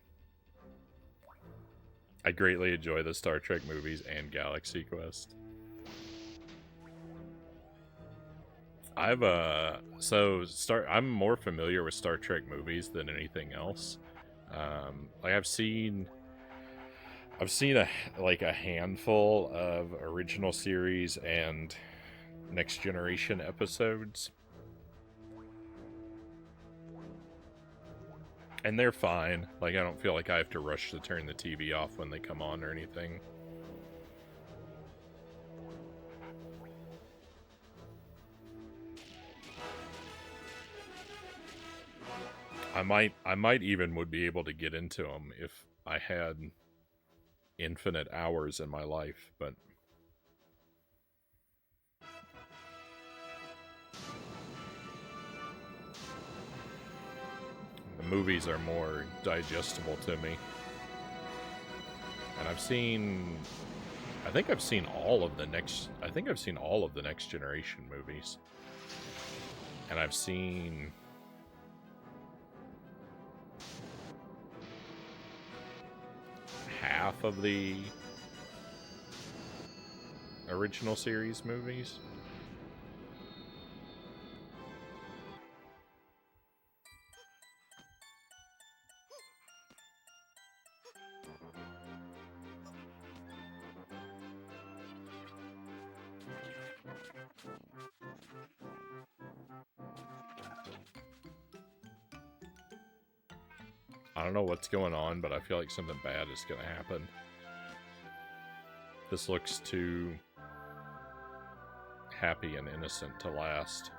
I greatly enjoy the Star Trek movies and Galaxy Quest. I'm more familiar with Star Trek movies than anything else. Like I've seen a handful of original series and Next Generation episodes. And they're fine. Like, I don't feel like I have to rush to turn the TV off when they come on or anything. I might even would be able to get into them if I had infinite hours in my life, but the movies are more digestible to me. And I think I've seen all of the next generation movies. And I've seen half of the original series movies. I don't know what's going on, but I feel like something bad is going to happen. This looks too happy and innocent to last.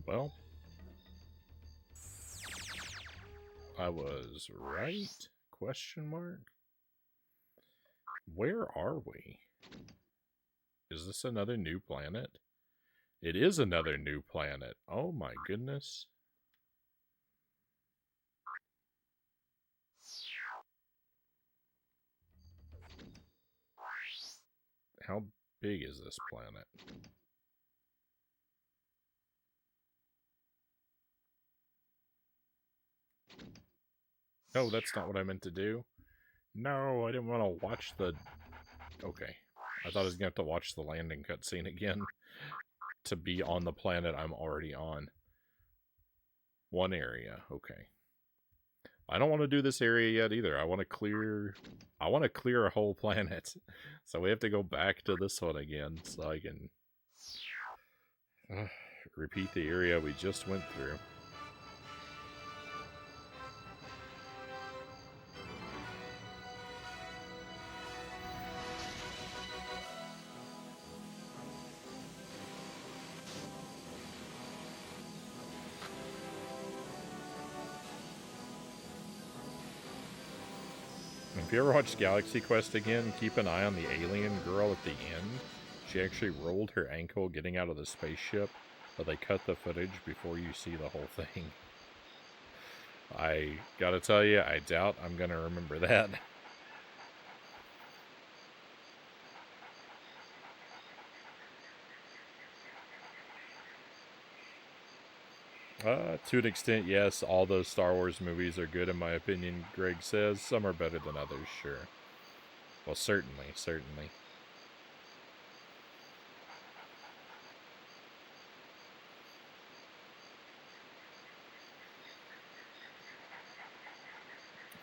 Well, I was right? Question mark? Where are we? Is this another new planet? It is another new planet. Oh my goodness. How big is this planet? No, that's not what I meant to do. No, I didn't want to watch the... Okay. I thought I was going to have to watch the landing cutscene again to be on the planet I'm already on. One area, okay. I don't want to do this area yet either. I want to clear a whole planet. So we have to go back to this one again so I can repeat the area we just went through. If you ever watched Galaxy Quest again, keep an eye on the alien girl at the end. She actually rolled her ankle getting out of the spaceship, but they cut the footage before you see the whole thing. I gotta tell you, I doubt I'm gonna remember that. To an extent, yes, all those Star Wars movies are good in my opinion, Greg says. Some are better than others, sure. Well, certainly, certainly.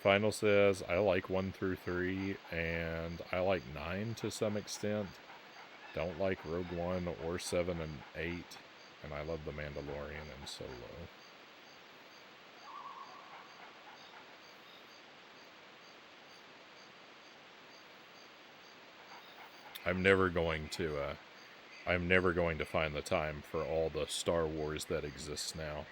Final says, I like 1 through 3, and I like 9 to some extent. Don't like Rogue One or 7 and 8, and I love The Mandalorian and Solo. I'm never going to find the time for all the Star Wars that exists now.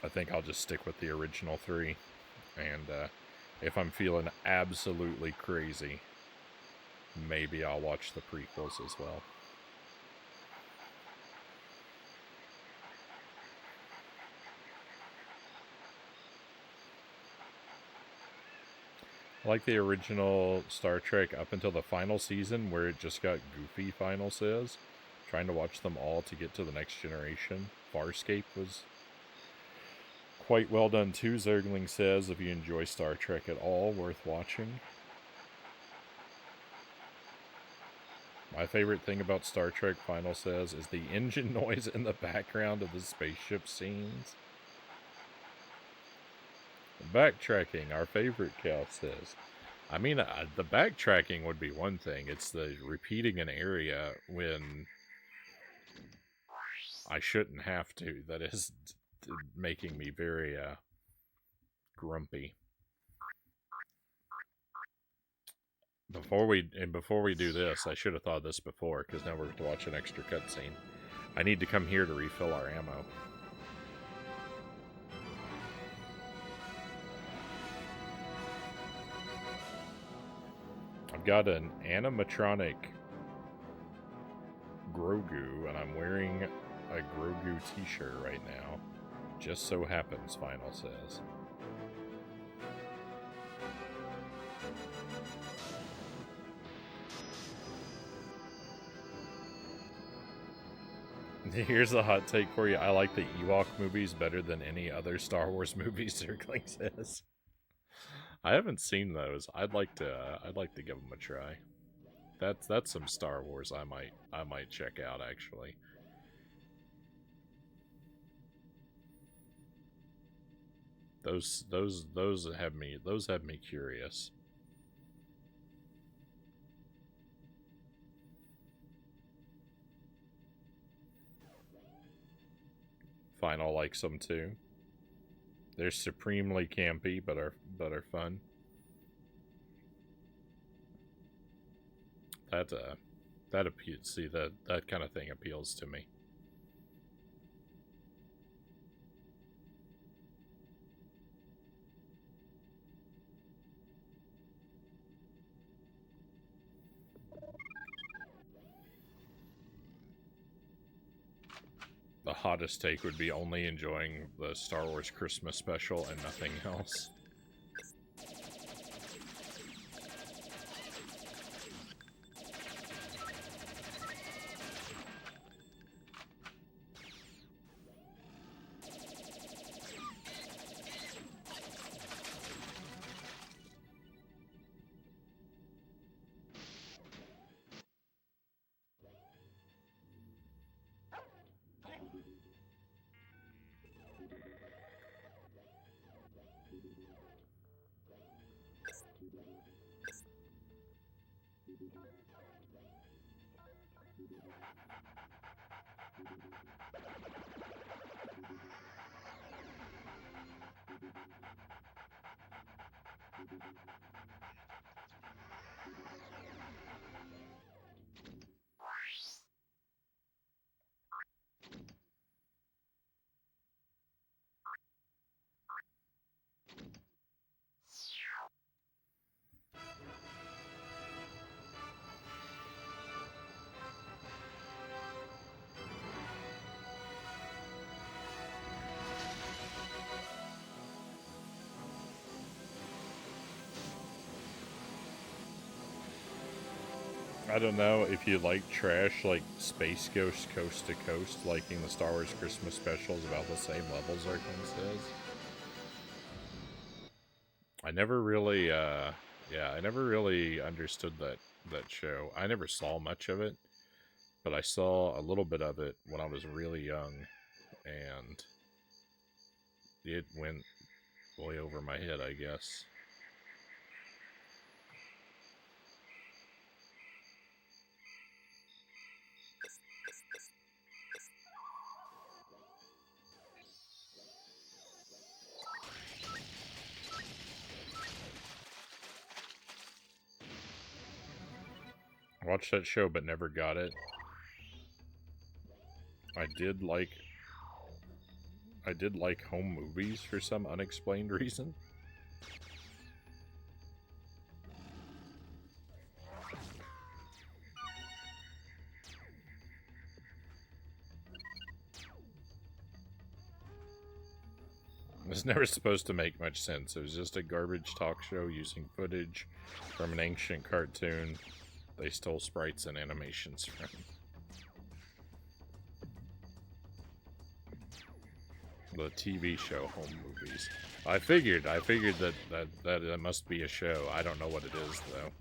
I think I'll just stick with the original 3. And if I'm feeling absolutely crazy, maybe I'll watch the prequels as well. I like the original Star Trek up until the final season where it just got goofy, final says. Trying to watch them all to get to the next generation. Farscape was quite well done too, Zergling says. If you enjoy Star Trek at all, worth watching. My favorite thing about Star Trek, Final says, is the engine noise in the background of the spaceship scenes. Backtracking, our favorite, Cal says. I mean, the backtracking would be one thing. It's the repeating an area when I shouldn't have to. That is making me very grumpy. Before we do this, I should have thought of this before, because now we're going to watch an extra cutscene. I need to come here to refill our ammo. I've got an animatronic Grogu, and I'm wearing a Grogu t-shirt right now. Just so happens, Final says. Here's a hot take for you. I like the Ewok movies better than any other Star Wars movies, Zergling says. I haven't seen those. I'd like to give them a try. That's some Star Wars I might check out, actually. Those have me curious. Final likes them too. They're supremely campy, but are fun. That appeals. See, that kind of thing appeals to me. The hottest take would be only enjoying the Star Wars Christmas special and nothing else. I don't know if you like trash like Space Ghost Coast to Coast, liking the Star Wars Christmas specials about the same levels, Arkin says. I never really, I never really understood that show. I never saw much of it, but I saw a little bit of it when I was really young, and it went way over my head, I guess. Watched that show but never got it. I did like I did like home movies for some unexplained reason. It was never supposed to make much sense. It was just a garbage talk show using footage from an ancient cartoon they stole sprites and animations from. The TV show home movies. I figured that it must be a show. I don't know what it is, though.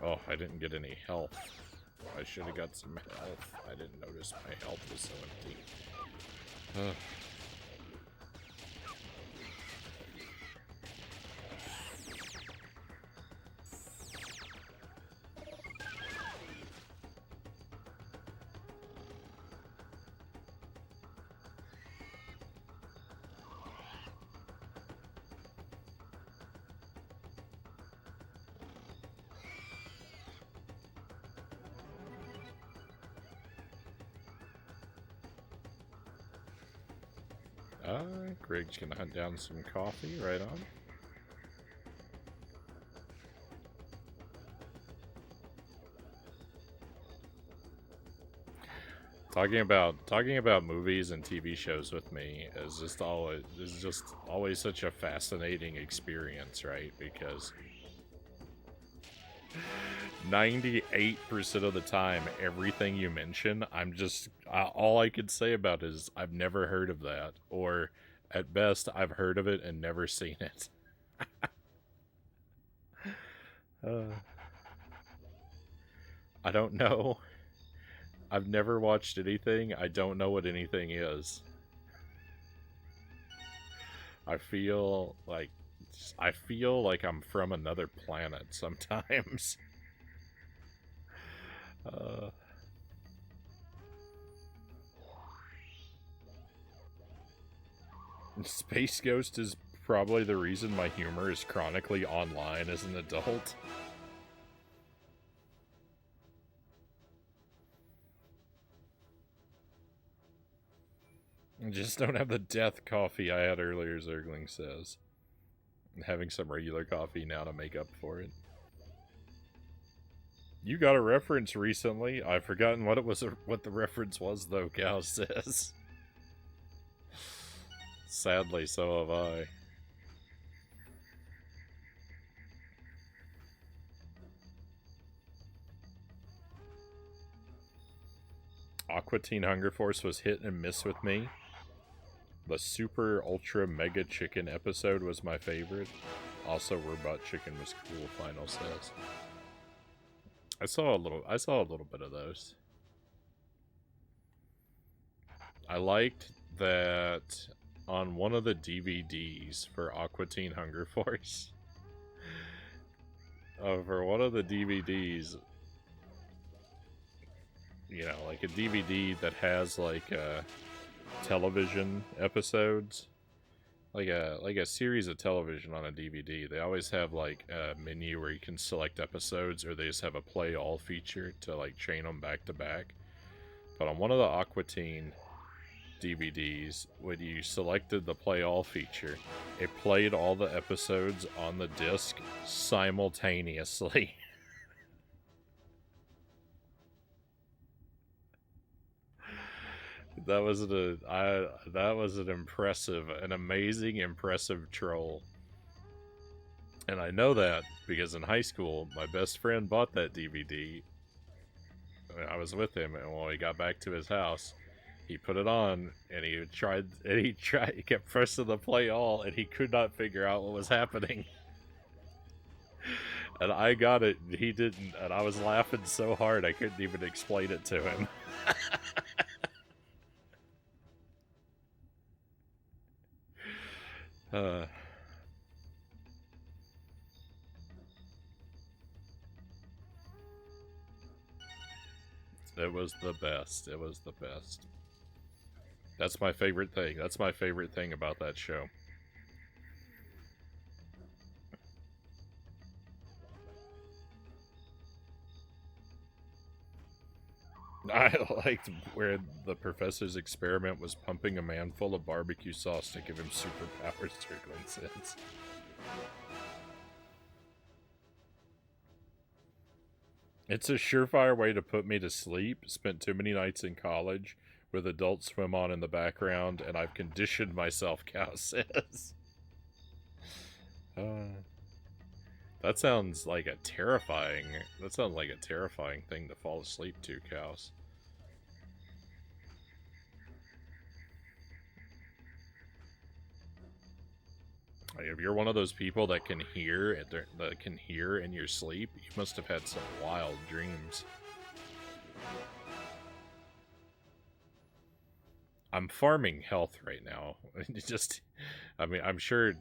Oh, I didn't get any health. I should have got some health. I didn't notice my health was so empty. Ugh. Greg's gonna hunt down some coffee, right on. Talking about movies and TV shows with me is just always such a fascinating experience, right? Because 98% of the time, everything you mention, all I could say about is I've never heard of that, or at best, I've heard of it and never seen it. I don't know. I've never watched anything. I don't know what anything is. I feel like I'm from another planet sometimes. Space Ghost is probably the reason my humor is chronically online as an adult. I just don't have the death coffee I had earlier, Zergling says. I'm having some regular coffee now to make up for it. You got a reference recently. I've forgotten what the reference was, though, Gal says. Sadly, so have I. Aqua Teen Hunger Force was hit and miss with me. The Super Ultra Mega Chicken episode was my favorite. Also, Robot Chicken was cool, Final says. I saw a little bit of those. I liked that on one of the DVDs for Aqua Teen Hunger Force. For one of the DVDs, you know, like a DVD that has like television episodes, like a series of television on a DVD. They always have like a menu where you can select episodes, or they just have a play all feature to like chain them back to back. But on one of the Aqua Teen DVDs, when you selected the play all feature, it played all the episodes on the disc simultaneously. That was an amazing, impressive troll. And I know that because in high school, my best friend bought that DVD. I was with him, and when he got back to his house, he put it on, and he kept pressing the play all, and he could not figure out what was happening. And I got it, and he didn't, and I was laughing so hard I couldn't even explain it to him. It was the best. It was the best. That's my favorite thing. That's my favorite thing about that show. I liked where the professor's experiment was pumping a man full of barbecue sauce to give him superpowers, Strickland says. It's a surefire way to put me to sleep. Spent too many nights in college with Adult Swim on in the background, and I've conditioned myself, Cow says. That sounds like a terrifying thing to fall asleep to, Cows. Like, if you're one of those people that can hear in your sleep, you must have had some wild dreams. I'm farming health right now. I'm sure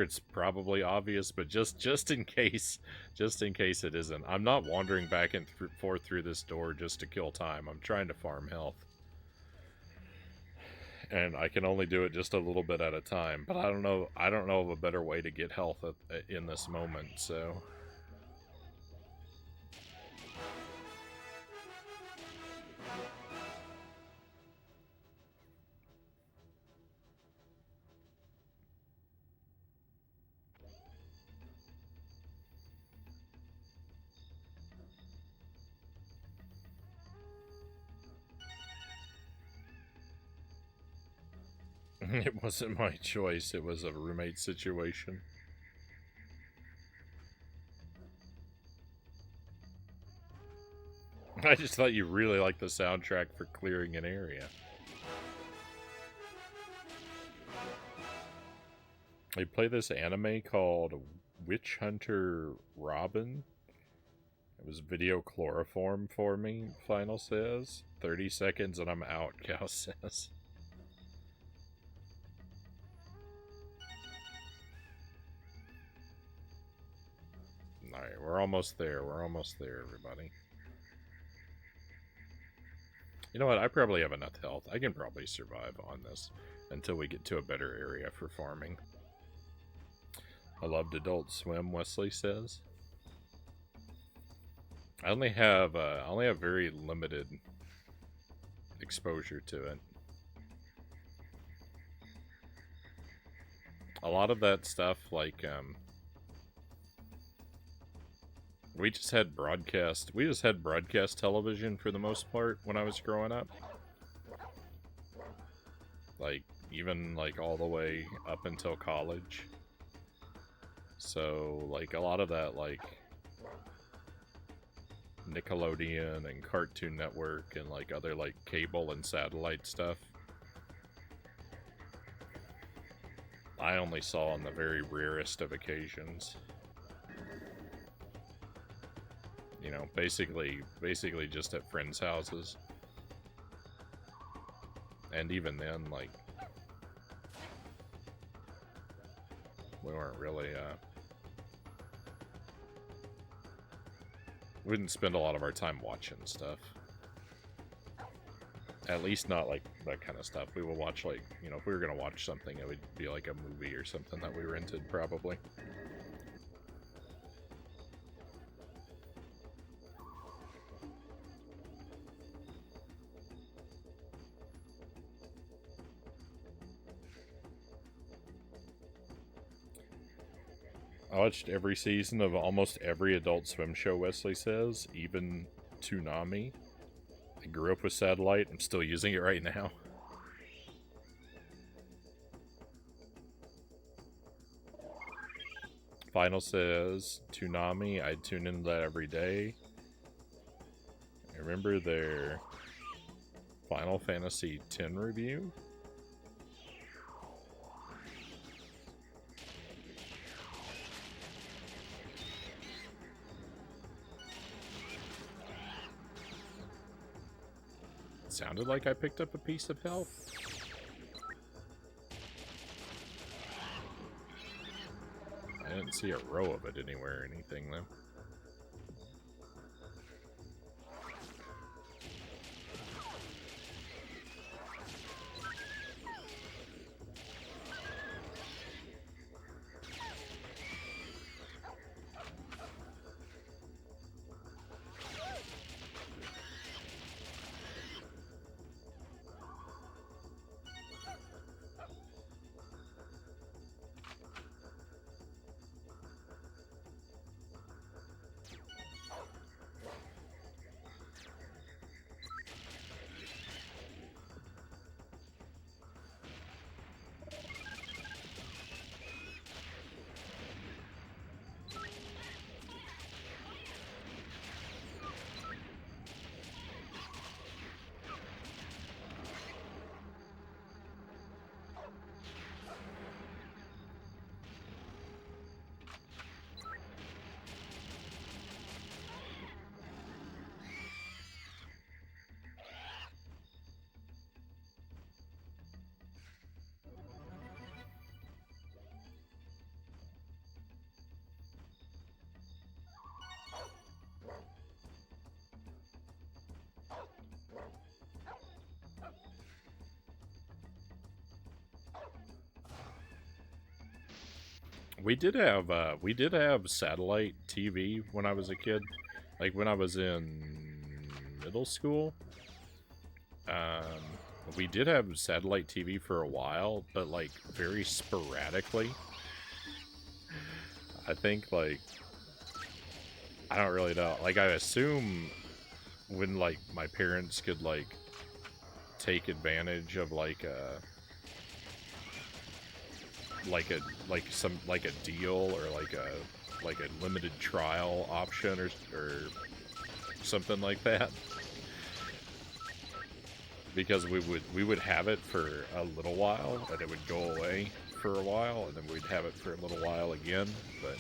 it's probably obvious, but just in case it isn't. I'm not wandering back and forth through this door just to kill time. I'm trying to farm health. And I can only do it just a little bit at a time, but I don't know of a better way to get health in this moment, so... It wasn't my choice, it was a roommate situation. I just thought you really liked the soundtrack for clearing an area. I play this anime called Witch Hunter Robin. It was video chloroform for me, Final says. 30 seconds and I'm out, Cow says. Alright, we're almost there, everybody. You know what, I probably have enough health. I can probably survive on this until we get to a better area for farming. I loved Adult Swim, Wesley says. I only have very limited exposure to it. A lot of that stuff, like, we just had broadcast television for the most part when I was growing up. Like, even, like, all the way up until college. So, like, a lot of that, like, Nickelodeon and Cartoon Network and, like, other, like, cable and satellite stuff, I only saw on the very rarest of occasions. You know, basically just at friends' houses. And even then, like, we weren't really, we didn't spend a lot of our time watching stuff. At least not, like, that kind of stuff. We would watch, like, you know, if we were gonna watch something, it would be like a movie or something that we rented, probably. I watched every season of almost every Adult Swim show, Wesley says, even Toonami. I grew up with satellite. I'm still using it right now. Final says, Toonami, I tune into that every day. I remember their Final Fantasy X review. Sounded like I picked up a piece of health. I didn't see a row of it anywhere or anything, though. we did have satellite TV when I was a kid. Like when I was in middle school. Um, we did have satellite TV for a while, but like very sporadically. I think like I don't really know. Like I assume when like my parents could like take advantage of like a deal or like a limited trial option or something like that, because we would have it for a little while and it would go away for a while and then we'd have it for a little while again. But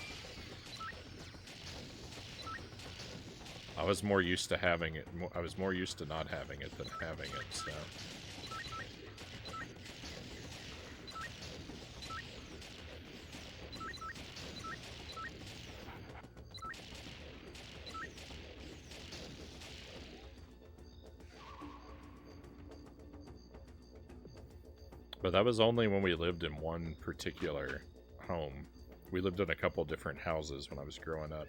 I was more used to having it. I was more used to not having it than having it. So. But that was only when we lived in one particular home. We lived in a couple different houses when I was growing up.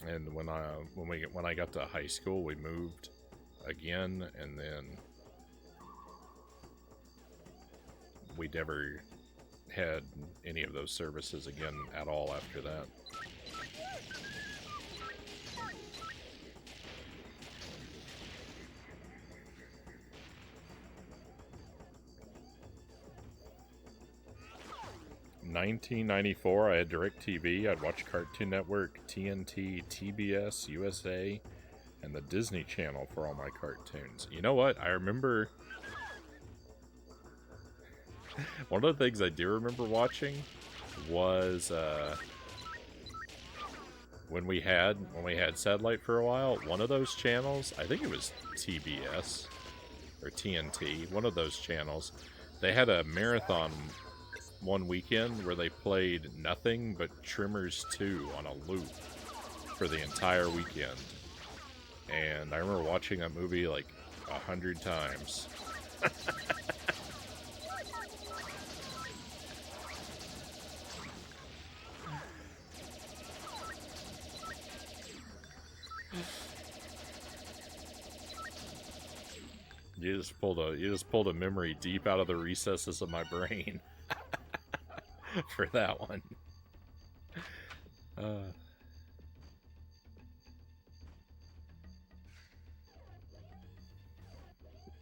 And when I got to high school, we moved again, and then we never had any of those services again at all after that. 1994, I had DirecTV. I'd watch Cartoon Network, TNT, TBS, USA, and the Disney Channel for all my cartoons. You know what? I remember... one of the things I do remember watching was when we had satellite for a while, one of those channels, I think it was TBS or TNT, one of those channels, they had a marathon one weekend where they played nothing but Tremors 2 on a loop for the entire weekend. And I remember watching that movie like 100 times. You just pulled a memory deep out of the recesses of my brain for that one.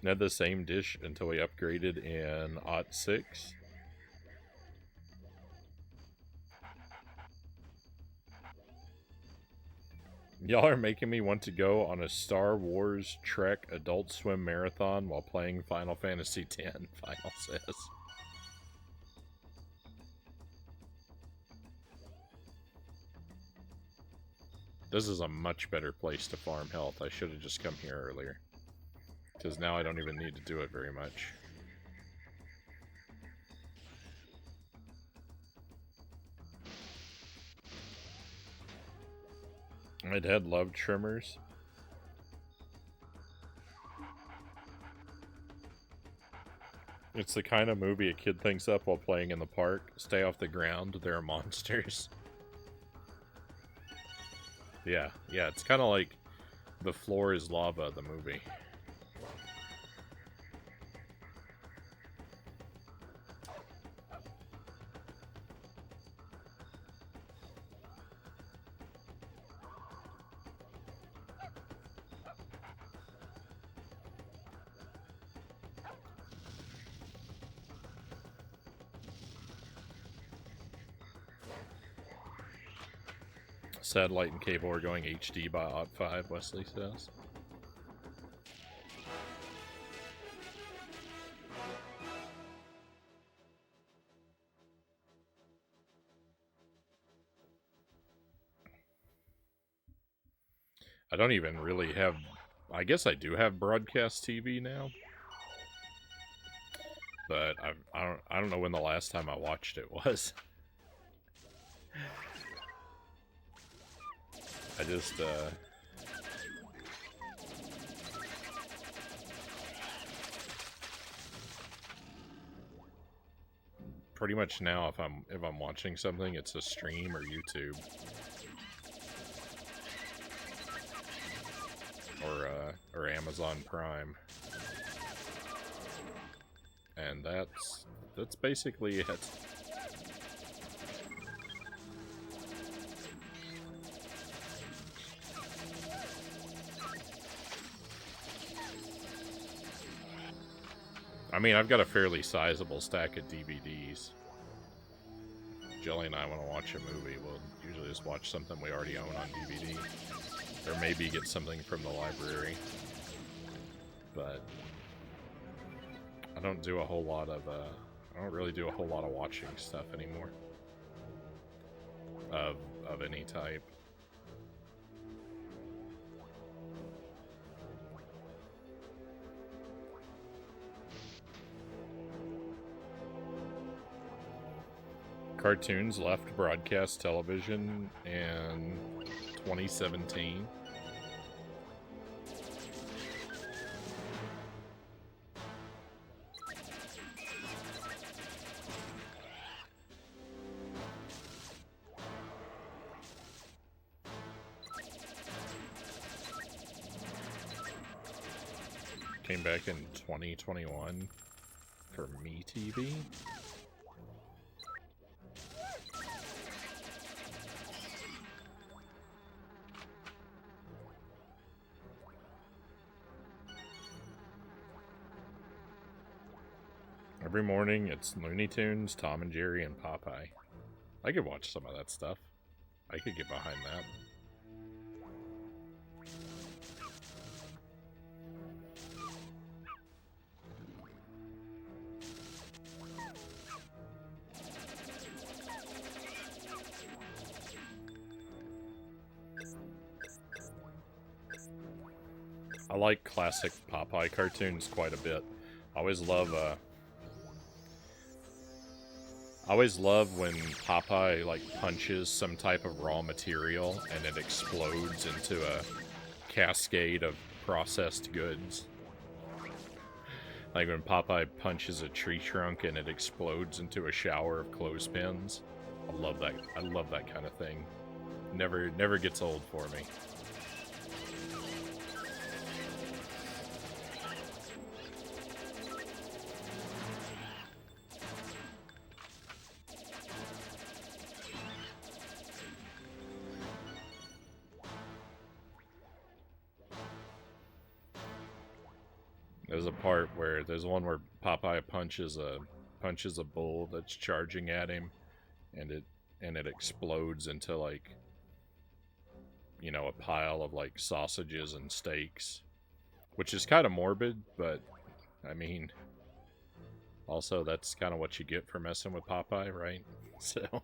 Had the same dish until we upgraded in '06. Y'all are making me want to go on a Star Wars Trek Adult Swim marathon while playing Final Fantasy X, Final says. This is a much better place to farm health. I should have just come here earlier. Because now I don't even need to do it very much. My dad loved Tremors. It's the kind of movie a kid thinks up while playing in the park. Stay off the ground, there are monsters. Yeah, it's kind of like The Floor is Lava, the movie. Satellite and cable are going HD by '05, Wesley says. I don't even really have... I guess I do have broadcast TV now. But I don't know when the last time I watched it was. I just, pretty much now, if I'm watching something, it's a stream or YouTube, or Amazon Prime, and that's basically it. I mean, I've got a fairly sizable stack of DVDs. Jelly and I want to watch a movie, we'll usually just watch something we already own on DVD. Or maybe get something from the library. But I don't do a whole lot of, I don't really do a whole lot of watching stuff anymore. Of any type. Cartoons left broadcast television in 2017. Came back in 2021 for MeTV. Every morning, it's Looney Tunes, Tom and Jerry, and Popeye. I could watch some of that stuff. I could get behind that. I like classic Popeye cartoons quite a bit. I always love when Popeye like punches some type of raw material and it explodes into a cascade of processed goods. Like when Popeye punches a tree trunk and it explodes into a shower of clothespins. I love that. I love that kind of thing. Never gets old for me. There's a part where there's one where Popeye punches a bull that's charging at him, and it explodes into, like, you know, a pile of like sausages and steaks, which is kind of morbid, but I mean, also that's kind of what you get for messing with Popeye, right? So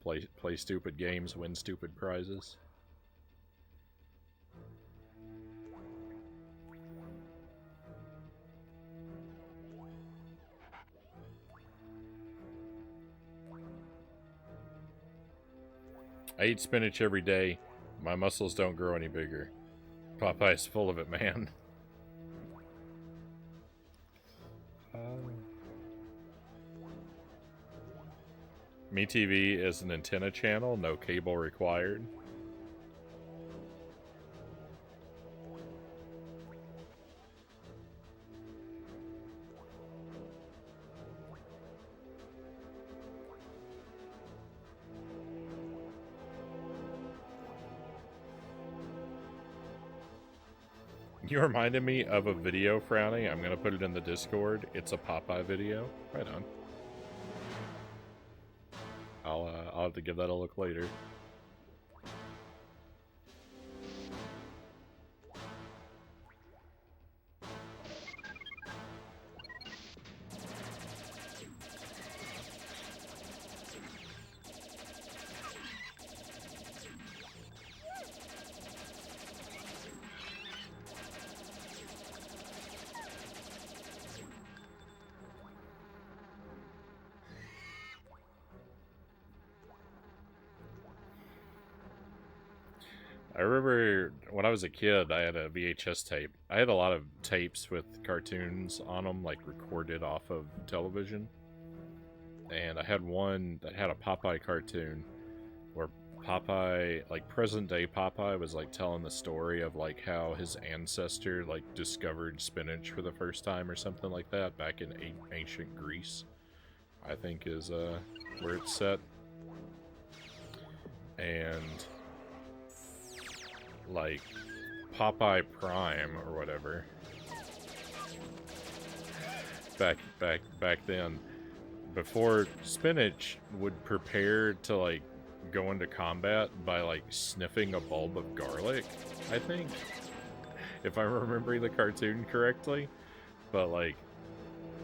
play stupid games, win stupid prizes. I eat spinach every day. My muscles don't grow any bigger. Popeye's full of it, man. MeTV is an antenna channel, no cable required. You reminded me of a video, Frownie. I'm going to put it in the Discord. It's a Popeye video. Right on. I'll have to give that a look later. I remember when I was a kid, I had a VHS tape. I had a lot of tapes with cartoons on them, like recorded off of television. and I had one that had a Popeye cartoon where Popeye, like present day Popeye, was like telling the story of like how his ancestor like discovered spinach for the first time or something like that back in ancient Greece, I think is where it's set. And like Popeye Prime or whatever back then, before spinach would prepare to like go into combat by like sniffing a bulb of garlic, I think, if I'm remembering the cartoon correctly. But like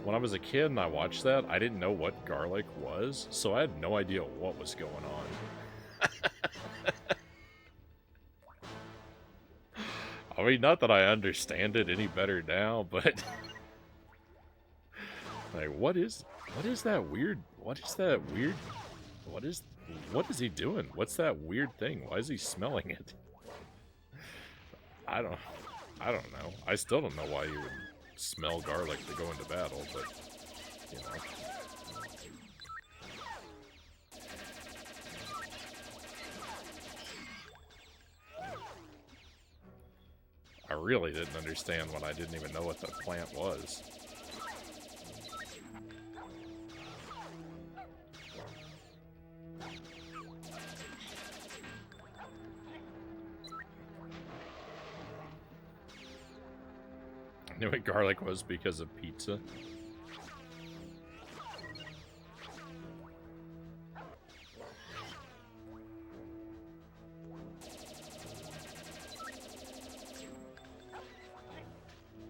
when I was a kid and I watched that, I didn't know what garlic was, so I had no idea what was going on. I mean, not that I understand it any better now, but like, what is that weird? What is he doing? What's that weird thing? Why is he smelling it? I don't know. I still don't know why you would smell garlic to go into battle, but you know. I really didn't understand when I didn't even know what the plant was. I knew what garlic was because of pizza.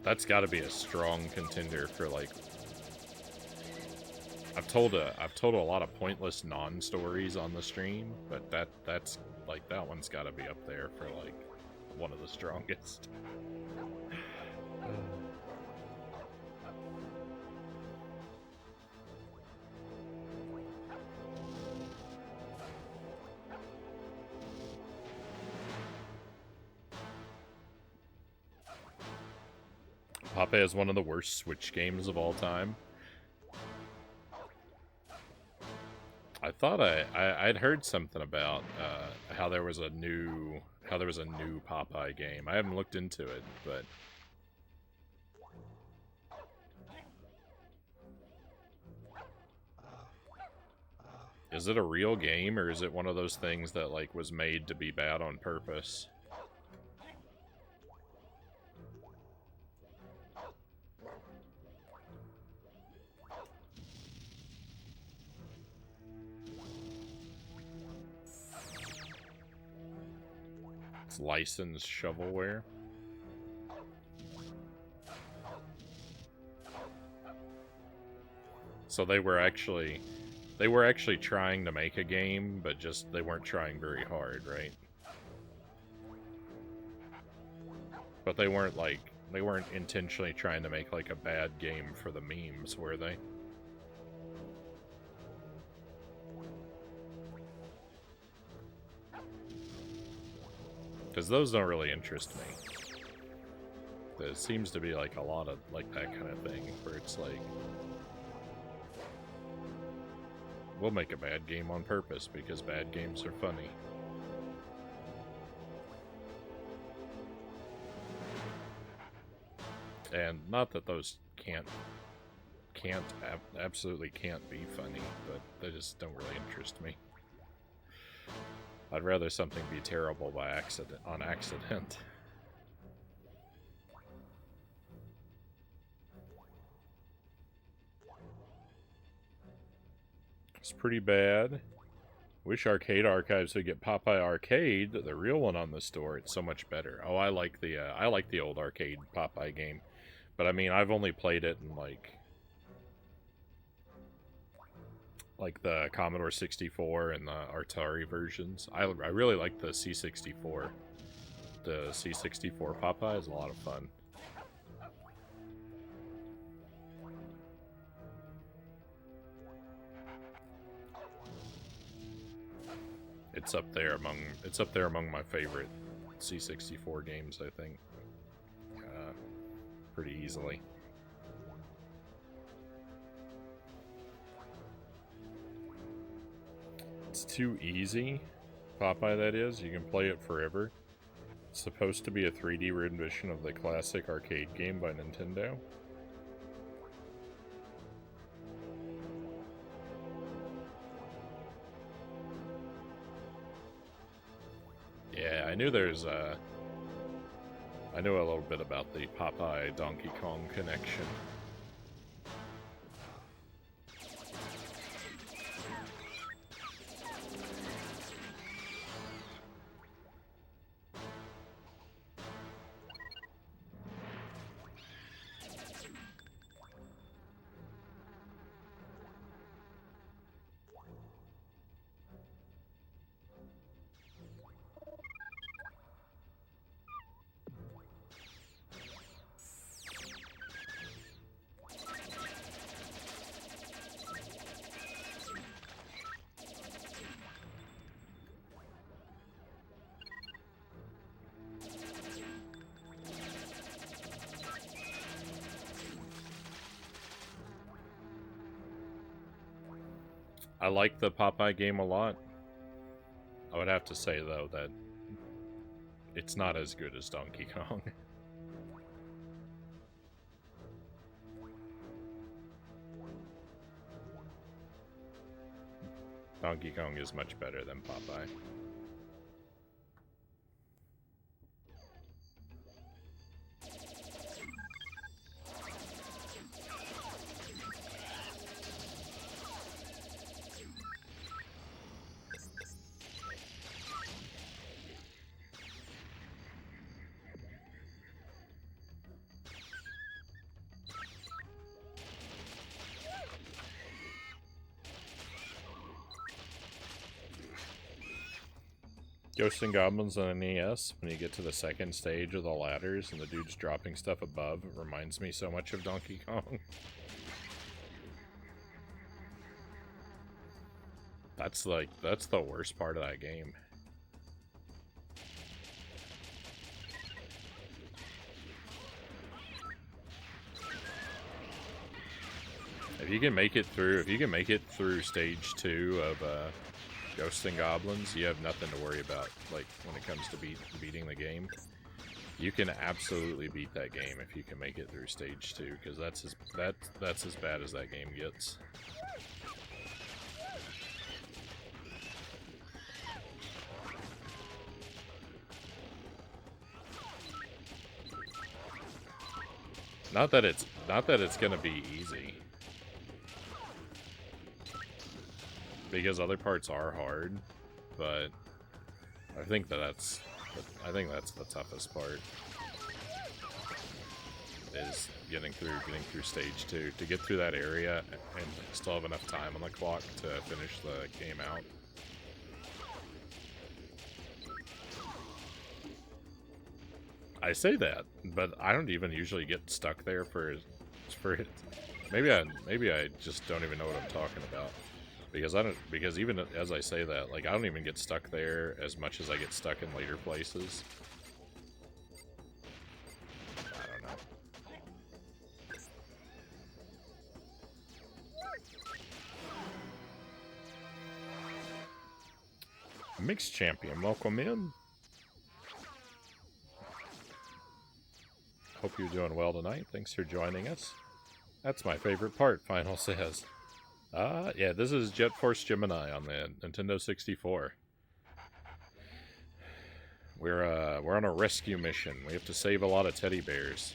That's got to be a strong contender for like. I've told a lot of pointless non-stories on the stream, but that's like that one's got to be up there for like one of the strongest. Popeye is one of the worst Switch games of all time. I thought I'd heard something about how there was a new Popeye game. I haven't looked into it, but is it a real game, or is it one of those things that like was made to be bad on purpose? Licensed shovelware. So they were actually trying to make a game, but just they weren't trying very hard, right? But they weren't intentionally trying to make like a bad game for the memes, were they? Because those don't really interest me. There seems to be like a lot of like that kind of thing where it's like, we'll make a bad game on purpose because bad games are funny. And not that those absolutely can't be funny, but they just don't really interest me. I'd rather something be terrible by on accident. It's pretty bad. Wish Arcade Archives would get Popeye Arcade, the real one, on the store. It's so much better. Oh, I like the old arcade Popeye game, but I mean, I've only played it in like the Commodore 64 and the Atari versions. I really like the C64. The C64 Popeye is a lot of fun. It's up there among my favorite C64 games, I think. Pretty easily. It's too easy. Popeye, that is. You can play it forever. It's supposed to be a 3D rendition of the classic arcade game by Nintendo. Yeah, I knew there's I knew a little bit about the Popeye Donkey Kong connection. I like the Popeye game a lot. I would have to say, though, that it's not as good as Donkey Kong. Donkey Kong is much better than Popeye. Ghosts and Goblins on NES, when you get to the second stage of the ladders and the dude's dropping stuff above, it reminds me so much of Donkey Kong. That's the worst part of that game. If you can make it through stage 2 of Ghosts and Goblins, you have nothing to worry about, like, when it comes to beating the game. You can absolutely beat that game if you can make it through stage 2, because that's as bad as that game gets. Not that it's gonna be easy. Because other parts are hard, but I think that's the toughest part. Is getting through stage 2. To get through that area and still have enough time on the clock to finish the game out. I say that, but I don't even usually get stuck there for it. Maybe I just don't even know what I'm talking about. Because even as I say that, like, I don't even get stuck there as much as I get stuck in later places. I don't know. Mixed champion, welcome in. Hope you're doing well tonight. Thanks for joining us. That's my favorite part, Final says. Yeah, this is Jet Force Gemini on the Nintendo 64. We're on a rescue mission. We have to save a lot of teddy bears.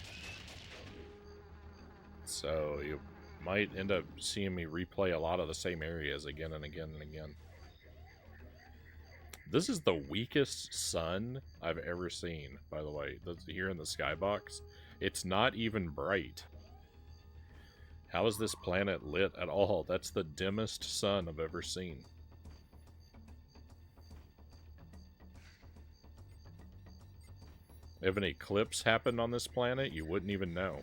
So you might end up seeing me replay a lot of the same areas again and again and again. This is the weakest sun I've ever seen, by the way. Here in the skybox. It's not even bright. How is this planet lit at all? That's the dimmest sun I've ever seen. If an eclipse happened on this planet, you wouldn't even know.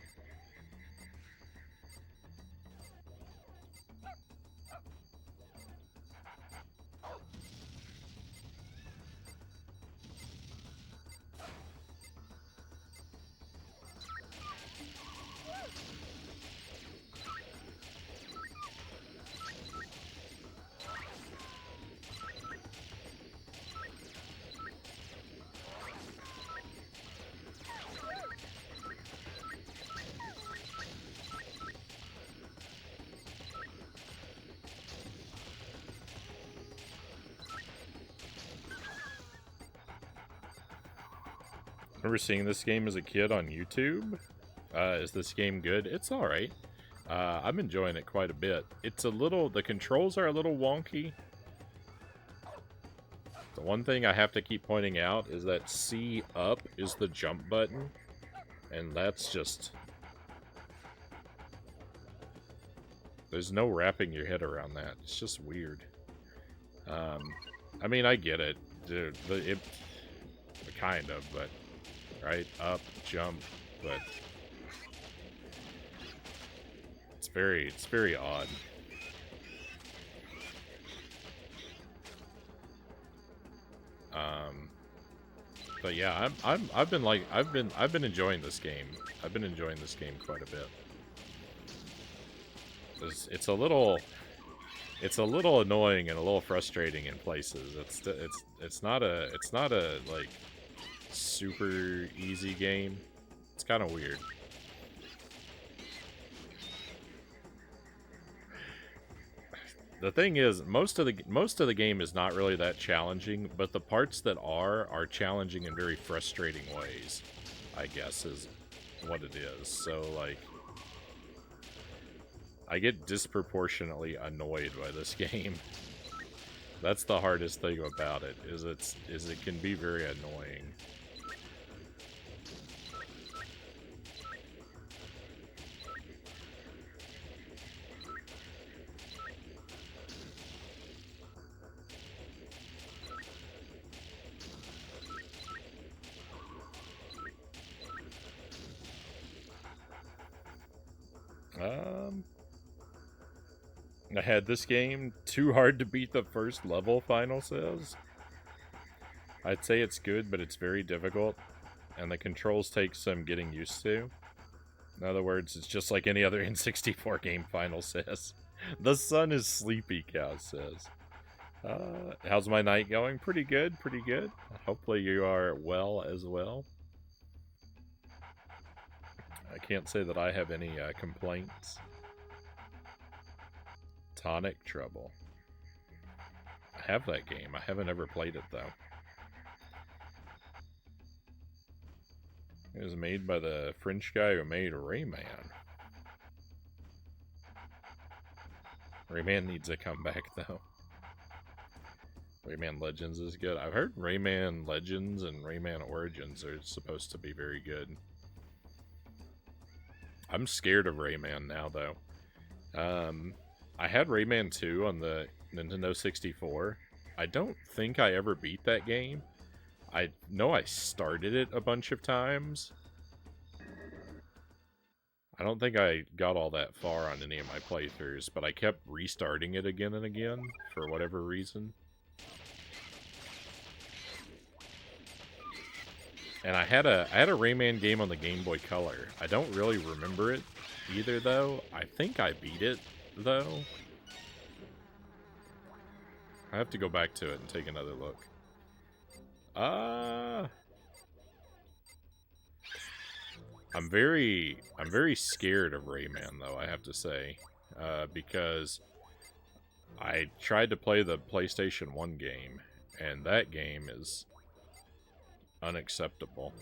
remember seeing this game as a kid on YouTube. Is this game good? It's alright. I'm enjoying it quite a bit. The controls are a little wonky. The one thing I have to keep pointing out is that C up is the jump button. And that's just... There's no wrapping your head around that. It's just weird. I mean, I get it. Dude, kind of, but... Right? Up, jump, but... It's very odd. But yeah, I've been enjoying this game. I've been enjoying this game quite a bit. It's a little annoying and a little frustrating in places. It's not a like super easy game. It's kind of weird. The thing is, most of the game is not really that challenging, but the parts that are challenging in very frustrating ways, I guess is what it is. So like, I get disproportionately annoyed by this game. That's the hardest thing about it, is it can be very annoying. I had this game too hard to beat the first level, Final says. I'd say it's good, but it's very difficult, and the controls take some getting used to. In other words, it's just like any other N64 game, Final says. The sun is sleepy, Cow says. How's my night going? Pretty good, pretty good. Hopefully you are well as well. I can't say that I have any complaints. Tonic Trouble. I have that game. I haven't ever played it, though. It was made by the French guy who made Rayman. Rayman needs a comeback, though. Rayman Legends is good. I've heard Rayman Legends and Rayman Origins are supposed to be very good. I'm scared of Rayman now, though. I had Rayman 2 on the Nintendo 64. I don't think I ever beat that game. I know I started it a bunch of times. I don't think I got all that far on any of my playthroughs, but I kept restarting it again and again for whatever reason. And I had a Rayman game on the Game Boy Color. I don't really remember it either, though. I think I beat it, though. I have to go back to it and take another look. I'm very scared of Rayman, though, I have to say. Because I tried to play the PlayStation 1 game, and that game is unacceptable.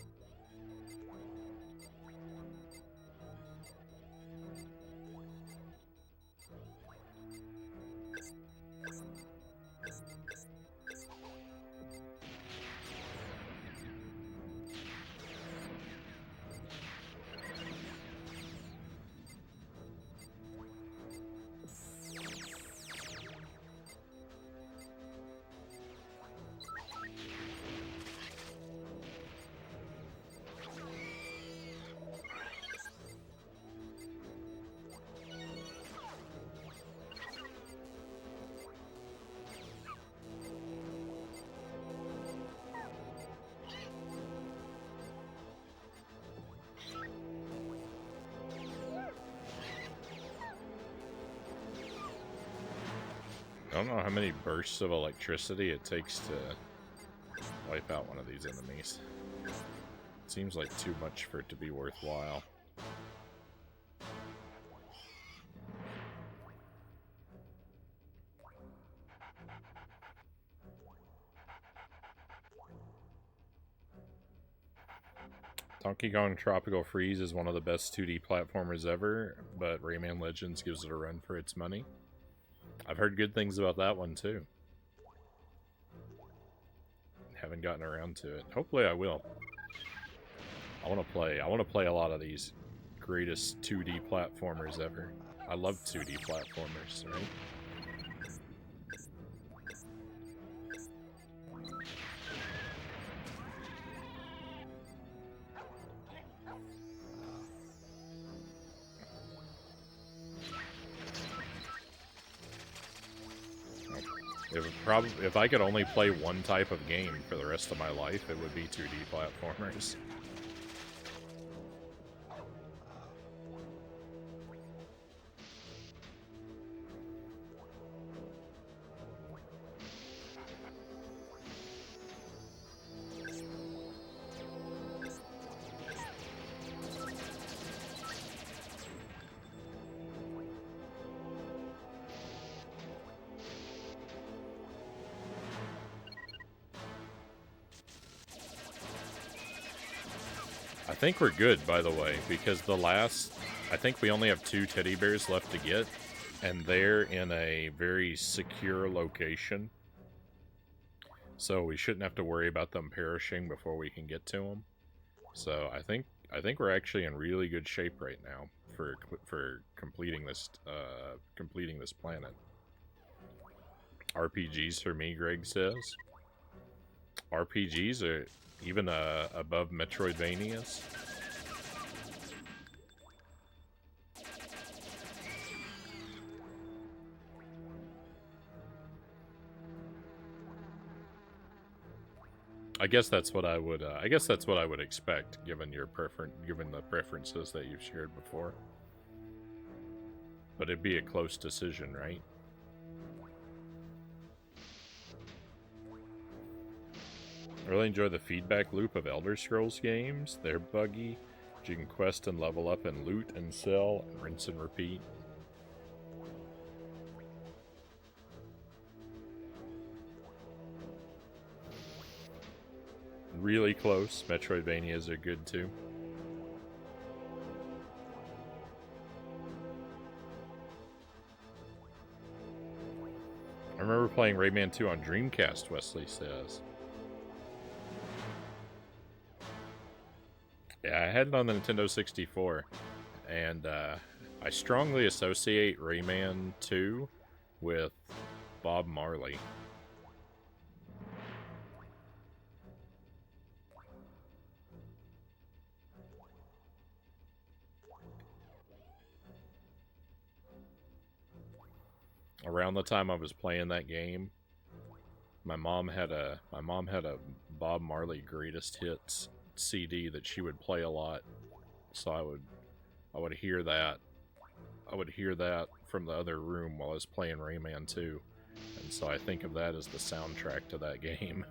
I don't know how many bursts of electricity it takes to wipe out one of these enemies. It seems like too much for it to be worthwhile. Donkey Kong Tropical Freeze is one of the best 2D platformers ever, but Rayman Legends gives it a run for its money. I've heard good things about that one too. Haven't gotten around to it. Hopefully I will. I want to play a lot of these greatest 2D platformers ever. I love 2D platformers, right? If I could only play one type of game for the rest of my life, it would be 2D platformers. I think we're good, by the way, because I think we only have 2 teddy bears left to get, and they're in a very secure location. So we shouldn't have to worry about them perishing before we can get to them. So I think we're actually in really good shape right now for completing this planet. RPGs for me, Greg says. RPGs are even above Metroidvanias. I guess that's what I would. I guess that's what I would expect, given the preferences that you've shared before. But it'd be a close decision, right? I really enjoy the feedback loop of Elder Scrolls games. They're buggy, but you can quest and level up and loot and sell and rinse and repeat. Really close. Metroidvanias are good too. I remember playing Rayman 2 on Dreamcast, Wesley says. Yeah, I had it on the Nintendo 64, and I strongly associate Rayman 2 with Bob Marley. Around the time I was playing that game, my mom had a Bob Marley Greatest Hits CD that she would play a lot, so I would hear that. I would hear that from the other room while I was playing Rayman 2, and so I think of that as the soundtrack to that game.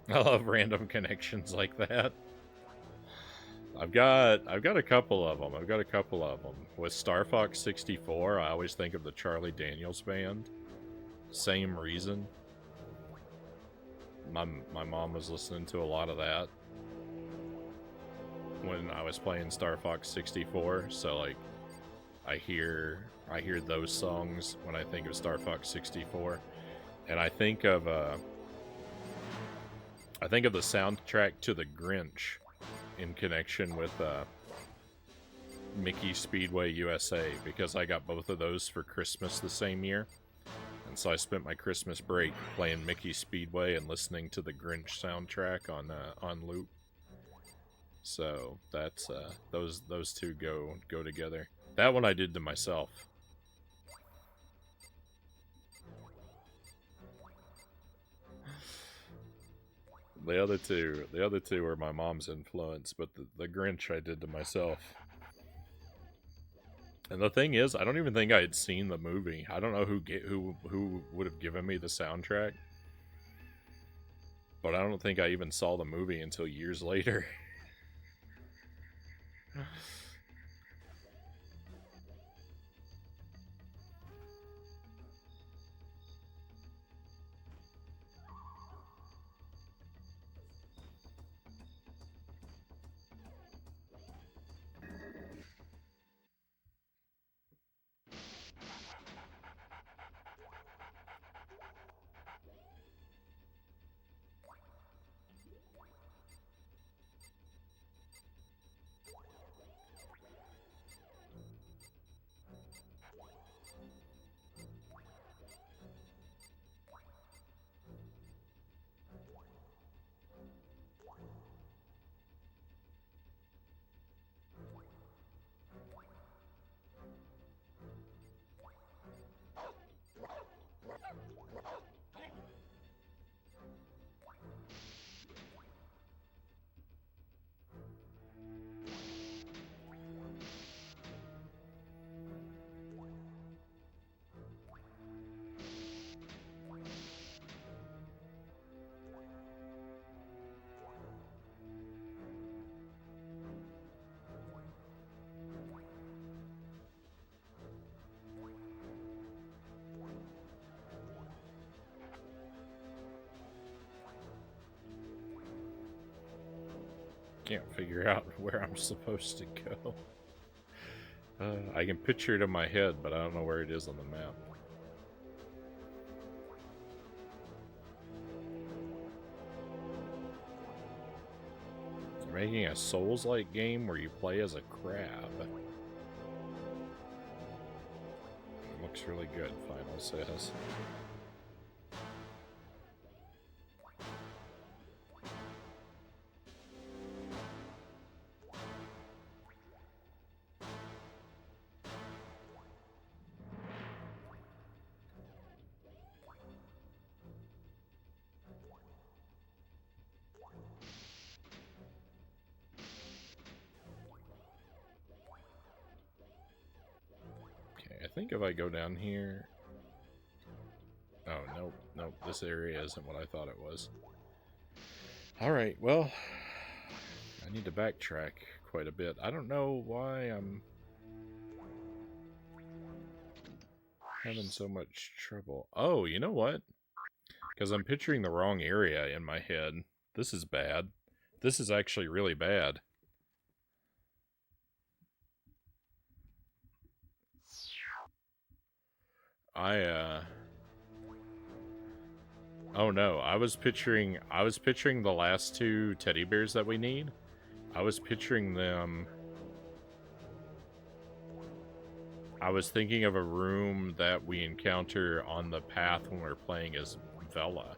I love random connections like that. I've got a couple of them. With Star Fox 64, I always think of the Charlie Daniels Band. Same reason. My mom was listening to a lot of that when I was playing Star Fox 64, so like I hear those songs when I think of Star Fox 64, and I think of the soundtrack to The Grinch in connection with Mickey Speedway USA, because I got both of those for Christmas the same year, and so I spent my Christmas break playing Mickey Speedway and listening to the Grinch soundtrack on loop. So that's those two go together. That one I did to myself. The other two were my mom's influence, but the Grinch I did to myself. And the thing is, I don't even think I had seen the movie. I don't know who would have given me the soundtrack. But I don't think I even saw the movie until years later. Can't figure out where I'm supposed to go. I can picture it in my head, but I don't know where it is on the map. They're making a Souls-like game where you play as a crab. It looks really good, Final says. I think if I go down here... Oh, nope, nope, this area isn't what I thought it was. Alright, well, I need to backtrack quite a bit. I don't know why I'm having so much trouble. Oh, you know what? Because I'm picturing the wrong area in my head. This is bad. This is actually really bad. Oh no, I was picturing the last two teddy bears that we need. I was picturing them... I was thinking of a room that we encounter on the path when we're playing as Vela.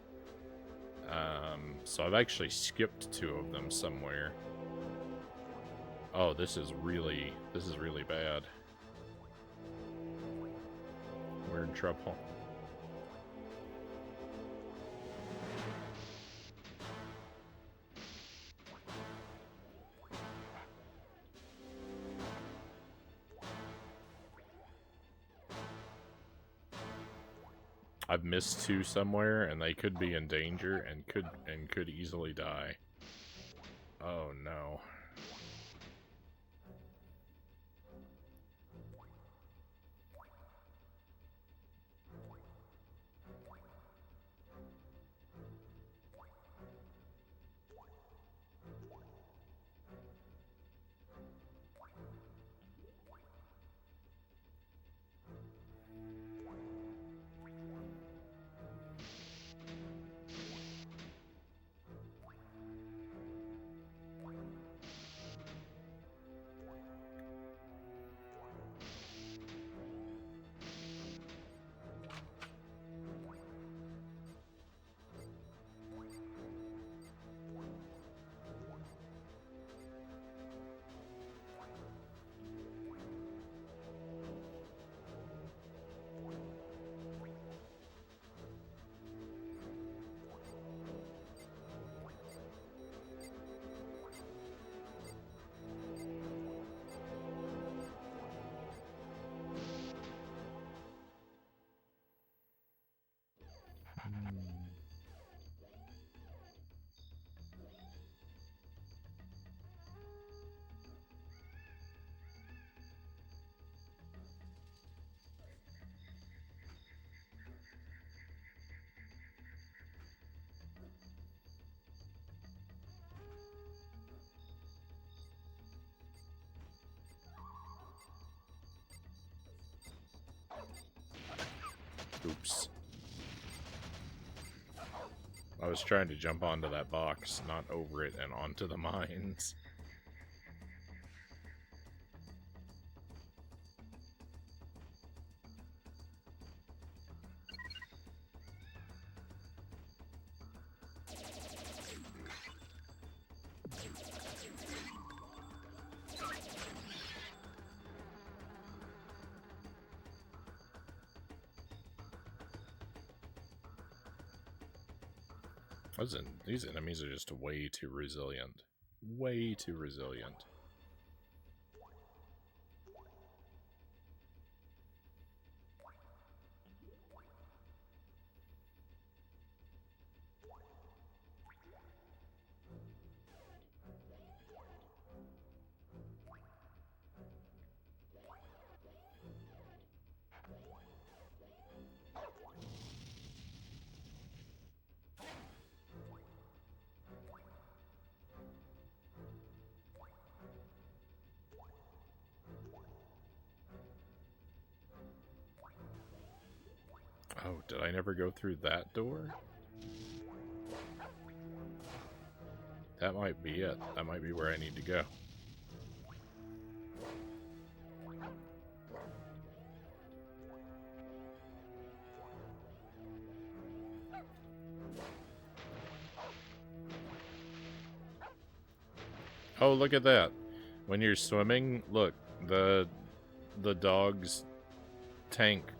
So I've actually skipped two of them somewhere. Oh, this is really bad. We're in trouble. I've missed two somewhere, and they could be in danger and could easily die. Oh no. Oops. I was trying to jump onto that box, not over it and onto the mines. These enemies are just way too resilient. Way too resilient. Oh, did I never go through that door? That might be it. That might be where I need to go. Oh, look at that. When you're swimming, look, the dog's tank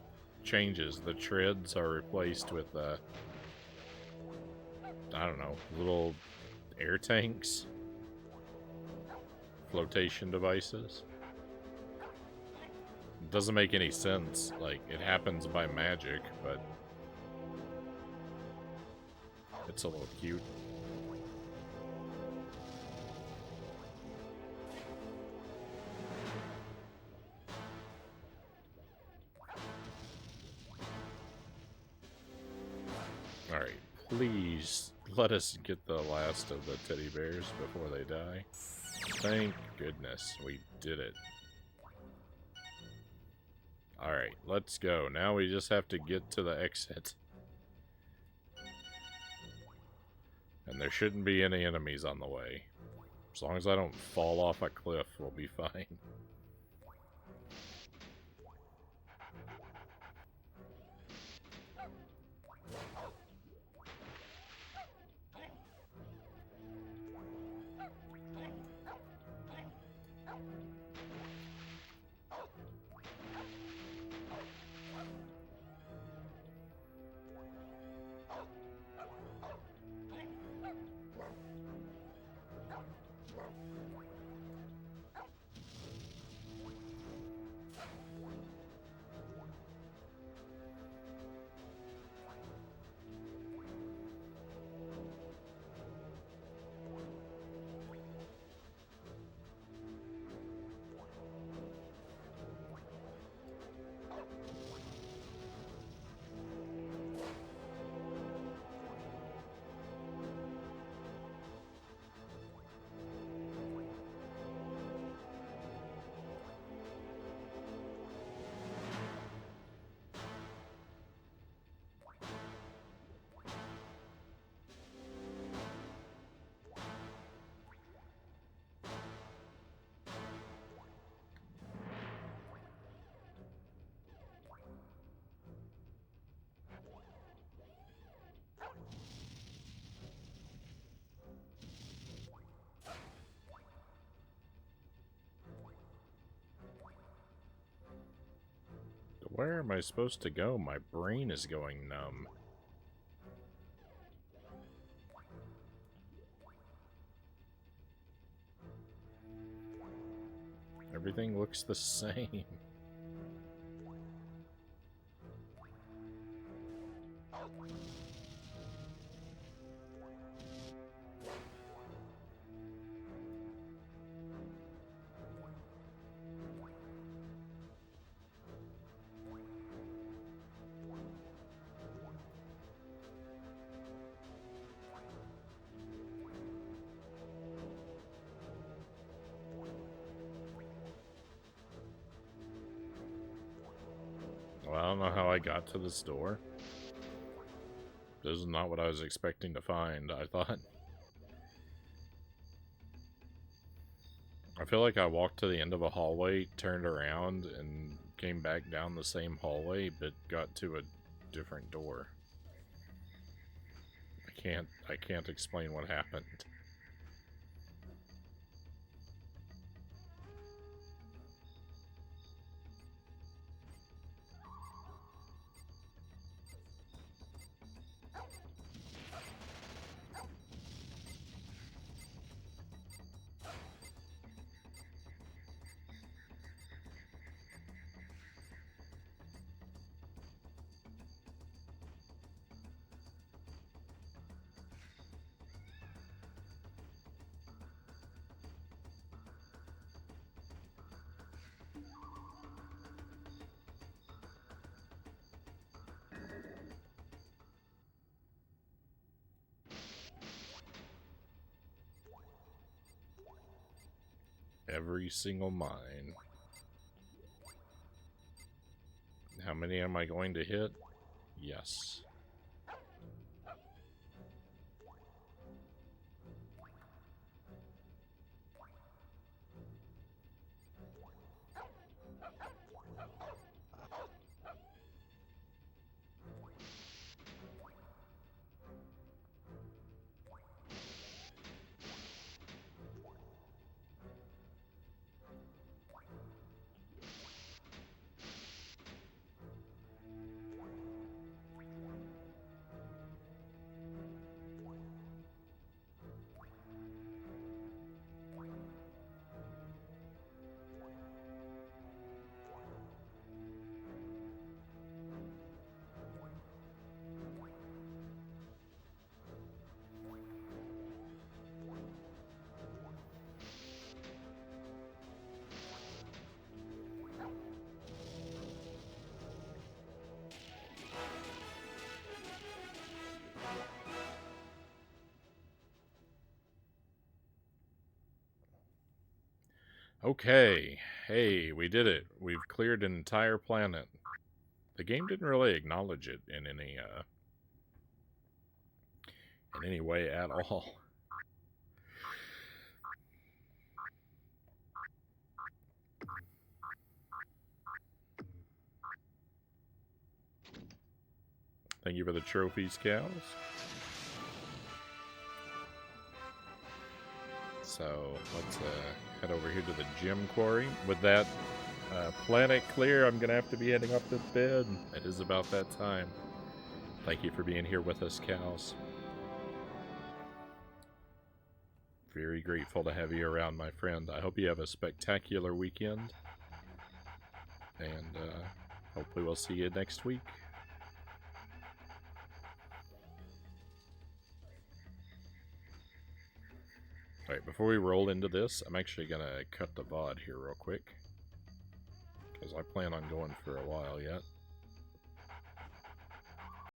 changes. The treads are replaced with, I don't know, little air tanks? Flotation devices? It doesn't make any sense. Like, it happens by magic, but it's a little cute. Alright, please let us get the last of the teddy bears before they die. Thank goodness we did it. Alright, let's go. Now we just have to get to the exit. And there shouldn't be any enemies on the way. As long as I don't fall off a cliff, we'll be fine. Where am I supposed to go? My brain is going numb. Everything looks the same. Well, I don't know how I got to this door. This is not what I was expecting to find, I thought. I feel like I walked to the end of a hallway, turned around, and came back down the same hallway, but got to a different door. I can't explain what happened. Every single mine. How many am I going to hit? Yes. Okay, hey, we did it. We've cleared an entire planet. The game didn't really acknowledge it in any way at all. Thank you for the trophies, cows. So let's head over here to the gem quarry. With that planet clear, I'm going to have to be heading up to bed. It is about that time. Thank you for being here with us, cows. Very grateful to have you around, my friend. I hope you have a spectacular weekend. And hopefully we'll see you next week. Alright, before we roll into this, I'm actually going to cut the VOD here real quick. Because I plan on going for a while yet.